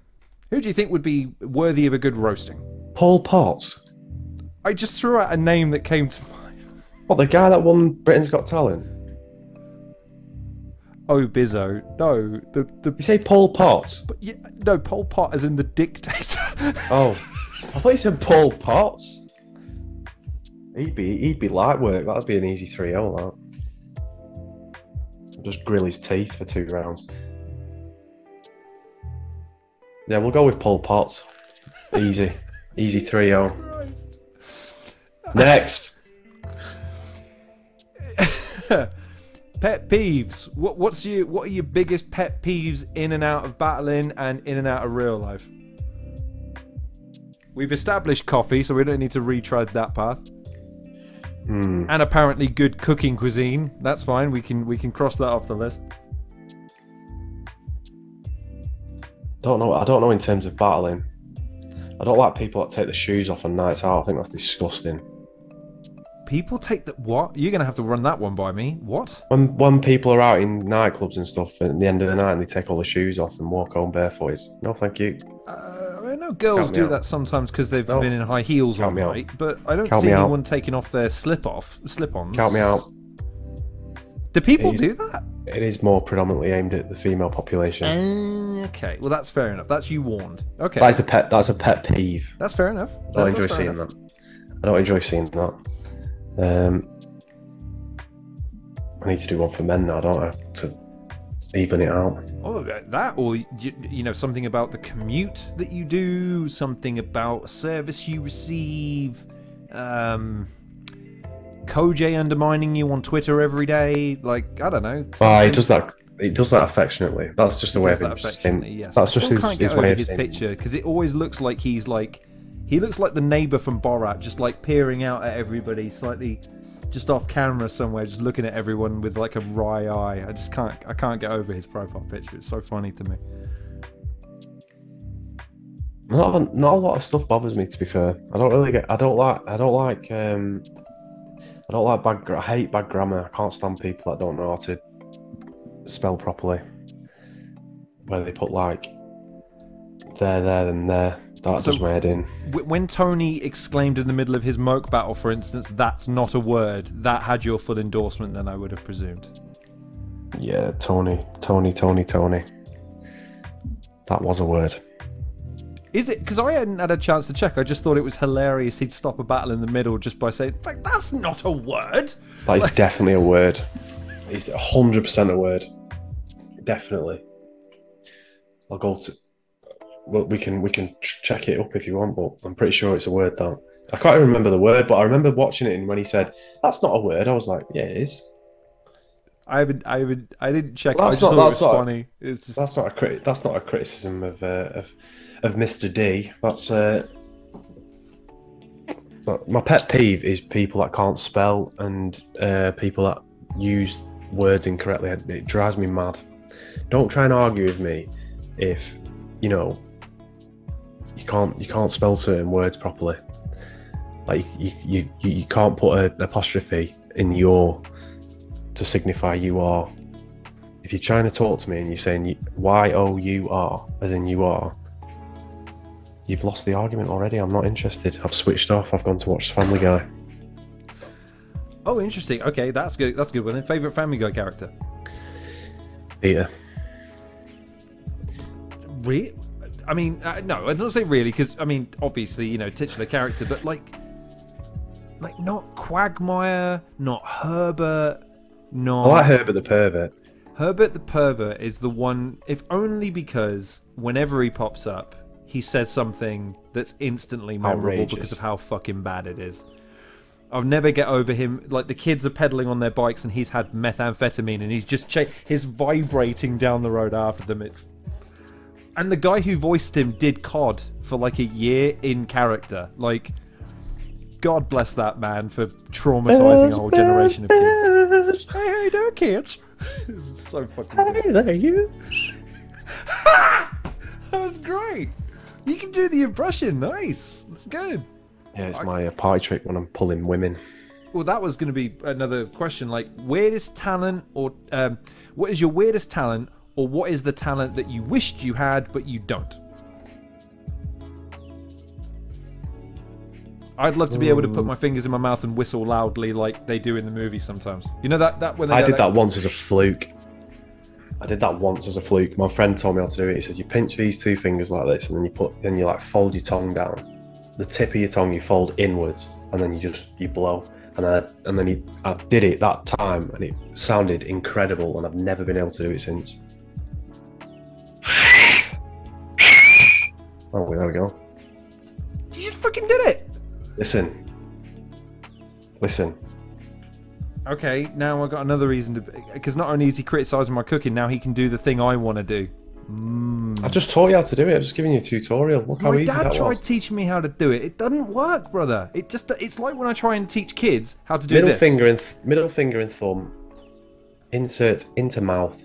Who do you think would be worthy of a good roasting? Pol Pot? I just threw out a name that came to mind. What, the guy that won Britain's Got Talent? Oh, Bizzo. No, You say Pol Pot? But yeah, no, Pol Pot as in the dictator. Oh, I thought you said Pol Pot. He'd be light work. That'd be an easy 3-0, that. Just grill his teeth for 2 rounds. Yeah, we'll go with Pol Pot. Easy 3-0. Next. Pet peeves. What are your biggest pet peeves in and out of battling and in and out of real life? We've established coffee, so we don't need to retread that path. And apparently good cooking cuisine. That's fine. We can cross that off the list. I don't know in terms of battling. I don't like people that take the shoes off on nights out. I think that's disgusting. People take the what? You're gonna have to run that one by me. What? When people are out in nightclubs and stuff at the end of the night and they take all the shoes off and walk home barefooted. No, thank you. I know girls do that sometimes because they've been in high heels all night, but I don't see anyone taking off their slip-ons. Count me out. Do people do that? It is more predominantly aimed at the female population. Okay, well that's fair enough. That's you warned. Okay. That's a pet peeve. That's fair enough. I don't enjoy seeing that. I don't enjoy seeing that. I need to do one for men now, don't I? To even it out. Oh, that, or you know, something about the commute that you do, something about a service you receive, Koj undermining you on Twitter every day, like, I don't know. He does that. He does that affectionately. That's just a way of him saying. Yes. That's just his way of his saying. Picture, because it always looks like he looks like the neighbor from Borat, just like peering out at everybody, slightly just off camera somewhere, just looking at everyone with like a wry eye. I can't get over his profile picture. It's so funny to me. Not a lot of stuff bothers me, to be fair. I hate bad grammar. I can't stand people that don't know how to spell properly. Where they put like there, and there. That does my head in. When Tony exclaimed in the middle of his Moke battle, for instance, "That's not a word," that had your full endorsement, then I would have presumed. Yeah, Tony. That was a word. Is it? Because I hadn't had a chance to check. I just thought it was hilarious he'd stop a battle in the middle just by saying, "Fuck, that's not a word." That is definitely a word. It's 100% a word. Definitely. I'll go to... Well, we can check it up if you want, but I'm pretty sure it's a word, that. I can't even remember the word, but I remember watching it, and when he said, "That's not a word," I was like, "Yeah, it is." I didn't check. Well, I just thought it was funny. It's just... That's not a criticism of Mr. D. That's my pet peeve is people that can't spell and people that use words incorrectly. It drives me mad. Don't try and argue with me if you know you can't spell certain words properly. Like you can't put an apostrophe in your to signify you are. If you're trying to talk to me and you're saying Y-O-U-R, as in you are, you've lost the argument already. I'm not interested. I've switched off. I've gone to watch Family Guy. Oh, interesting. Okay, that's good. That's a good one. And favourite Family Guy character? Peter. I mean, no, I don't say really, because I mean, obviously, you know, titular character, but like not Quagmire, not Herbert, not. I like Herbert the Pervert. Herbert the Pervert is the one, if only because whenever he pops up, he says something that's instantly memorable Outrageous. because of how fucking bad it is. I'll never get over him. Like, the kids are pedaling on their bikes and he's had methamphetamine and he's just he's vibrating down the road after them. And the guy who voiced him did COD for like a year in character. Like, God bless that man for traumatizing a whole generation of kids. Hey, how you doing, kids? It's so fucking good. Hey there, you. That was great. You can do the impression. Nice. That's good. Yeah, it's my party trick when I'm pulling women. Well, that was going to be another question. Like, weirdest talent, or what is your weirdest talent, or what is the talent that you wished you had but you don't? I'd love to be able to put my fingers in my mouth and whistle loudly like they do in the movie sometimes. You know that when they I did that once as a fluke. My friend told me how to do it. He said, you pinch these two fingers like this, and then you like fold your tongue down. The tip of your tongue you fold inwards, and then you blow. And then I did it that time, and it sounded incredible, and I've never been able to do it since. Oh, there we go. You just fucking did it. Listen. Okay, now I've got another reason to... Because not only is he criticising my cooking, now he can do the thing I want to do. I just taught you how to do it. I'm just giving you a tutorial. Look how easy that was. My dad tried teaching me how to do it. It doesn't work, brother. It's like when I try and teach kids how to do middle this. Middle finger and thumb. Insert into mouth.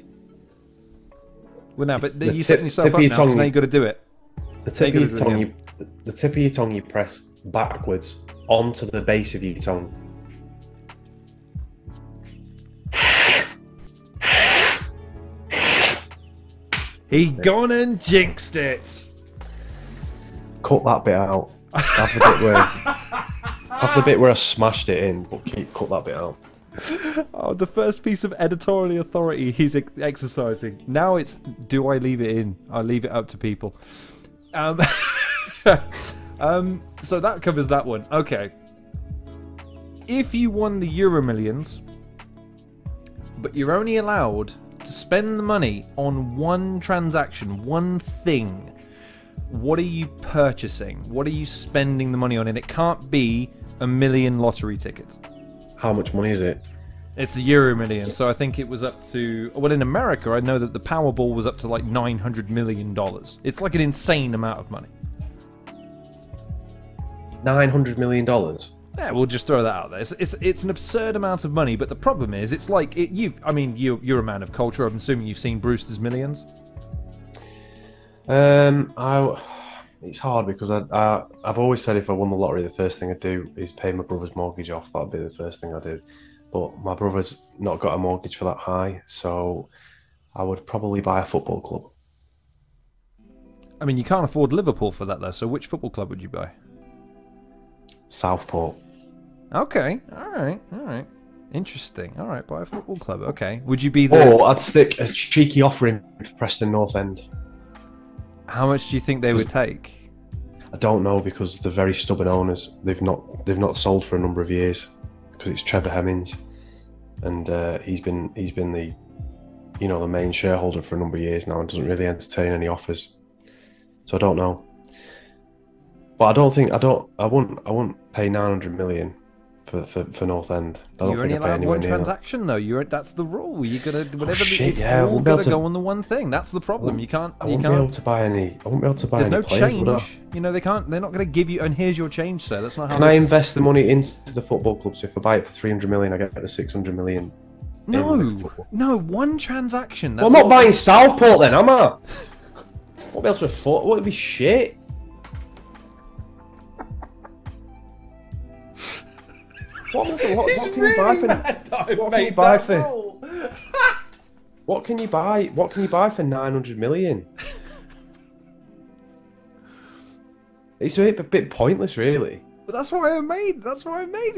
Well, no, but you're setting yourself up now, because now you've got to do it. The tip of your tongue you press backwards onto the base of your tongue. He's gone and jinxed it. Cut that bit out. Have the bit where I smashed it in, but cut that bit out. Oh, the first piece of editorial authority he's exercising. Now it's, do I leave it in? I leave it up to people. So that covers that one. Okay. If you won the euromillions, but you're only allowed to spend the money on one transaction, one thing, what are you purchasing? What are you spending the money on? And it can't be 1 million lottery tickets. How much money is it? It's the euromillions, so I think it was up to... Well, in America, I know that the Powerball was up to like $900 million. It's like an insane amount of money. $900 million? Yeah, we'll just throw that out there. It's an absurd amount of money, but the problem is, it's like... you're a man of culture. I'm assuming you've seen Brewster's Millions? It's hard because I've always said if I won the lottery, the first thing I'd do is pay my brother's mortgage off. That'd be the first thing I do. But my brother's not got a mortgage for that high, so I would probably buy a football club. I mean, you can't afford Liverpool for that, though, so which football club would you buy? Southport. Okay, alright. Interesting. Alright, buy a football club. Okay. Would you be the... Or I'd stick a cheeky offering for Preston North End. How much do you think they would take? I don't know, because they're very stubborn owners. They've not sold for a number of years, because it's Trevor Hemmings, and he's been the the main shareholder for a number of years now, and doesn't really entertain any offers. So I don't know. But I wouldn't pay 900 million for North End. I don't You're think only I pay allowed anywhere one near transaction though. That's the rule. You're gonna whatever. shit, it's yeah, I all won't be able gotta to- go on the one thing. That's the problem. You can't. I won't be able to buy any. I won't be able to buy There's any no players, would I? change. You know they can't. They're not gonna give you. And here's your change, sir. That's not how. Can I invest the money into the football club? So if I buy it for 300 million, I get the 600 million. No, one transaction. Well, I'm not buying Southport then, am I? Won't be able to afford. What would be shit? What can you buy for? What can you buy for? What can you buy? What can you buy for 900 million? It's a bit pointless, really. But that's why I made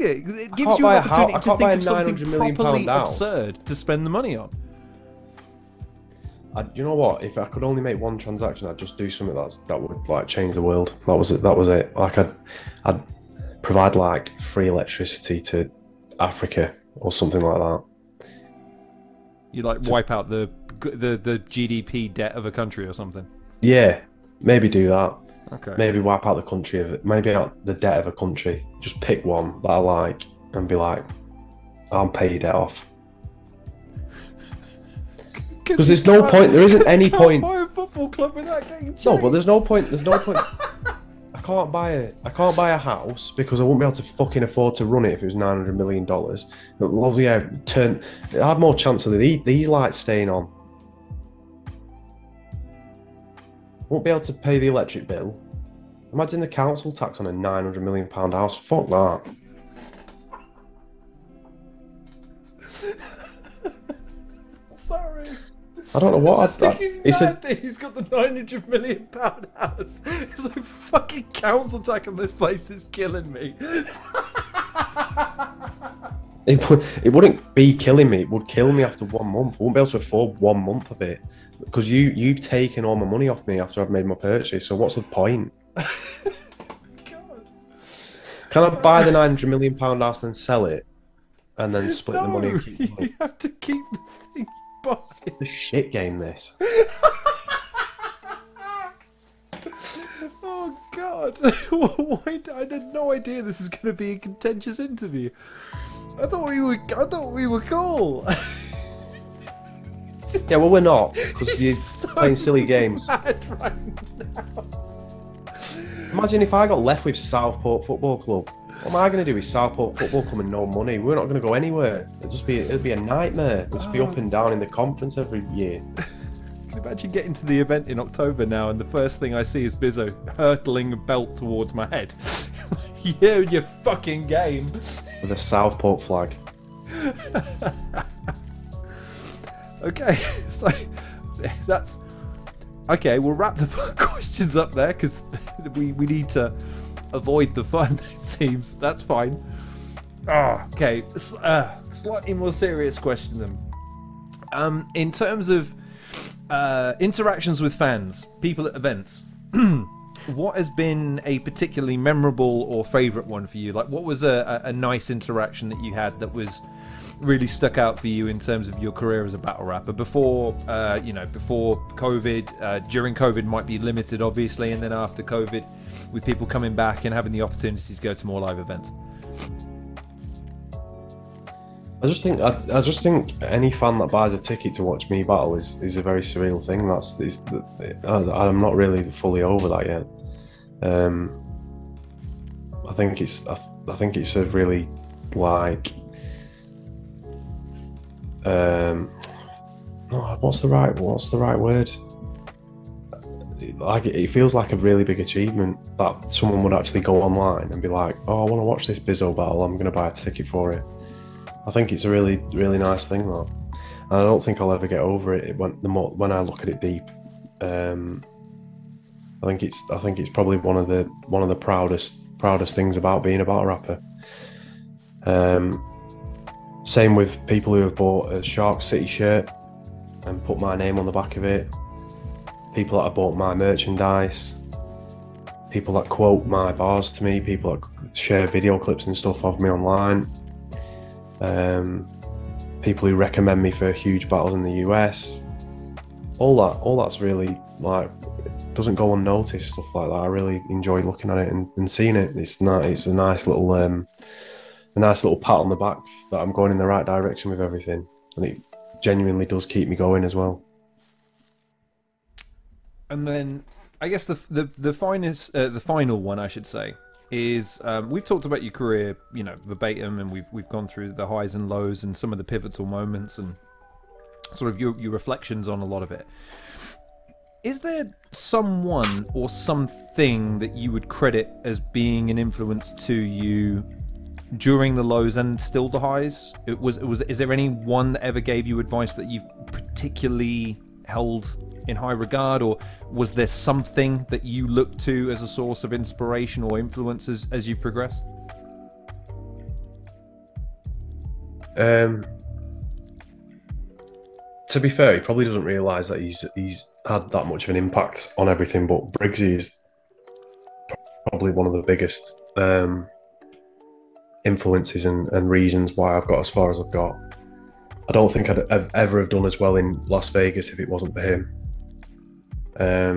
it. It gives can't you buy an a house- opportunity I to can't buy think a of something 900 million properly pound house. absurd to spend the money on. You know what? If I could only make one transaction, I'd just do something that would like change the world. That was it. Like I'd provide like free electricity to Africa or something like that. You like wipe out the GDP debt of a country or something. Yeah, maybe do that. Okay. Maybe wipe out the country of it. Maybe out the debt of a country. Just pick one that I like and be like, I'll pay your debt off. Because there's no point. There isn't any point. Buy a football club without getting changed. No, but there's no point. I can't buy a house because I won't be able to fucking afford to run it if it was $900 million. Well, yeah, I have more chance of these lights staying on. Won't be able to pay the electric bill. Imagine the council tax on a £900 million house. Fuck that. Sorry. I don't know what. He's mad that he's got the £900 million house. It's like fucking council tax on this place is killing me. It wouldn't be killing me. It would kill me after 1 month. I won't be able to afford 1 month of it because you've taken all my money off me after I've made my purchase. So what's the point? God. Can I buy the £900 million house, then sell it, and then split the money? And keep the money? You have to keep the thing by. The shit game, this. Oh God! Why? I had no idea this was going to be a contentious interview. I thought we were cool. Yeah, well, we're not because you're So playing silly games. mad right now. Imagine if I got left with Southport Football Club. What am I going to do with Southport Football Club and no money? We're not going to go anywhere. It'll be a nightmare. We'll just be up and down in the conference every year. Can you imagine getting to the event in October now, and the first thing I see is Bizzo hurtling a belt towards my head? Yeah, your fucking game. With a Southport flag. Okay, so that's okay. We'll wrap the questions up there because we need to avoid the fun. It seems that's fine. Okay, slightly more serious question then. In terms of interactions with fans, people at events, what has been a particularly memorable or favourite one for you? Like, what was a nice interaction that you had that was really stuck out for you in terms of your career as a battle rapper before before COVID? During COVID might be limited, obviously, and then after COVID, with people coming back and having the opportunities to go to more live events. I just think any fan that buys a ticket to watch me battle is a very surreal thing. I'm not really fully over that yet. I think it's a really like what's the right word? Like it feels like a really big achievement that someone would actually go online and be like, oh, I want to watch this Bizzo battle, I'm going to buy a ticket for it. I think it's a really, really nice thing, though, and I don't think I'll ever get over it when I look at it deep. I think it's probably one of the proudest things about being a battle rapper. Same with people who have bought a Shark City shirt and put my name on the back of it. People that have bought my merchandise. people that quote my bars to me, people that share video clips and stuff of me online, people who recommend me for huge battles in the US. All that's really, like, doesn't go unnoticed, stuff like that. I really enjoy looking at it and seeing it. It's a nice little pat on the back that I'm going in the right direction with everything, and it genuinely does keep me going as well. And then I guess the final one, I should say, is we've talked about your career, verbatim, and we've gone through the highs and lows and some of the pivotal moments and sort of your reflections on a lot of it. Is there someone or something that you would credit as being an influence to you during the lows and still the highs? Is there anyone that ever gave you advice that you've particularly held in high regard, or was there something that you looked to as a source of inspiration or influence as you've progressed? To be fair, he probably doesn't realise that he's had that much of an impact on everything, but Briggz is probably one of the biggest influences and reasons why I've got as far as I've got. I don't think I'd ever have done as well in Las Vegas if it wasn't for him. I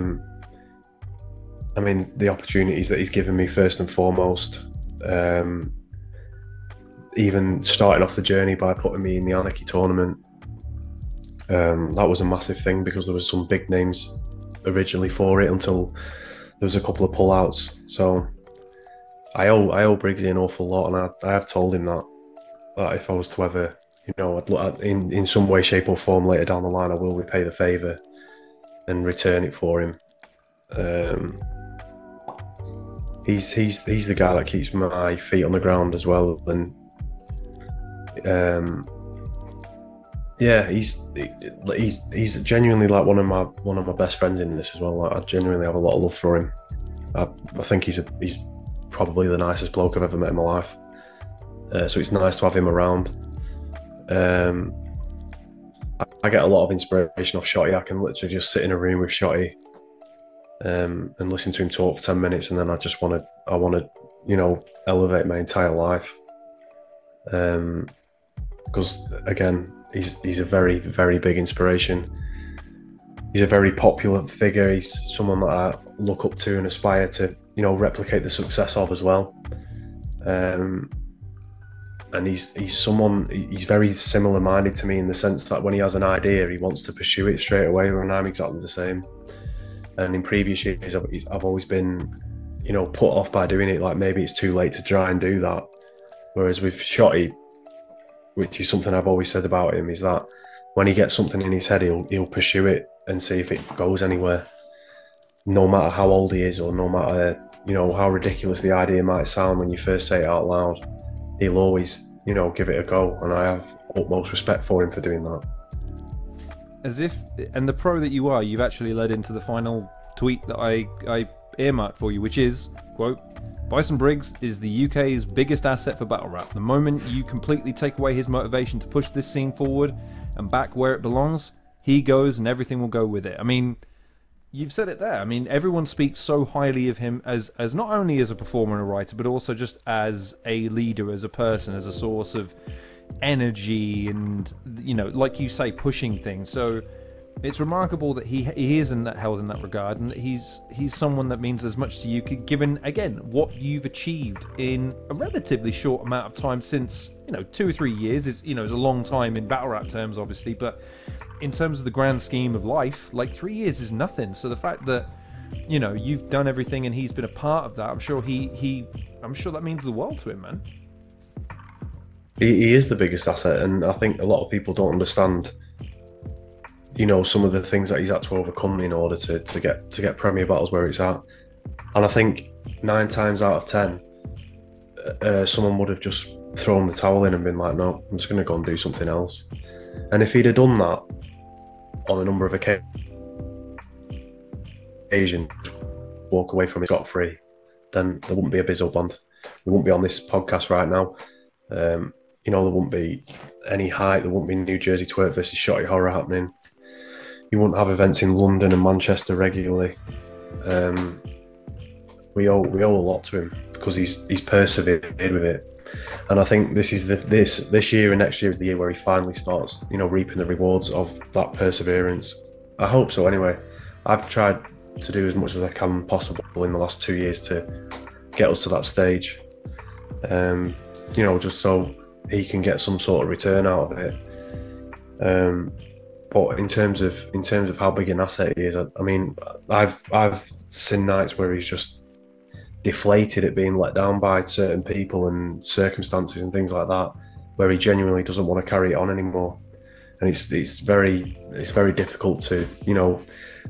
mean, the opportunities that he's given me first and foremost, even starting off the journey by putting me in the Anarchy tournament, that was a massive thing because there was some big names originally for it until there was a couple of pullouts. So I owe Briggsy an awful lot, and I have told him that if I was to ever, I'd look at, in some way, shape or form later down the line, I will repay the favour and return it for him. He's the guy that keeps my feet on the ground as well, and yeah, he's genuinely like one of my best friends in this as well. Like, I genuinely have a lot of love for him. I think he's probably the nicest bloke I've ever met in my life. So it's nice to have him around. I get a lot of inspiration off Shotty. I can literally just sit in a room with Shotty and listen to him talk for 10 minutes, and then I want to elevate my entire life. Because again, he's a very, very big inspiration. He's a very popular figure. He's someone that I look up to and aspire to, replicate the success of as well. And he's very similar minded to me in the sense that when he has an idea, he wants to pursue it straight away, and I'm exactly the same. And in previous years, I've always been, put off by doing it, like maybe it's too late to try and do that. Whereas with Shotty, which is something I've always said about him, is that when he gets something in his head, he'll pursue it and see if it goes anywhere. No matter how old he is, or no matter, how ridiculous the idea might sound when you first say it out loud, he'll always, give it a go. And I have utmost respect for him for doing that. And the pro that you are, you've actually led into the final tweet that I earmarked for you, which is, quote, "Bison Briggz is the UK's biggest asset for battle rap. The moment you completely take away his motivation to push this scene forward and back where it belongs, he goes and everything will go with it." I mean, you've said it there. I mean, everyone speaks so highly of him as not only as a performer and a writer, but also just as a leader, as a person, as a source of energy and, like you say, pushing things. So it's remarkable that he isn't held in that regard, and that he's someone that means as much to you, given, again, what you've achieved in a relatively short amount of time since, 2 or 3 years is, is a long time in battle rap terms, obviously, but in terms of the grand scheme of life, like 3 years is nothing. So the fact that, you've done everything and he's been a part of that, I'm sure I'm sure that means the world to him, man. He is the biggest asset, and I think a lot of people don't understand, some of the things that he's had to overcome in order to get Premier battles where it's at. And I think 9 times out of 10, someone would have just thrown the towel in and been like, no, I'm just going to go and do something else. And if he'd have done that on a number of occasions, walk away from it scot-free, then there wouldn't be a Bizzo Bond. We wouldn't be on this podcast right now. There wouldn't be any hype. There wouldn't be New Jersey Twerk versus Shotty Horror happening. You wouldn't have events in London and Manchester regularly. we owe a lot to him because he's persevered with it. And I think this is this year and next year is the year where he finally starts, reaping the rewards of that perseverance. I hope so. Anyway, I've tried to do as much as I can possible in the last 2 years to get us to that stage. Just so he can get some sort of return out of it. But in terms of how big an asset he is, I mean, I've seen nights where he's just deflated at being let down by certain people and circumstances and things like that, where he genuinely doesn't want to carry it on anymore. And it's very difficult to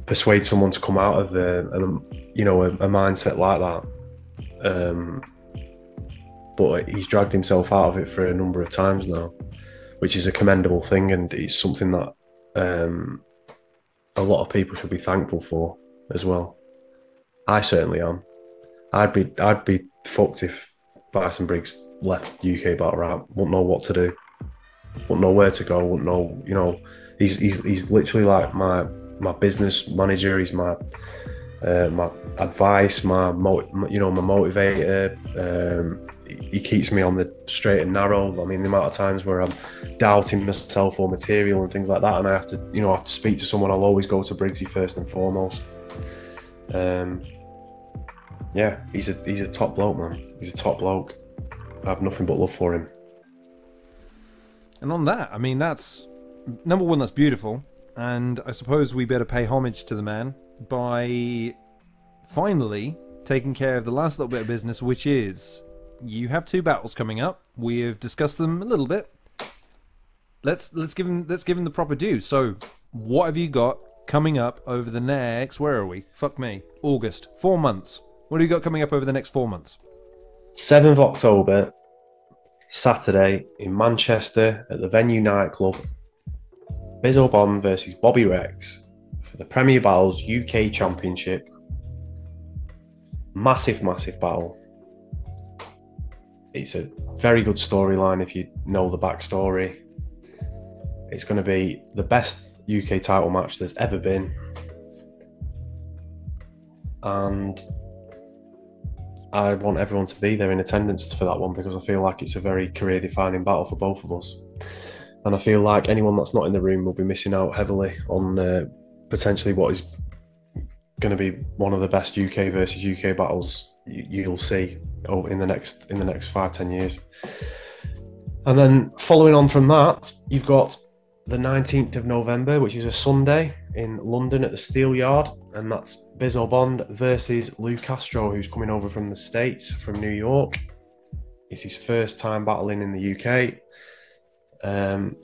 persuade someone to come out of a mindset like that. But he's dragged himself out of it for a number of times now, which is a commendable thing, and it's something that a lot of people should be thankful for as well. I certainly am. I'd be fucked if Bison Briggz left UK battle rap. Wouldn't know what to do. Wouldn't know where to go. Wouldn't know. He's literally like my business manager. He's my advice, my motivator. He keeps me on the straight and narrow. I mean, the amount of times where I'm doubting myself or material and things like that, and I have to speak to someone, I'll always go to Briggsy first and foremost. Yeah, he's a top bloke, man. He's a top bloke. I have nothing but love for him. And on that, I mean, that's number one. That's beautiful, and I suppose we better pay homage to the man by finally taking care of the last little bit of business, which is you have 2 battles coming up. We have discussed them a little bit. Let's give him the proper due. So, what have you got coming up over the next? Where are we? Fuck me. August. 4 months. What have you got coming up over the next 4 months? 7th of October, Saturday in Manchester at the Venue nightclub. Bizzo Bond versus Bobby Rex for the Premier Battles UK Championship. Massive battle. It's a very good storyline if you know the backstory. It's going to be the best UK title match there's ever been. And I want everyone to be there in attendance for that one, because I feel like it's a very career-defining battle for both of us. And I feel like anyone that's not in the room will be missing out heavily on potentially what is going to be one of the best UK versus UK battles you'll see in the next 5-10 years. And then following on from that, you've got the 19th of November, which is a Sunday in London at the Steel Yard, and that's Bizzo Bond versus Castro, who's coming over from the States, from New York. It's his first time battling in the UK.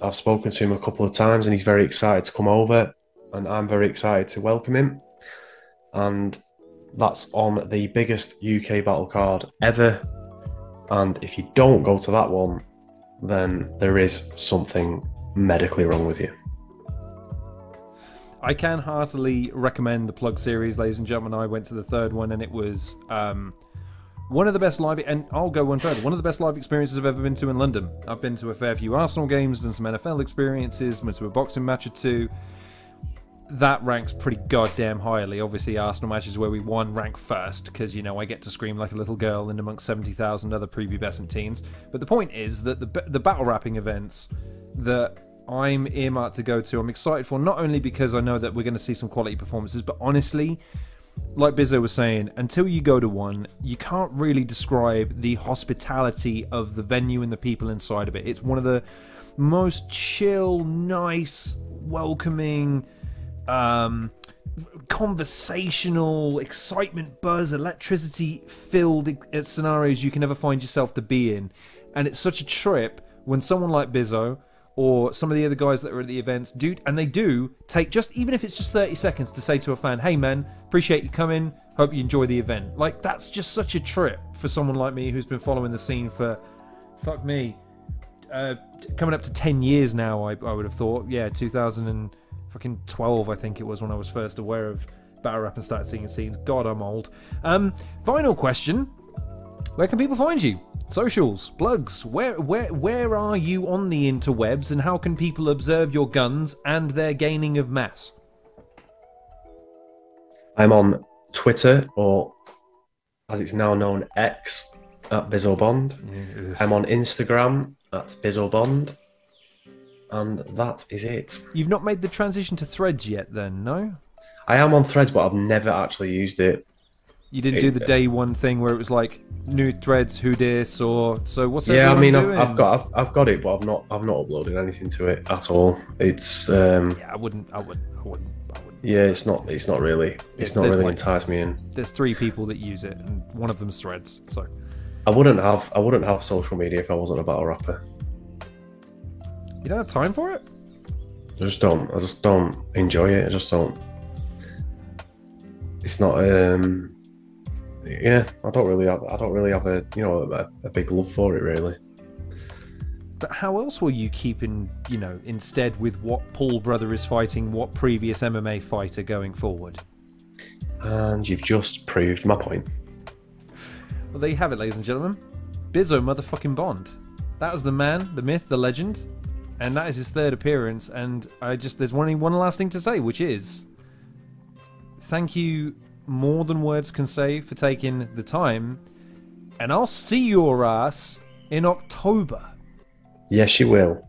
I've spoken to him a couple of times and he's very excited to come over, and I'm very excited to welcome him. And that's on the biggest UK battle card ever. And if you don't go to that one, then there is something medically wrong with you. I can heartily recommend the Plug series, ladies and gentlemen. I went to the 3rd one and it was one of the best live, and I'll go one further, one of the best live experiences I've ever been to in London. I've been to a fair few Arsenal games, done some NFL experiences, went to a boxing match or 2. That ranks pretty goddamn highly. Obviously, Arsenal matches where we won rank first, because, I get to scream like a little girl in amongst 70,000 other prepubescent teens. But the point is that the battle rapping events that I'm earmarked to go to, I'm excited for, not only because I know that we're going to see some quality performances, but honestly, like Bizzo was saying, until you go to one, you can't really describe the hospitality of the venue and the people inside of it. It's one of the most chill, nice, welcoming, conversational, excitement, buzz, electricity filled scenarios you can ever find yourself to be in. And it's such a trip when someone like Bizzo or some of the other guys that are at the events do take, just even if it's just 30 seconds, to say to a fan, hey man, appreciate you coming, hope you enjoy the event. Like, that's just such a trip for someone like me who's been following the scene for, fuck me, coming up to 10 years now. I would have thought, yeah, 2012 I think it was when I was first aware of battle rap and started seeing scenes. God, I'm old. Final question: where can people find you? Socials, plugs, where are you on the interwebs, and how can people observe your guns and their gaining of mass? I'm on Twitter, or as it's now known, X at Bizzo Bond. Yeah. I'm on Instagram at Bizzo Bond. And that is it. You've not made the transition to Threads yet, then, no? I am on Threads, but I've never actually used it. You didn't do the day one thing where it was like new Threads, who dis, or so. What's yeah? I mean, doing? I've got it, but I've not uploaded anything to it at all. It's yeah, I wouldn't. Yeah, it's not really like, enticed me in. There's 3 people that use it, and one of them's Threads. So I wouldn't have social media if I wasn't a battle rapper. You don't have time for it? I just don't enjoy it. I just don't. It's not. Yeah, I don't really have a big love for it really. But how else will you keep instead with what Paul brother is fighting, what previous MMA fighter going forward? And you've just proved my point. Well, there you have it, ladies and gentlemen. Bizzo motherfucking Bond. That is the man, the myth, the legend. And that is his 3rd appearance. And there's one last thing to say, which is thank you more than words can say for taking the time. And I'll see your ass in October. Yes, you will.